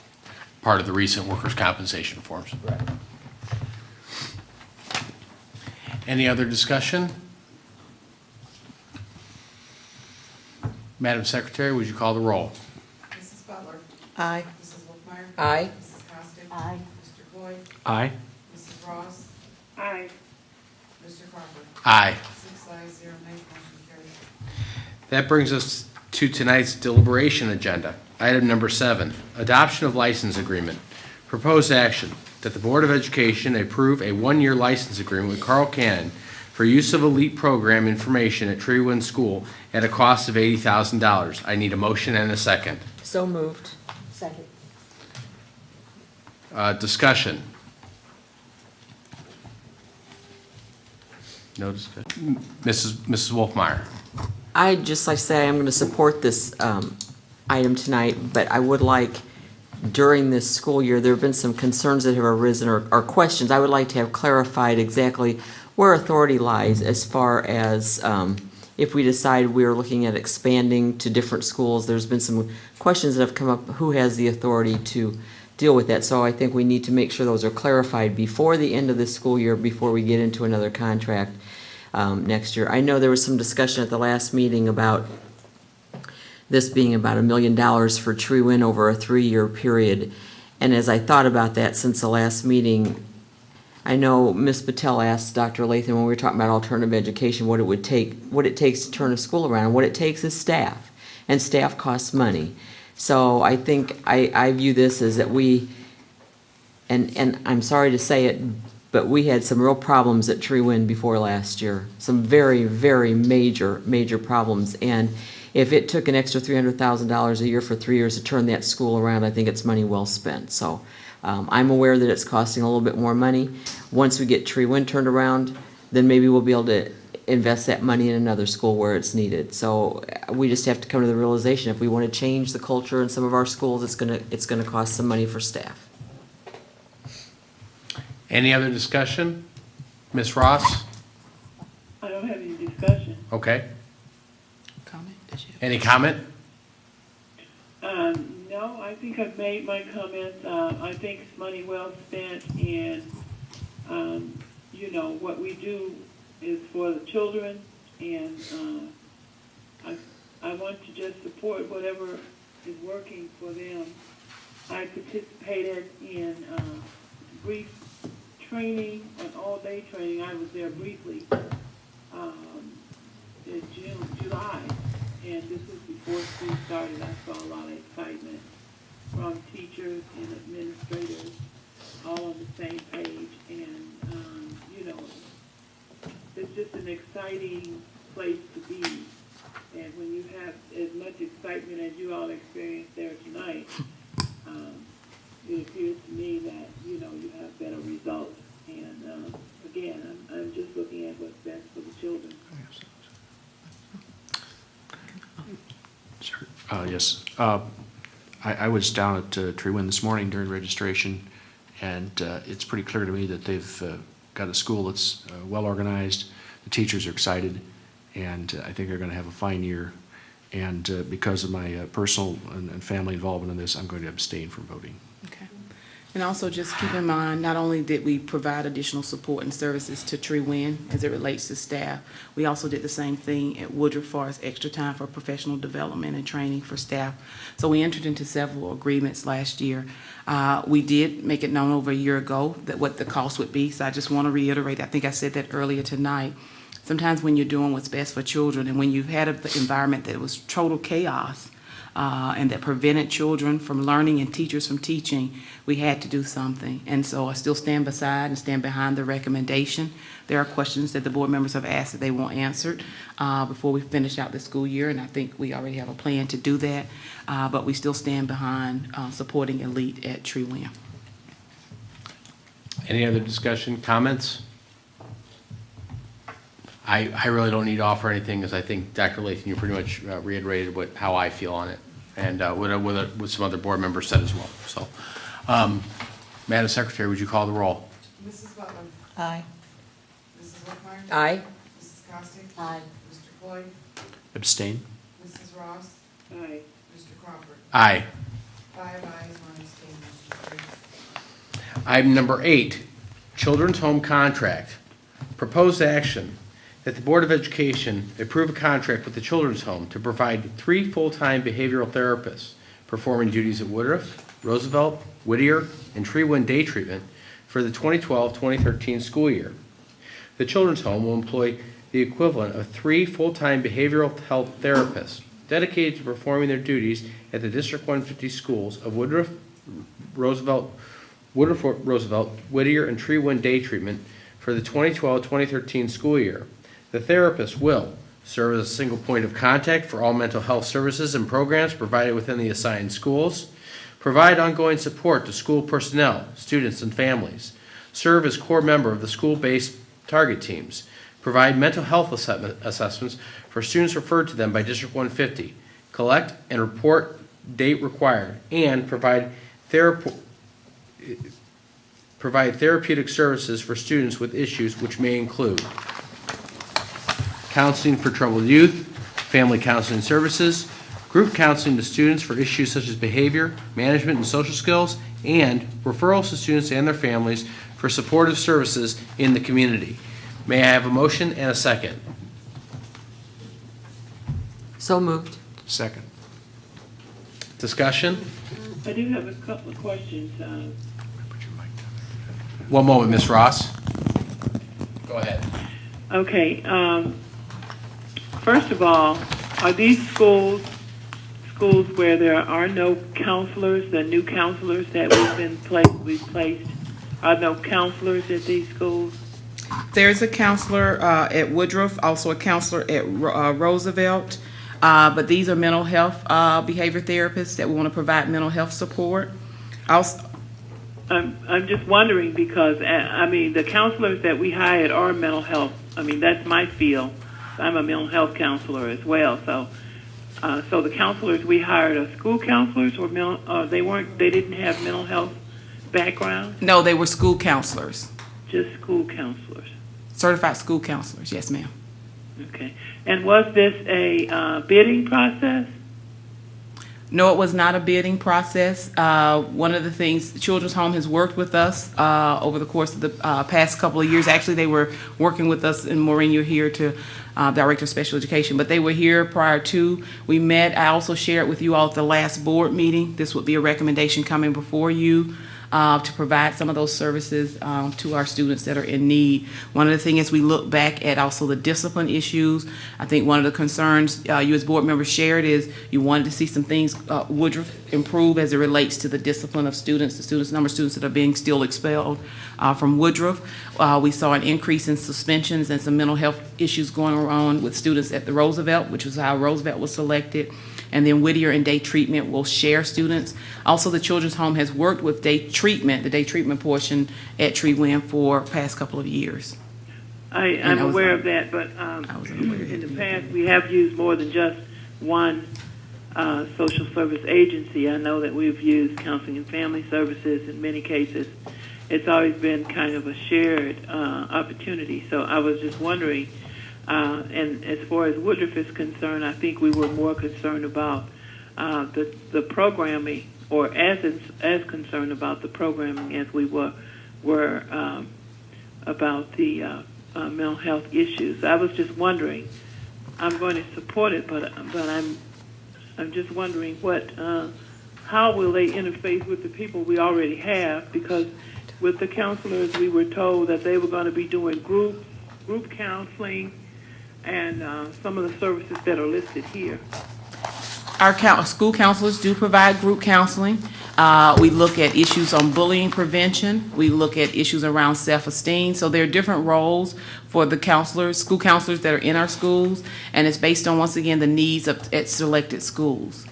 Part of the recent workers' compensation reforms. Right. Any other discussion? Madam Secretary, would you call the roll? Mrs. Butler. Aye. Mrs. Wolfmeyer. Aye. Mrs. Costick. Aye. Mr. Floyd. Aye. Mrs. Ross. Aye. Mr. Crawford. Aye. 6 ayes, 0 nays, motion carries. That brings us to tonight's deliberation agenda. Item number 7, adoption of license agreement. Proposed action that the Board of Education approve a 1-year license agreement with Carl Cannon for use of elite program information at Treewind School at a cost of $80,000. I need a motion and a second. So moved. Second. Discussion. No discussion. Mrs. Wolfmeyer. I'd just like to say I'm going to support this item tonight, but I would like, during this school year, there have been some concerns that have arisen or questions. I would like to have clarified exactly where authority lies as far as if we decide we're looking at expanding to different schools. There's been some questions that have come up, who has the authority to deal with that. So I think we need to make sure those are clarified before the end of this school year, before we get into another contract next year. I know there was some discussion at the last meeting about this being about $1 million for Treewind over a 3-year period. And as I thought about that since the last meeting, I know Ms. Patel asked Dr. Lathan when we were talking about alternative education what it takes to turn a school around. And what it takes is staff, and staff costs money. So I think I view this as that we, and I'm sorry to say it, but we had some real problems at Treewind before last year. Some very, very major problems. And if it took an extra $300,000 a year for 3 years to turn that school around, I think it's money well spent. So I'm aware that it's costing a little bit more money. Once we get Treewind turned around, then maybe we'll be able to invest that money in another school where it's needed. So we just have to come to the realization if we want to change the culture in some of our schools, it's gonna cost some money for staff. Any other discussion? Ms. Ross? I don't have any discussion. Okay. Any comment? No, I think I've made my comments. I think it's money well spent, and, you know, what we do is for the children, and I want to just support whatever is working for them. I participated in brief training, an all-day training. I was there briefly in July, and this was before school started. I saw a lot of excitement from teachers and administrators all on the same page, and you know, it's just an exciting place to be. And when you have as much excitement as you all experienced there tonight, it appears to me that, you know, you have better results. And again, I'm just looking at what's best for the children. Yes. I was down at Tree Wind this morning during registration, and it's pretty clear to me that they've got a school that's well organized. The teachers are excited, and I think they're going to have a fine year. And because of my personal and family involvement in this, I'm going to abstain from voting. Okay. And also just keep in mind, not only did we provide additional support and services to Tree Wind as it relates to staff, we also did the same thing at Woodruff as far as extra time for professional development and training for staff. So we entered into several agreements last year. We did make it known over a year ago that what the cost would be, so I just want to reiterate, I think I said that earlier tonight. Sometimes when you're doing what's best for children and when you've had an environment that was total chaos, and that prevented children from learning and teachers from teaching, we had to do something. And so I still stand beside and stand behind the recommendation. There are questions that the board members have asked that they want answered before we finish out the school year, and I think we already have a plan to do that. But we still stand behind supporting Elite at Tree Wind. Any other discussion, comments? I really don't need to offer anything, because I think, Dr. Lathan, you pretty much reiterated how I feel on it, and what some other board members said as well. So, Madam Secretary, would you call the roll? Mrs. Butler. Aye. Mrs. Whitmire. Aye. Mrs. Costick. Aye. Mr. Floyd. Abstain? Mrs. Ross. Aye. Mr. Crawford. Aye. 5 ayes, 1 abstain, motion carries. Item number 8, Children's Home Contract. Proposed action that the Board of Education approve a contract with the Children's Home to provide 3 full-time behavioral therapists performing duties at Woodruff, Roosevelt, Whittier, and Tree Wind Day Treatment for the 2012-2013 school year. The Children's Home will employ the equivalent of 3 full-time behavioral health therapists dedicated to performing their duties at the District 150 schools of Woodruff, Roosevelt, Whittier, and Tree Wind Day Treatment for the 2012-2013 school year. The therapist will serve as a single point of contact for all mental health services and programs provided within the assigned schools, provide ongoing support to school personnel, students, and families, serve as core member of the school-based target teams, provide mental health assessments for students referred to them by District 150, collect and report date required, and provide therapeutic services for students with issues which may include counseling for troubled youth, family counseling services, group counseling to students for issues such as behavior, management, and social skills, and referrals to students and their families for supportive services in the community. May I have a motion and a second? So moved. Second. Discussion? I do have a couple of questions. One moment, Ms. Ross. Go ahead. Okay, first of all, are these schools where there are no counselors, the new counselors that we've placed? Are no counselors at these schools? There's a counselor at Woodruff, also a counselor at Roosevelt, but these are mental health behavior therapists that we want to provide mental health support. Also, I'm just wondering because, I mean, the counselors that we hired are mental health. I mean, that's my field. I'm a mental health counselor as well. So the counselors we hired are school counselors, or they didn't have mental health background? No, they were school counselors. Just school counselors. Certified school counselors, yes, ma'am. Okay. And was this a bidding process? No, it was not a bidding process. One of the things, Children's Home has worked with us over the course of the past couple of years. Actually, they were working with us, and Maureen, you're here to Director of Special Education, but they were here prior to. We met. I also shared with you all at the last board meeting. This would be a recommendation coming before you to provide some of those services to our students that are in need. One of the things is we look back at also the discipline issues. I think one of the concerns you as board members shared is you wanted to see some things Woodruff improve as it relates to the discipline of students, number of students that are being still expelled from Woodruff. We saw an increase in suspensions and some mental health issues going on with students at the Roosevelt, which was how Roosevelt was selected. And then Whittier and day treatment will share students. Also, the Children's Home has worked with day treatment, the day treatment portion at Tree-Win for past couple of years. I'm aware of that, but in the past we have used more than just one social service agency. I know that we've used Counseling and Family Services in many cases. It's always been kind of a shared opportunity. So I was just wondering, and as far as Woodruff is concerned, I think we were more concerned about the programming, or as concerned about the programming as we were about the mental health issues. I was just wondering. I'm going to support it, but I'm just wondering how will they interface with the people we already have? Because with the counselors, we were told that they were going to be doing group counseling and some of the services that are listed here. Our school counselors do provide group counseling. We look at issues on bullying prevention. We look at issues around self-esteem. So there are different roles for the counselors, school counselors that are in our schools, and it's based on, once again, the needs at selected schools.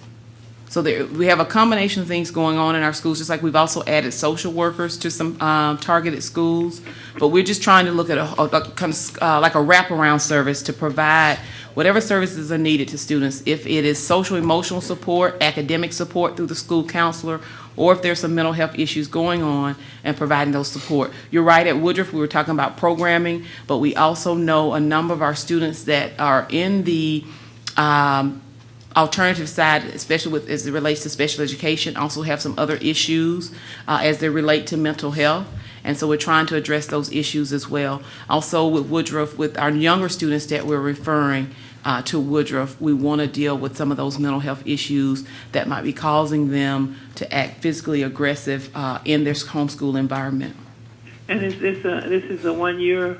So we have a combination of things going on in our schools, just like we've also added social workers to some targeted schools. But we're just trying to look at like a wraparound service to provide whatever services are needed to students, if it is social emotional support, academic support through the school counselor, or if there's some mental health issues going on, and providing those support. You're right, at Woodruff we were talking about programming, but we also know a number of our students that are in the alternative side, especially as it relates to special education, also have some other issues as they relate to mental health. And so we're trying to address those issues as well. Also with Woodruff, with our younger students that we're referring to Woodruff, we want to deal with some of those mental health issues that might be causing them to act physically aggressive in their homeschool environment. And this is a 1-year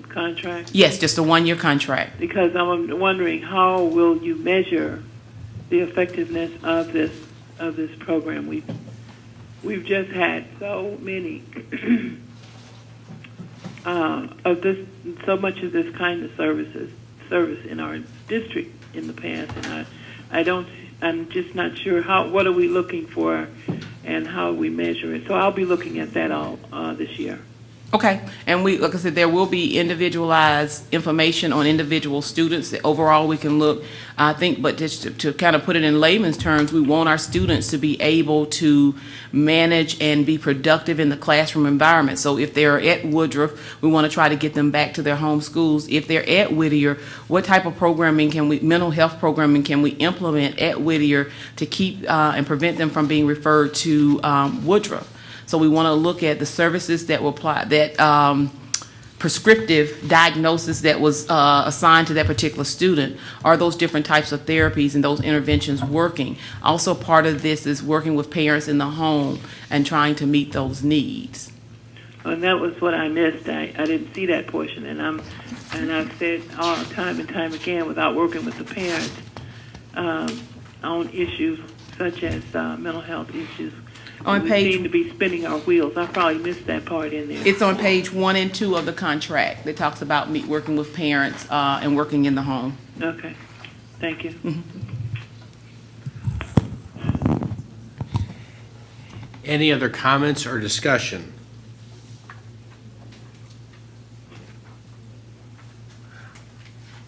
contract? Yes, just a 1-year contract. Because I'm wondering, how will you measure the effectiveness of this program? We've just had so many so much of this kind of service in our district in the past, and I'm just not sure what are we looking for and how we measure it. So I'll be looking at that all this year. Okay, and like I said, there will be individualized information on individual students. Overall, we can look, I think, but just to kind of put it in layman's terms, we want our students to be able to manage and be productive in the classroom environment. So if they're at Woodruff, we want to try to get them back to their home schools. If they're at Whittier, what type of programming mental health programming can we implement at Whittier to keep and prevent them from being referred to Woodruff? So we want to look at the services that will apply, that prescriptive diagnosis that was assigned to that particular student. Are those different types of therapies and those interventions working? Also, part of this is working with parents in the home and trying to meet those needs. And that was what I missed. I didn't see that portion, and I've said time and time again, without working with the parents on issues such as mental health issues. We seem to be spinning our wheels. I probably missed that part in there. It's on page 1 and 2 of the contract that talks about working with parents and working in the home. Okay. Thank you. Mm-hmm. Any other comments or discussion?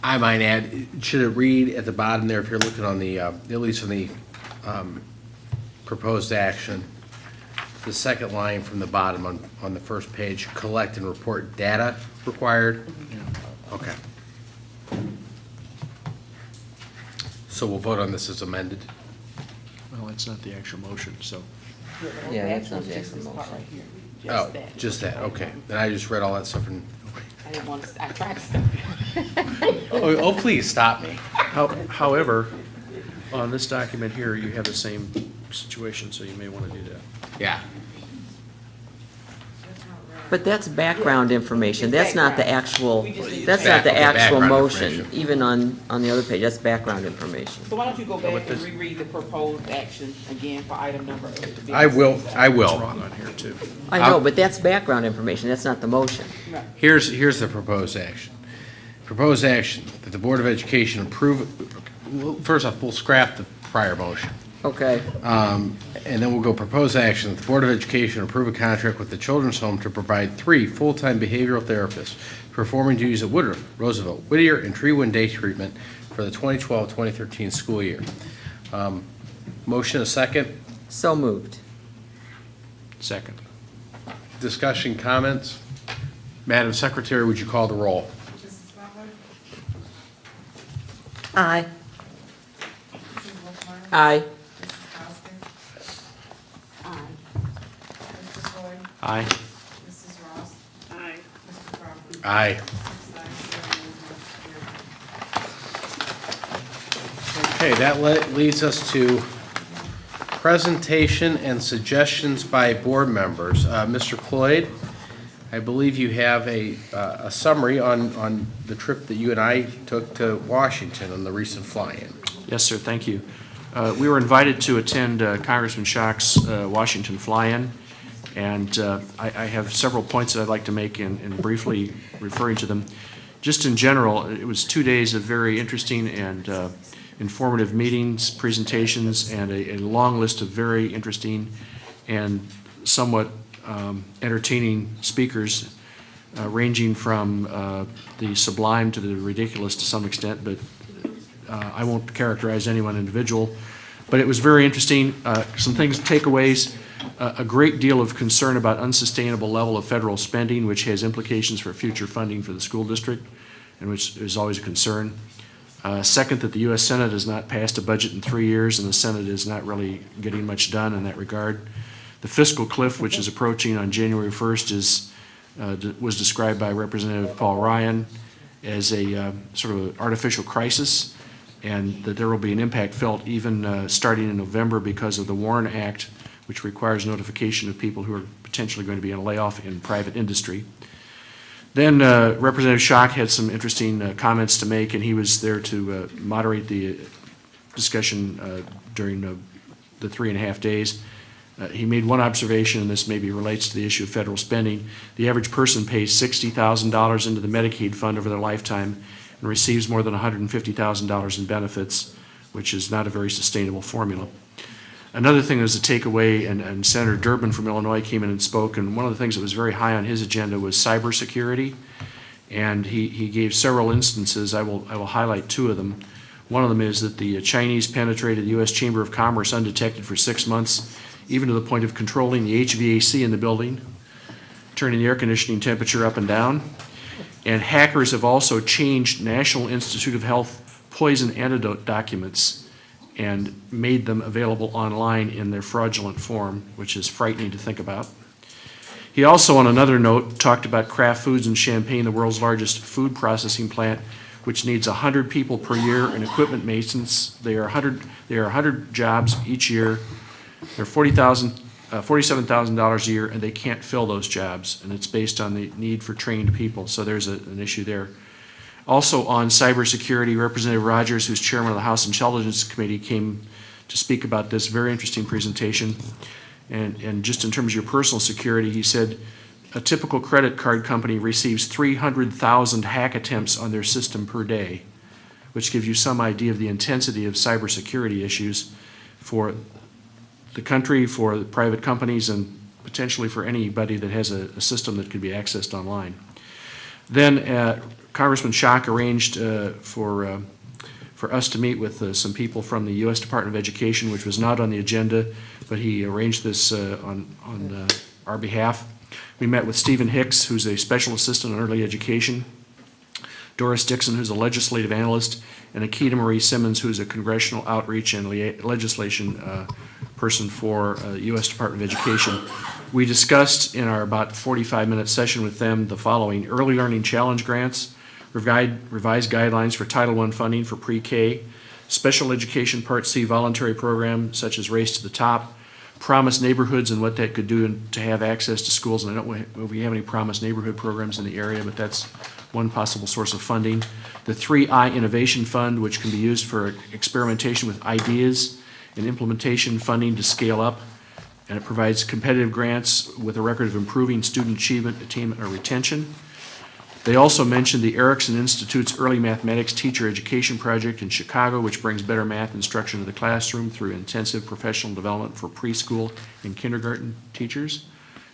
I might add, should it read at the bottom there, if you're looking on the, at least on the proposed action, the second line from the bottom on the first page, collect and report data required. Okay. So we'll vote on this as amended. Well, it's not the actual motion, so. Yeah, that's not the actual motion. Right here. Oh, that. just that, okay. Then I just read all that stuff and, I didn't want to, I tried to stop oh, please stop me. However, on this document here, you have the same situation, so you may want to do that. Yeah. But that's background information. That's not the actual, that's Back- not the okay, actual background motion, information. even on the other page. That's background information. So why don't you go back and reread the proposed action again for item number 8? I will. It's wrong on here, too. I know, but that's background information. That's not the motion. Here's the proposed action. Proposed action, that the Board of Education approve, well, first off, we'll scrap the prior motion. Okay. And then we'll go proposed action, that the Board of Education approve a contract with the Children's Home to provide 3 full-time behavioral therapists performing duties at Woodruff, Roosevelt, Whittier, and Treewood Day Treatment for the 2012-2013 school year. Motion a second. So moved. Second. Discussion, comments? Madam Secretary, would you call the roll? Mrs. Butler? Aye. Mrs. Wolfmeyer? Aye. Mrs. Costa? Aye. Mr. Floyd? Aye. Mrs. Ross? Aye. Mr. Crawford? Aye. 6 ayes, 0 nays, motion carried. Okay, that leads us to presentation and suggestions by board members. Mr. Cloyd, I believe you have a summary on the trip that you and I took to Washington on the recent fly-in. Yes, sir, thank you. We were invited to attend Congressman Schock's Washington fly-in, and I have several points that I'd like to make in briefly referring to them. Just in general, it was 2 days of very interesting and informative meetings, presentations, and a long list of very interesting and somewhat entertaining speakers, ranging from the sublime to the ridiculous to some extent, but I won't characterize any one individual. But it was very interesting. Some things, takeaways, a great deal of concern about unsustainable level of federal spending, which has implications for future funding for the school district, and which is always a concern. Second, that the U.S. Senate has not passed a budget in 3 years, and the Senate is not really getting much done in that regard. The fiscal cliff, which is approaching on January 1st, was described by Representative Paul Ryan as a sort of artificial crisis, and that there will be an impact felt even starting in November because of the WARN Act, which requires notification of people who are potentially going to be on layoff in private industry. Then Representative Schock had some interesting comments to make, and he was there to moderate the discussion during the 3.5 days. He made one observation, and this maybe relates to the issue of federal spending. The average person pays $60,000 into the Medicaid fund over their lifetime and receives more than $150,000 in benefits, which is not a very sustainable formula. Another thing that was a takeaway, and Senator Durbin from Illinois came in and spoke, and one of the things that was very high on his agenda was cybersecurity, and he gave several instances. I will highlight 2 of them. One of them is that the Chinese penetrated the U.S. Chamber of Commerce undetected for 6 months, even to the point of controlling the HVAC in the building, turning the air conditioning temperature up and down. And hackers have also changed National Institute of Health poison antidote documents and made them available online in their fraudulent form, which is frightening to think about. He also, on another note, talked about Kraft Foods in Champaign, the world's largest food processing plant, which needs 100 people per year and equipment maintenance. They are 100 jobs each year. They're $47,000 a year, and they can't fill those jobs, and it's based on the need for trained people, so there's an issue there. Also on cybersecurity, Representative Rogers, who's chairman of the House Intelligence Committee, came to speak about this very interesting presentation. And just in terms of your personal security, he said a typical credit card company receives 300,000 hack attempts on their system per day, which gives you some idea of the intensity of cybersecurity issues for the country, for the private companies, and potentially for anybody that has a system that could be accessed online. Then Congressman Schock arranged for for us to meet with some people from the U.S. Department of Education, which was not on the agenda, but he arranged this on our behalf. We met with Stephen Hicks, who's a special assistant on early education, Doris Dixon, who's a legislative analyst, and Akita Marie Simmons, who's a congressional outreach and legislation person for U.S. Department of Education. We discussed in our about 45-minute session with them the following: early learning challenge grants, revised guidelines for Title I funding for pre-K, special education Part C voluntary program such as Race to the Top, promised neighborhoods and what that could do to have access to schools. And I don't know if we have any promised neighborhood programs in the area, but that's one possible source of funding. The 3I Innovation Fund, which can be used for experimentation with ideas and implementation funding to scale up. And it provides competitive grants with a record of improving student achievement, attainment, or retention. They also mentioned the Erickson Institute's Early Mathematics Teacher Education Project in Chicago, which brings better math instruction to the classroom through intensive professional development for preschool and kindergarten teachers.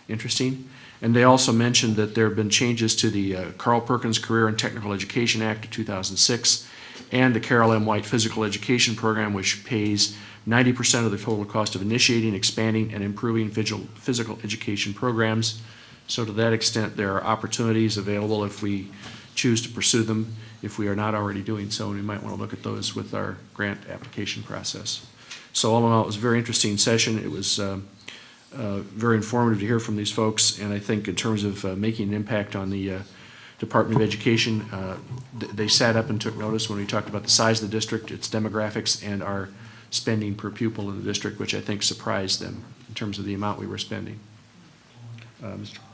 Interesting. And they also mentioned that there have been changes to the Carl Perkins Career and Technical Education Act of 2006 and the Carol M. White Physical Education Program, which pays 90% of the total cost of initiating, expanding, and improving physical education programs. So to that extent, there are opportunities available if we choose to pursue them, if we are not already doing so, and we might want to look at those with our grant application process. So all in all, it was a very interesting session. It was very informative to hear from these folks, and I think in terms of making an impact on the Department of Education, they sat up and took notice when we talked about the size of the district, its demographics, and our spending per pupil in the district, which I think surprised them in terms of the amount we were spending.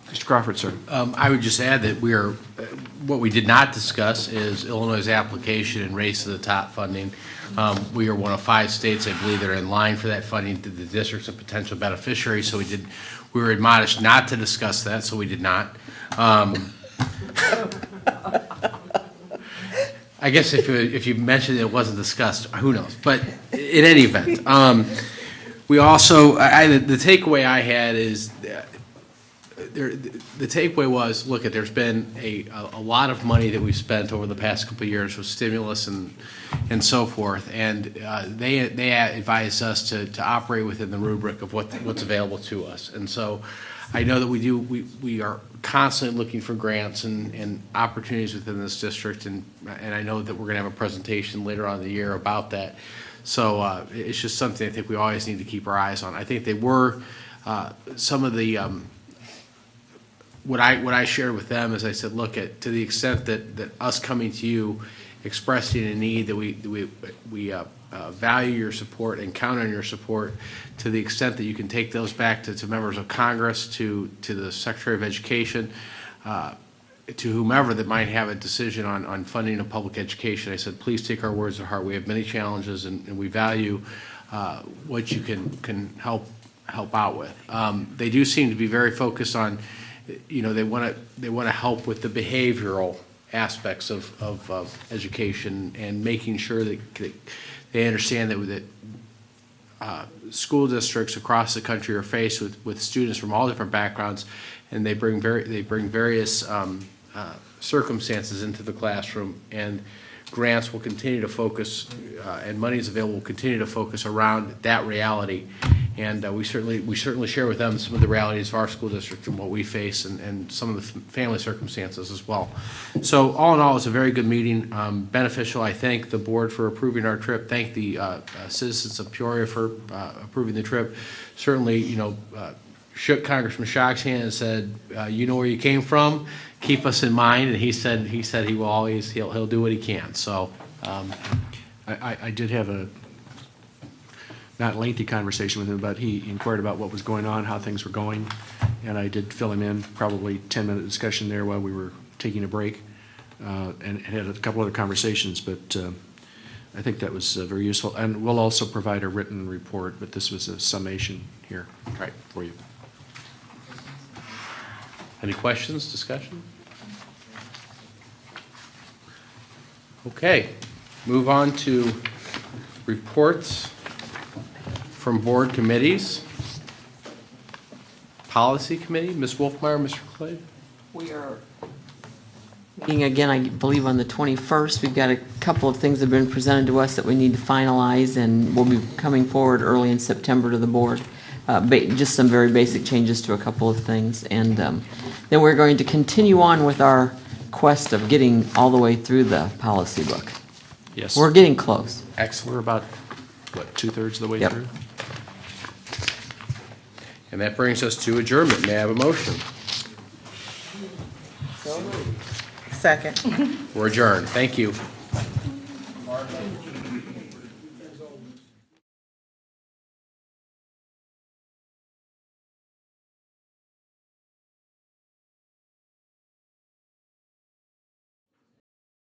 Mr. Crawford, sir. I would just add that what we did not discuss is Illinois' application and Race to the Top funding. We are one of 5 states, I believe, that are in line for that funding. The district's a potential beneficiary, so we were admonished not to discuss that, so we did not. I guess if you mentioned it wasn't discussed, who knows? But in any event, we also, the takeaway I had is, the takeaway was, look, there's been a lot of money that we've spent over the past couple of years with stimulus and so forth, and they advised us to operate within the rubric of what's available to us. And so I know that we are constantly looking for grants and opportunities within this district, and I know that we're going to have a presentation later on in the year about that. So it's just something I think we always need to keep our eyes on. I think they were some of the what I shared with them is I said, look, to the extent that us coming to you expressing a need, that we value your support and count on your support, to the extent that you can take those back to members of Congress, to the Secretary of Education, to whomever that might have a decision on funding of public education. I said, please take our words to heart. We have many challenges, and we value what you can help out with. They do seem to be very focused on, they want to help with the behavioral aspects of education and making sure that they understand that school districts across the country are faced with students from all different backgrounds, and they bring various circumstances into the classroom, and grants will continue to focus, and monies available will continue to focus around that reality. And we certainly share with them some of the realities of our school district and what we face, and some of the family circumstances as well. So all in all, it's a very good meeting, beneficial. I thank the board for approving our trip. Thank the citizens of Peoria for approving the trip. Certainly, shook Congressman Schock's hand and said, you know where you came from, keep us in mind. And he said he will always, he'll do what he can. So I did have a not lengthy conversation with him, but he inquired about what was going on, how things were going, and I did fill him in, probably 10-minute discussion there while we were taking a break, and had a couple other conversations, but I think that was very useful. And we'll also provide a written report, but this was a summation here for you. Any questions, discussion? Okay, move on to reports from board committees. Policy Committee, Ms. Wolfmeyer, Mr. Clay. We are meeting again, I believe, on the 21st. We've got a couple of things that have been presented to us that we need to finalize, and we'll be coming forward early in September to the board. Just some very basic changes to a couple of things. And then we're going to continue on with our quest of getting all the way through the policy book. Yes. We're getting close. Excellent. We're about, what, 2/3 of the way Yep. through? And that brings us to adjournment. May I have a motion? Second. We're adjourned. Thank you.